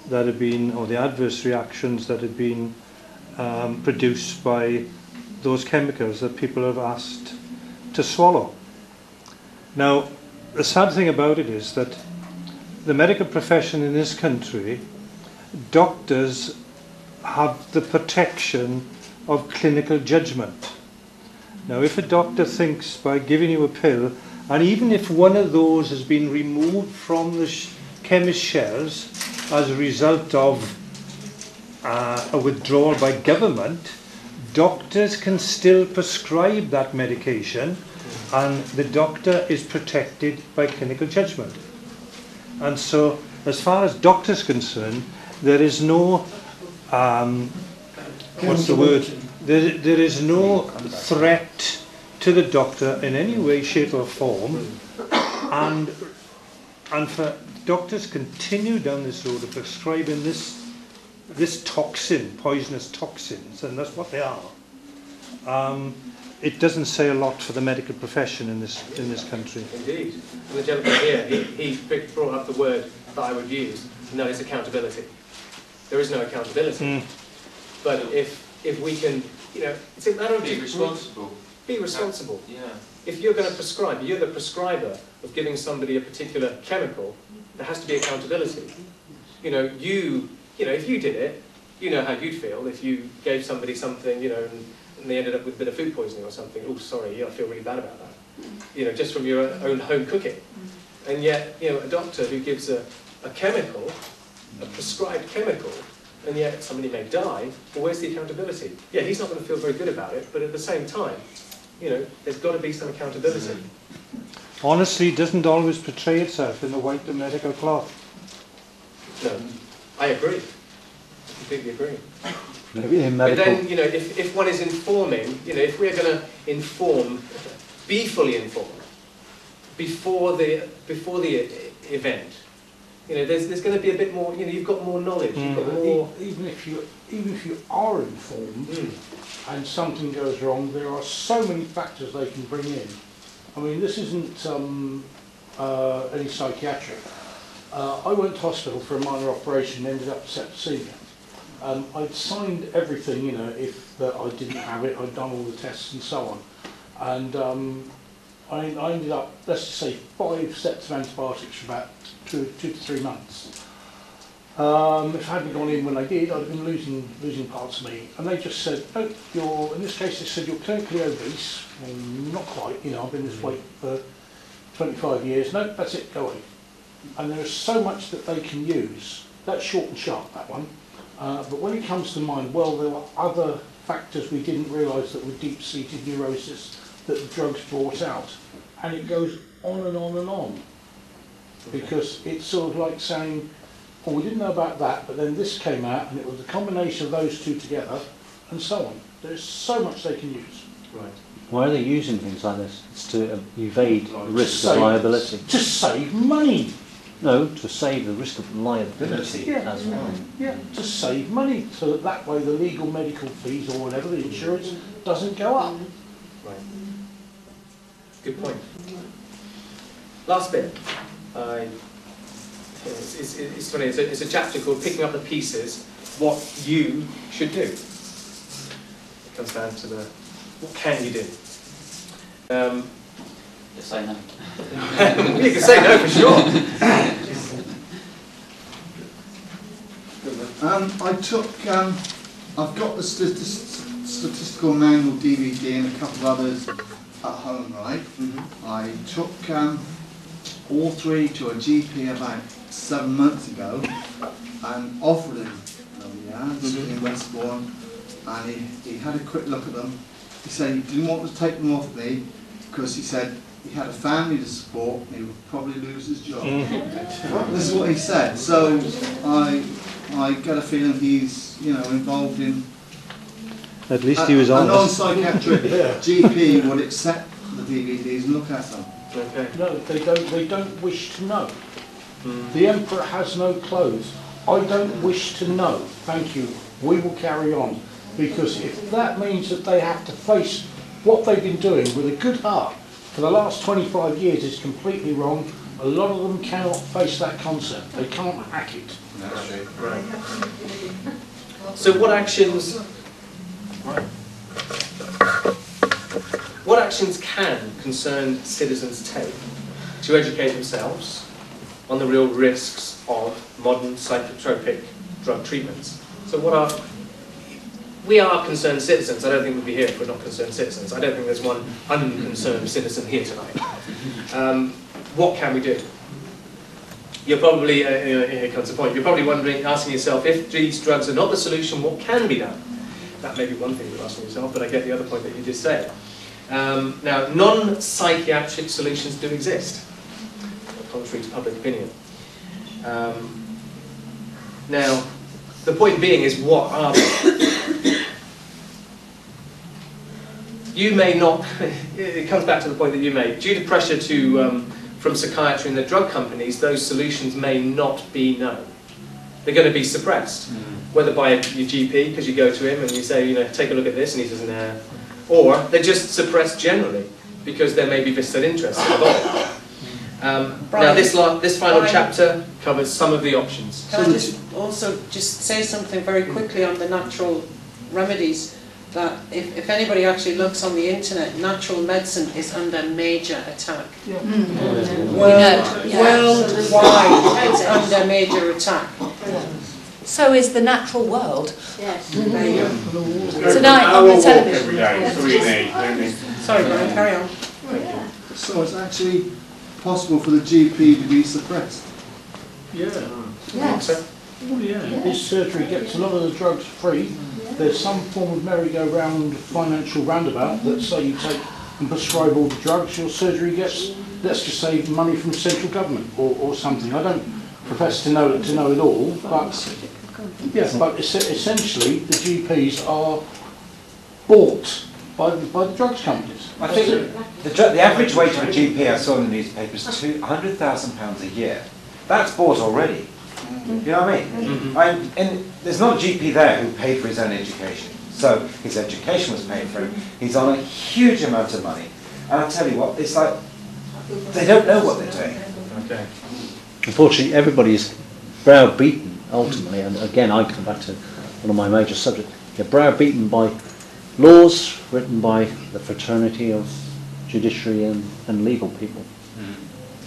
that have been, or the adverse reactions that have been produced by those chemicals that people have asked to swallow. Now, the sad thing about it is that the medical profession in this country, doctors have the protection of clinical judgment. Now, if a doctor thinks by giving you a pill, and even if one of those has been removed from the chemist shelves as a result of a withdrawal by government, doctors can still prescribe that medication, and the doctor is protected by clinical judgment. And so, as far as doctors are concerned, there is no, what's the word? There is no threat to the doctor in any way, shape or form, and for doctors continue down this road of prescribing this toxin, poisonous toxins, and that's what they are. It doesn't say a lot for the medical profession in this country. Indeed. And the gentleman here, he brought up the word that I would use, and that is accountability. There is no accountability. But if we can, it's a matter of be responsible. Be responsible. Yeah. If you're going to prescribe, you're the prescriber of giving somebody a particular chemical, there has to be accountability. If you did it, you know how you'd feel if you gave somebody something, and they ended up with a bit of food poisoning or something. Oh, sorry, I feel really bad about that. Just from your own home cooking. And yet, a doctor who gives a chemical, a prescribed chemical, and yet somebody may die, well, where's the accountability? Yeah, he's not going to feel very good about it, but at the same time, there's got to be some accountability. Honestly, it doesn't always portray itself in the white medical cloth. No, I agree. I completely agree. But then, if one is informing, if we're going to inform, be fully informed before the event. There's going to be a bit more. You've got more knowledge. You've got more. Even if you are informed and something goes wrong, there are so many factors they can bring in. I mean, this isn't any psychiatric. I went to hospital for a minor operation, ended up septicemia. I'd signed everything, if I didn't have it, I'd done all the tests and so on. And I ended up, let's just say, 5 sets of antibiotics for about 2 to 3 months. If I hadn't gone in when I did, I'd have been losing parts of me. And they just said, oh, in this case, they said, you're clinically obese. Well, not quite, I've been this weight for 25 years. No, that's it, go away. And there is so much that they can use. That's short and sharp, that one. But when it comes to mind, well, there were other factors we didn't realise that were deep-seated neurosis that the drugs brought out. And it goes on and on and on. Because it's sort of like saying, well, we didn't know about that, but then this came out, and it was a combination of those two together, and so on. There's so much they can use. Right. Why are they using things like this? It's to evade the risk of liability. To save money. No, to save the risk of liability as well. Yeah, to save money, so that way the legal medical fees or whatever, the insurance, doesn't go up. Right. Good point. Last bit. It's funny, it's a chapter called Picking Up the Pieces, What You Should Do. It comes down to what can you do? Just say no. You can say no for sure. I've got the statistical manual DVD and a couple of others at home, right? I took all three to a GP about 7 months ago and offered him in Westbourne, and he had a quick look at them. He said he didn't want to take them off me because he said he had a family to support and he would probably lose his job. This is what he said. So I get a feeling he's involved in. At least he was honest. A non-psychiatric GP would accept the DVDs and look at them. Okay. No, they don't wish to know. The emperor has no clothes. I don't wish to know. Thank you. We will carry on. Because if that means that they have to face what they've been doing with a good heart for the last 25 years is completely wrong, a lot of them cannot face that concept. They can't hack it. That's right. Right. So what actions... Right. What actions can concerned citizens take to educate themselves on the real risks of modern psychotropic drug treatments? So we are concerned citizens. I don't think we'd be here if we're not concerned citizens. I don't think there's one unconcerned citizen here tonight. What can we do? You're probably, here comes the point, you're probably asking yourself, if these drugs are not the solution, what can be done? That may be one thing you're asking yourself, but I get the other point that you just said. Now, non-psychiatric solutions do exist, contrary to public opinion. Now, the point being is, what are they? You may not, it comes back to the point that you made, due to pressure from psychiatry and the drug companies, those solutions may not be known. They're going to be suppressed, whether by your GP, because you go to him and you say, take a look at this, and he says, nah. Or they're just suppressed generally, because there may be vested interest involved. Now, this final chapter covers some of the options. Can I just say something very quickly on the natural remedies? That if anybody actually looks on the internet, natural medicine is under major attack. Yeah. Worldwide, it's under major attack. So is the natural world. Yes. Tonight on the television. Sorry, Brian, carry on. So it's actually possible for the GP to be suppressed? Yeah. Yes. Oh yeah. This surgery gets a lot of the drugs free. There's some form of merry-go-round financial roundabout that say you take and prescribe all the drugs, your surgery gets, let's just say, money from the central government or something. I don't profess to know it all, but yeah, but essentially the GPs are bought by the drugs companies. I think the average wage of a GP I saw in the newspaper is £100,000 a year. That's bought already. You know what I mean? And there's not a GP there who paid for his own education. So his education was paid for him. He's on a huge amount of money. And I'll tell you what, it's like, they don't know what they're doing. Okay. Unfortunately, everybody's browbeaten, ultimately, and again, I come back to one of my major subjects. They're browbeaten by laws written by the fraternity of judiciary and legal people.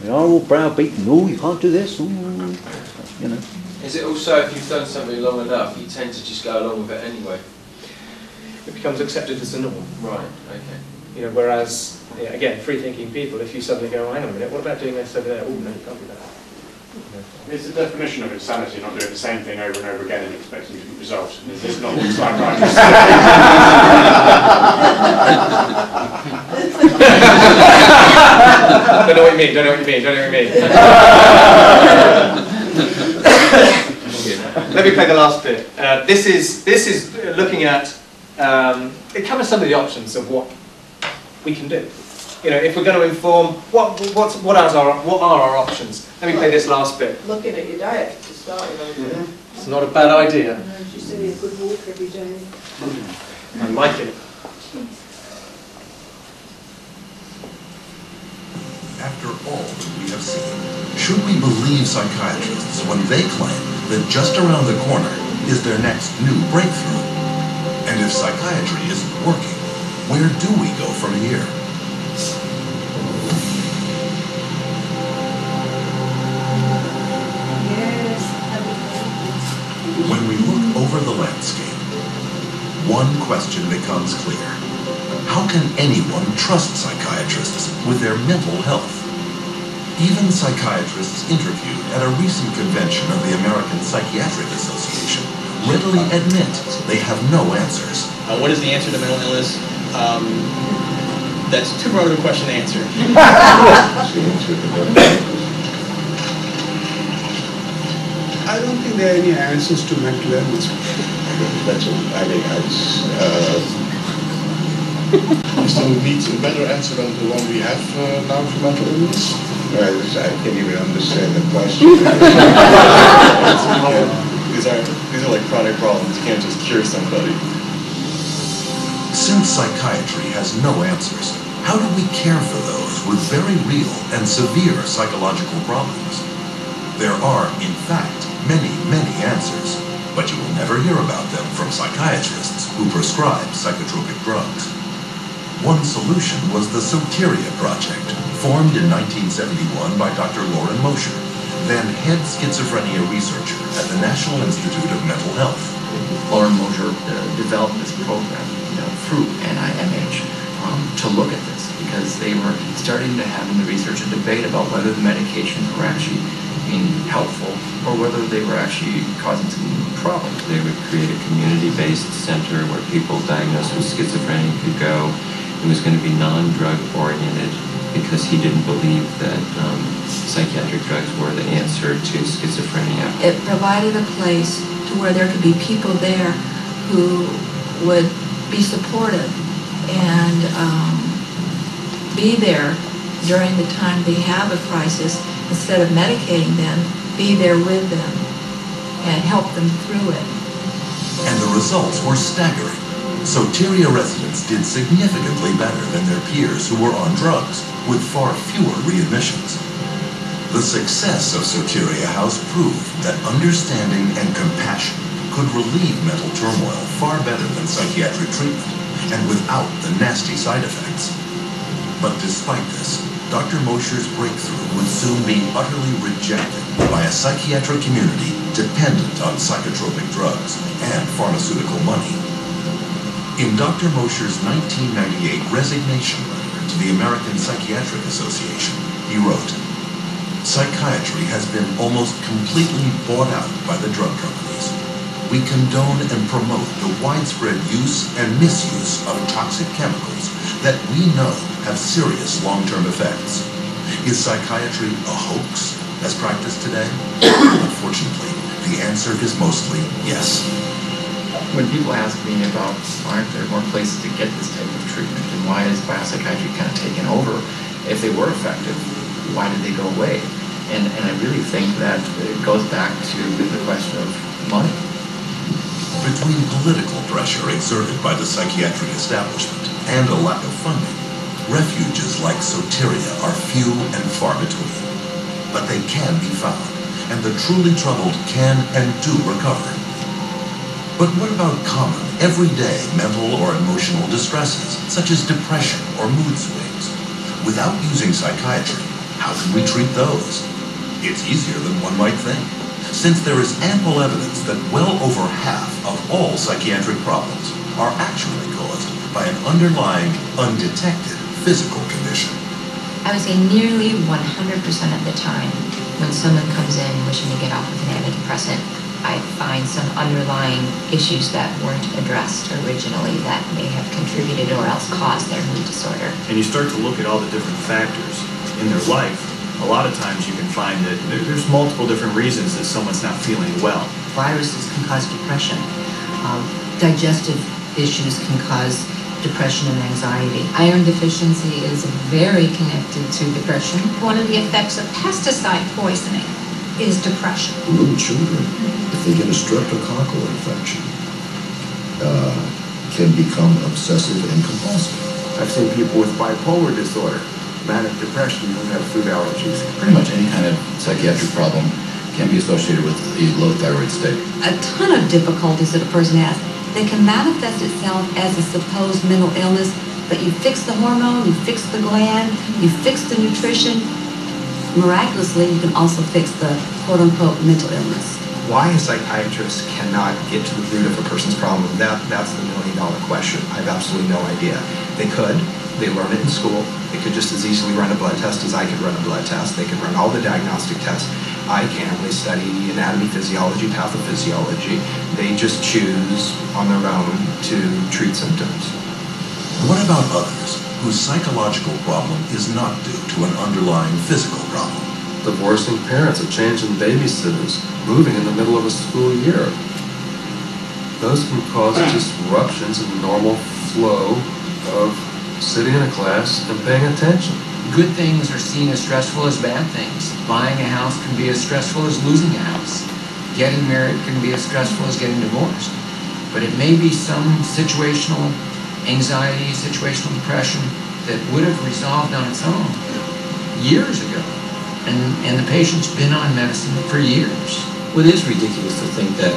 They are all browbeaten. Oh, you can't do this. Ooh, you know. Is it also, if you've done something long enough, you tend to just go along with it anyway? It becomes accepted as the norm. Right, okay. You know, whereas, yeah, again, free-thinking people, if you suddenly go, oh, hang on a minute, what about doing this over there? Oh, no, you can't do that. It's the definition of insanity, not doing the same thing over and over again and expecting different results. Is this not what psychiatrists say? Don't know what you mean, don't know what you mean, don't know what you mean. Let me play the last bit. This is looking at, it covers some of the options of what we can do. You know, if we're going to inform, what are our options? Let me play this last bit. Looking at your diet to start with. It's not a bad idea. Just doing a good walk every day. I like it. After all that we have seen, should we believe psychiatrists when they claim that just around the corner is their next new breakthrough? And if psychiatry isn't working, where do we go from here? When we look over the landscape, one question becomes clear. How can anyone trust psychiatrists with their mental health? Even psychiatrists interviewed at a recent convention of the American Psychiatric Association readily admit they have no answers. What is the answer to mental illness? That's too broad of a question to answer. I don't think there are any answers to mental illness. That's all. I think we still need a better answer than the one we have now for mental illness. I can't even understand the question. These are like chronic problems. You can't just cure somebody. Since psychiatry has no answers, how do we care for those with very real and severe psychological problems? There are, in fact, many, many answers, but you will never hear about them from psychiatrists who prescribe psychotropic drugs. One solution was the Soteria Project, formed in 1971 by Dr. Lauren Mosher, then head schizophrenia researcher at the National Institute of Mental Health. Lauren Mosher developed this program through NIMH to look at this, because they were starting to have in the research a debate about whether the medications were actually being helpful or whether they were actually causing some problems. They would create a community-based center where people diagnosed with schizophrenia could go. It was going to be non-drug oriented because he didn't believe that psychiatric drugs were the answer to schizophrenia. It provided a place to where there could be people there who would be supportive and be there during the time they have a crisis. Instead of medicating them, be there with them and help them through it. And the results were staggering. Soteria residents did significantly better than their peers who were on drugs, with far fewer readmissions. The success of Soteria House proved that understanding and compassion could relieve mental turmoil far better than psychiatric treatment, and without the nasty side effects. But despite this, Dr. Mosher's breakthrough would soon be utterly rejected by a psychiatric community dependent on psychotropic drugs and pharmaceutical money. In Dr. Mosher's 1998 resignation letter to the American Psychiatric Association, he wrote, "Psychiatry has been almost completely bought out by the drug companies. We condone and promote the widespread use and misuse of toxic chemicals that we know have serious long-term effects. Is psychiatry a hoax as practiced today? Unfortunately, the answer is mostly yes." When people ask me about why aren't there more places to get this type of treatment and why is biopsychiatry kind of taken over, if they were effective, why did they go away? And I really think that it goes back to the question of money. Between political pressure exerted by the psychiatric establishment and a lack of funding, refuges like Soteria are few and far between. But they can be found, and the truly troubled can and do recover. But what about common, everyday mental or emotional distresses, such as depression or mood swings? Without using psychiatry, How can we treat those? It's easier than one might think, since there is ample evidence that well over half of all psychiatric problems are actually caused by an underlying, undetected physical condition. I would say nearly 100% of the time when someone comes in wishing to get off with an antidepressant, I find some underlying issues that weren't addressed originally that may have contributed or else caused their mood disorder. And you start to look at all the different factors in their life. A lot of times you can find that there's multiple different reasons that someone's not feeling well. Viruses can cause depression. Digestive issues can cause depression and anxiety. Iron deficiency is very connected to depression. One of the effects of pesticide poisoning is depression. Little children, if they get a streptococcal infection, can become obsessive and compulsive. I've seen people with bipolar disorder, manic depression, who have food allergies. Pretty much any kind of psychiatric problem can be associated with a low thyroid state. A ton of difficulties that a person has that can manifest itself as a supposed mental illness, but you fix the hormone, you fix the gland, you fix the nutrition. Miraculously, you can also fix the quote-unquote mental illness. Why a psychiatrist cannot get to the root of a person's problem, that's the million-dollar question. I have absolutely no idea. They could. They learn it in school. They could just as easily run a blood test as I could run a blood test. They could run all the diagnostic tests. I can. They study anatomy, physiology, pathophysiology. They just choose on their own to treat symptoms. What about others whose psychological problem is not due to an underlying physical problem? Divorcing parents, a change in babysitters, moving in the middle of a school year. Those can cause disruptions in the normal flow of sitting in a class and paying attention. Good things are seen as stressful as bad things. Buying a house can be as stressful as losing a house. Getting married can be as stressful as getting divorced. But it may be some situational anxiety, situational depression that would have resolved on its own years ago. And the patient's been on medicine for years. Well, it is ridiculous to think that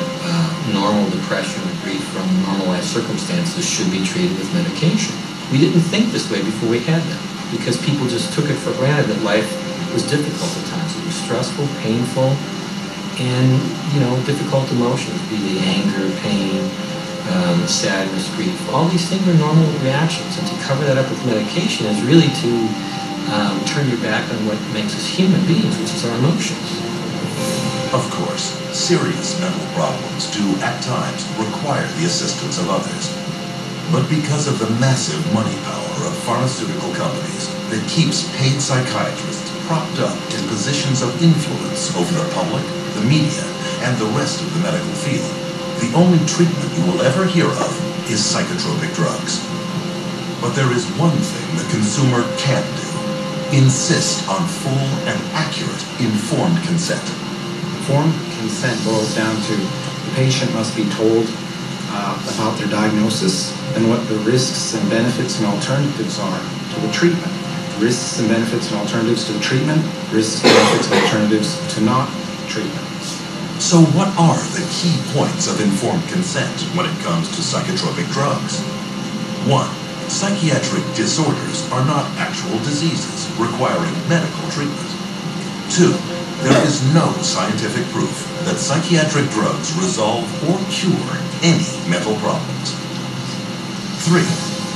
normal depression or grief from normal life circumstances should be treated with medication. We didn't think this way before we had them, because people just took it for granted that life was difficult at times. It was stressful, painful, and, difficult emotions, be they anger, pain, sadness, grief. All these things are normal reactions, and to cover that up with medication is really to turn your back on what makes us human beings, which is our emotions. Of course, serious mental problems do at times require the assistance of others. But because of the massive money power of pharmaceutical companies that keeps paid psychiatrists propped up in positions of influence over the public, the media, and the rest of the medical field, the only treatment you will ever hear of is psychotropic drugs. But there is one thing the consumer can do: insist on full and accurate informed consent. Informed consent boils down to the patient must be told about their diagnosis and what the risks and benefits and alternatives are to the treatment. Risks and benefits and alternatives to the treatment, risks, benefits, and alternatives to not treatment. So what are the key points of informed consent when it comes to psychotropic drugs? 1. Psychiatric disorders are not actual diseases requiring medical treatment. 2. There is no scientific proof that psychiatric drugs resolve or cure any mental problems. 3.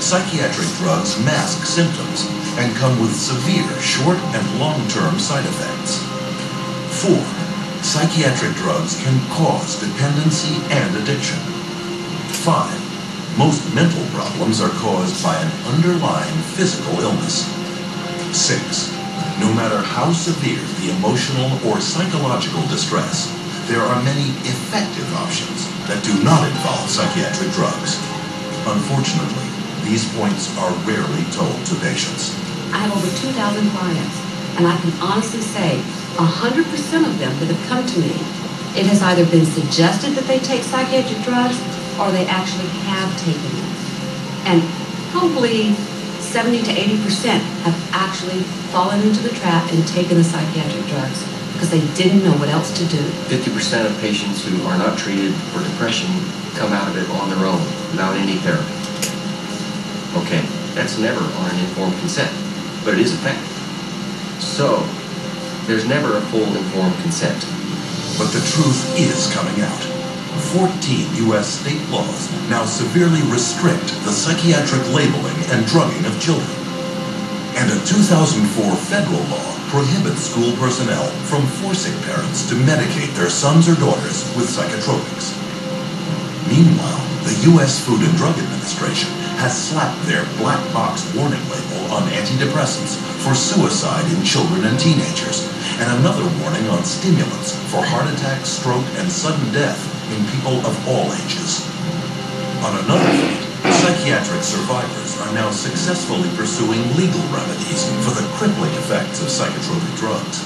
Psychiatric drugs mask symptoms and come with severe short and long-term side effects. 4. Psychiatric drugs can cause dependency and addiction. 5. Most mental problems are caused by an underlying physical illness. 6. No matter how severe the emotional or psychological distress, there are many effective options that do not involve psychiatric drugs. Unfortunately, these points are rarely told to patients. I have over 2,000 clients, and I can honestly say 100% of them that have come to me, it has either been suggested that they take psychiatric drugs or they actually have taken them. And probably 70 to 80% have actually fallen into the trap and taken the psychiatric drugs because they didn't know what else to do. 50% of patients who are not treated for depression come out of it on their own without any therapy. Okay, that's never on an informed consent, but it is a fact. So, There's never a full informed consent. But the truth is coming out. 14 U.S. state laws now severely restrict the psychiatric labeling and drugging of children. And a 2004 federal law prohibits school personnel from forcing parents to medicate their sons or daughters with psychotropics. Meanwhile, the U.S. Food and Drug Administration has slapped their black box warning label on antidepressants for suicide in children and teenagers, and another warning on stimulants for heart attack, stroke, and sudden death in people of all ages. On another front, psychiatric survivors are now successfully pursuing legal remedies for the crippling effects of psychotropic drugs.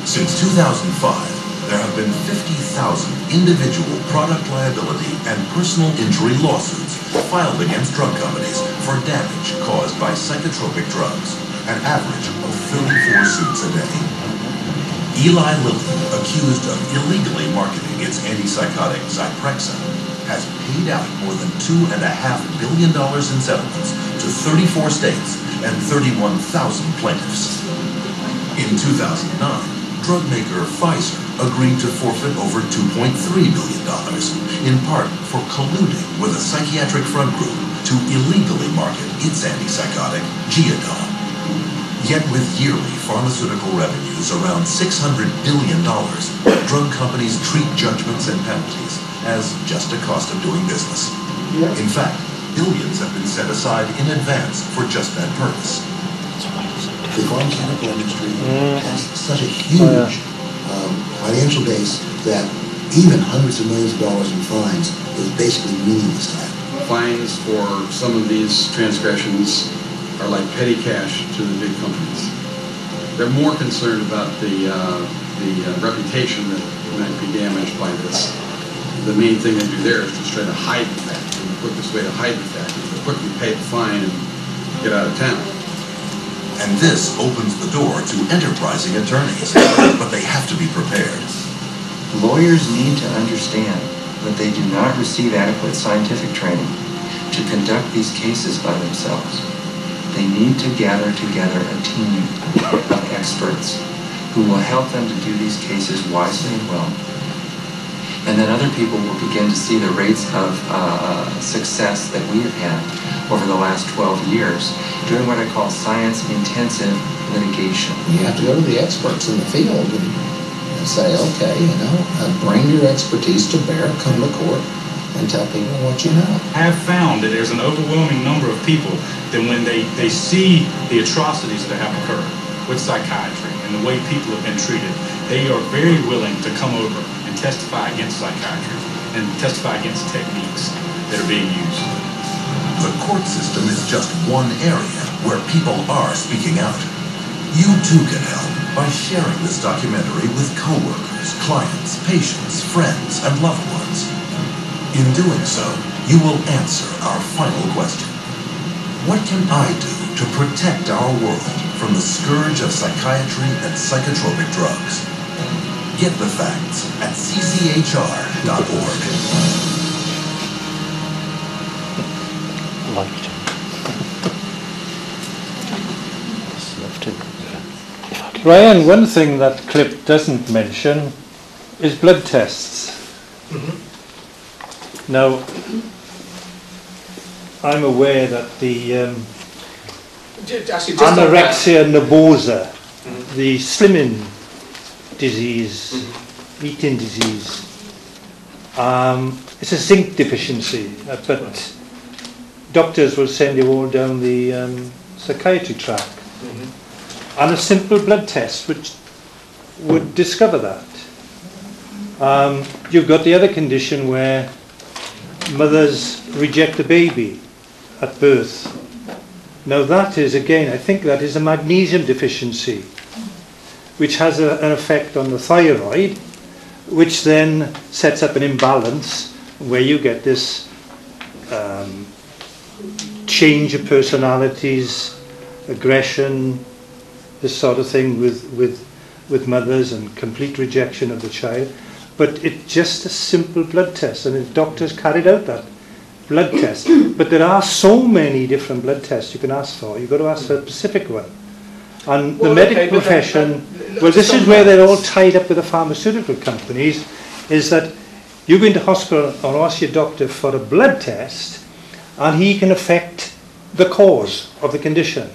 Since 2005, there have been 50,000 individual product liability and personal injury lawsuits filed against drug companies for damage caused by psychotropic drugs, an average of 34 suits a day. Eli Lilly, accused of illegally marketing its antipsychotic Zyprexa, has paid out more than $2.5 billion in settlements to 34 states and 31,000 plaintiffs. In 2009, drug maker Pfizer agreed to forfeit over $2.3 billion, in part for colluding with a psychiatric front group to illegally market its antipsychotic, Geodon. Yet with yearly pharmaceutical revenues around $600 billion, drug companies treat judgments and penalties as just a cost of doing business. In fact, billions have been set aside in advance for just that purpose. The pharmaceutical industry has such a huge financial base that even hundreds of millions of dollars in fines is basically meaningless to them. Fines for some of these transgressions are like petty cash to the big companies. They're more concerned about the reputation that might be damaged by this. The main thing they do there is just try to hide the fact. And the quickest way to hide the fact is to quickly pay the fine and get out of town. And this opens the door to enterprising attorneys, but they have to be prepared. Lawyers need to understand that they do not receive adequate scientific training to conduct these cases by themselves. They need to gather together a team of experts who will help them to do these cases wisely and well. And then other people will begin to see the rates of success that we have had over the last 12 years doing what I call science-intensive litigation. You have to go to the experts in the field and say, okay, bring your expertise to bear, come to court, and tell people what you know. I have found that there's an overwhelming number of people that when they see the atrocities that have occurred with psychiatry and the way people have been treated, they are very willing to come over and testify against psychiatry and testify against techniques that are being used. The court system is just one area where people are speaking out. You too can help by sharing this documentary with coworkers, clients, patients, friends, and loved ones. In doing so, you will answer our final question. What can I do to protect our world from the scourge of psychiatry and psychotropic drugs? Get the facts at cchr.org. Ryan, one thing that clip doesn't mention is blood tests. Now, I'm aware that the anorexia nervosa, the slimming disease, eating disease, it's a zinc deficiency, but doctors will send you all down the psychiatry track. And a simple blood test which would discover that. You've got the other condition where mothers reject the baby at birth. Now that is, again, I think that is a magnesium deficiency, which has an effect on the thyroid, which then sets up an imbalance where you get this change of personalities, aggression, this sort of thing with mothers, and complete rejection of the child. But it's just a simple blood test, and the doctors carried out that blood test. But there are so many different blood tests you can ask for. You've got to ask for a specific one. And Well, the medical okay, but profession, that- well, this stop is where that. they're all tied up with the pharmaceutical companies, is that you go into hospital or ask your doctor for a blood test, and he can affect the cause of the condition.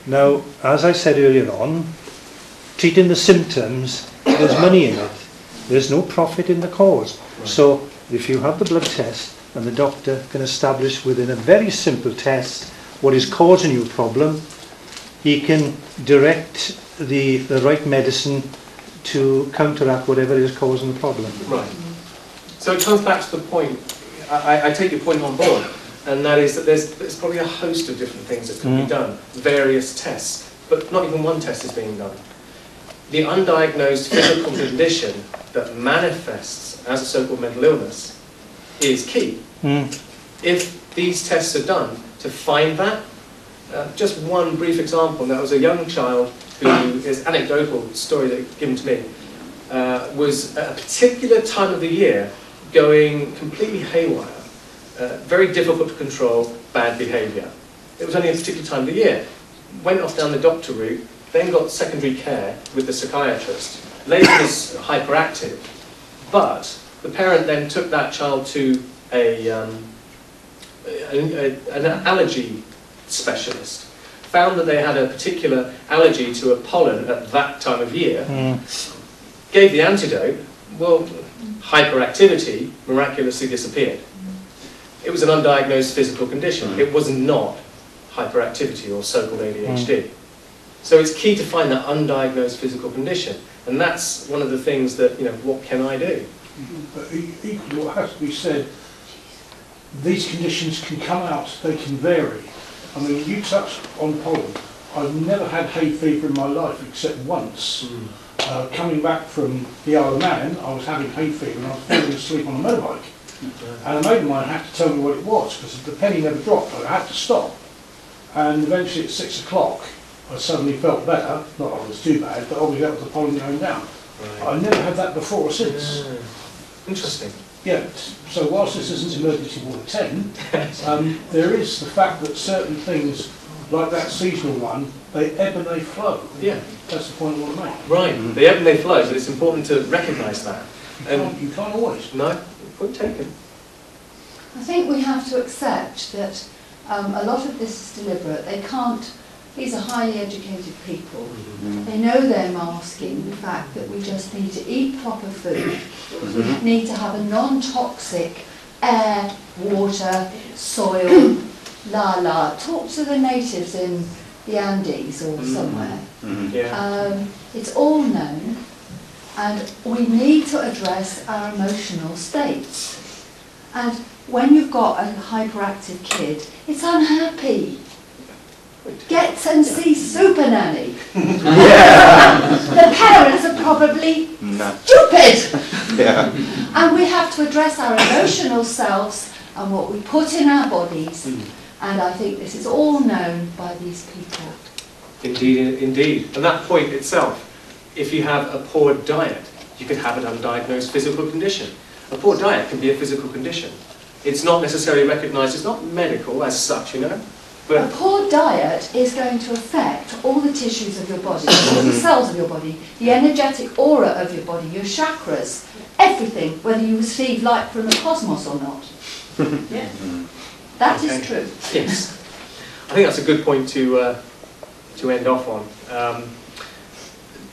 Now, as I said earlier on, treating the symptoms, there's money in it. There's no profit in the cause. So if you have the blood test and the doctor can establish within a very simple test what is causing you a problem, he can direct the right medicine to counteract whatever is causing the problem. Right. So it comes back to the point, I take your point on board, and that is that there's probably a host of different things that can be done, various tests, but not even one test is being done. The undiagnosed physical condition that manifests as a so-called mental illness is key. If these tests are done to find that, just one brief example, and that was a young child who is anecdotal story that given to me, was at a particular time of the year going completely haywire, very difficult to control, bad behaviour. It was only a particular time of the year. Went off down the doctor route, then got secondary care with the psychiatrist. Later was hyperactive, but the parent then took that child to an allergy specialist, found that they had a particular allergy to a pollen at that time of year, gave the antidote, well, hyperactivity miraculously disappeared. It was an undiagnosed physical condition. It was not hyperactivity or so-called ADHD. So it's key to find that undiagnosed physical condition, and that's one of the things that, what can I do? But equally, what has to be said, these conditions can come out, they can vary. I mean, you touched on pollen. I've never had hay fever in my life except once. Coming back from the Isle of Man, I was having hay fever and I was falling asleep on a motorbike. And a mate of mine had to tell me what it was because the penny never dropped. I had to stop. And eventually at 6 o'clock, I suddenly felt better. Not that it was too bad, but obviously that was the pollen going down. I've never had that before or since. Interesting. Yeah, so whilst this isn't emergency ward 10, there is the fact that certain things, like that seasonal one, they ebb and they flow. Yeah. That's the point I want to make. Right, they ebb and they flow, but it's important to recognise that. You can't always. No, point taken. I think we have to accept that a lot of this is deliberate. They can't, these are highly educated people. They know they're masking the fact that we just need to eat proper food. We need to have a non-toxic air, water, soil, talk to the natives in the Andes or somewhere. It's all known, and we need to address our emotional states. And when you've got a hyperactive kid, it's unhappy. Get and see Super Nanny. The parents are probably stupid. And we have to address our emotional selves and what we put in our bodies. And I think this is all known by these people. Indeed, indeed. And that point itself, if you have a poor diet, you could have an undiagnosed physical condition. A poor diet can be a physical condition. It's not necessarily recognised, it's not medical as such, But a poor diet is going to affect all the tissues of your body, all the cells of your body, the energetic aura of your body, your chakras, everything, whether you receive light from the cosmos or not. That is true. Yes. I think that's a good point to end off on.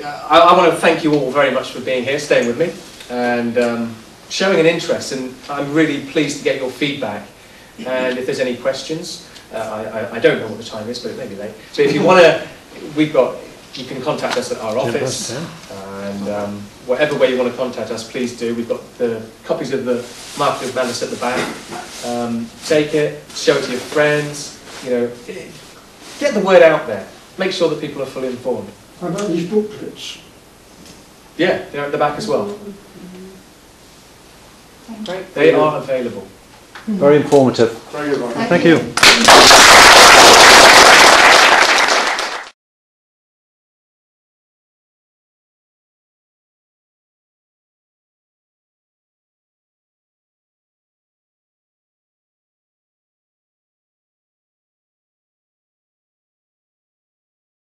I want to thank you all very much for being here, staying with me, and showing an interest, and I'm really pleased to get your feedback. And if there's any questions, I don't know what the time is, but it may be late. So if you want to, you can contact us at our office, and whatever way you want to contact us, please do. We've got the copies of the marketing manuals at the back. Take it, show it to your friends. Get the word out there. Make sure that people are fully informed. How about these booklets? Yeah, they're at the back as well. Great. They are available. Very informative. Very good. Thank you.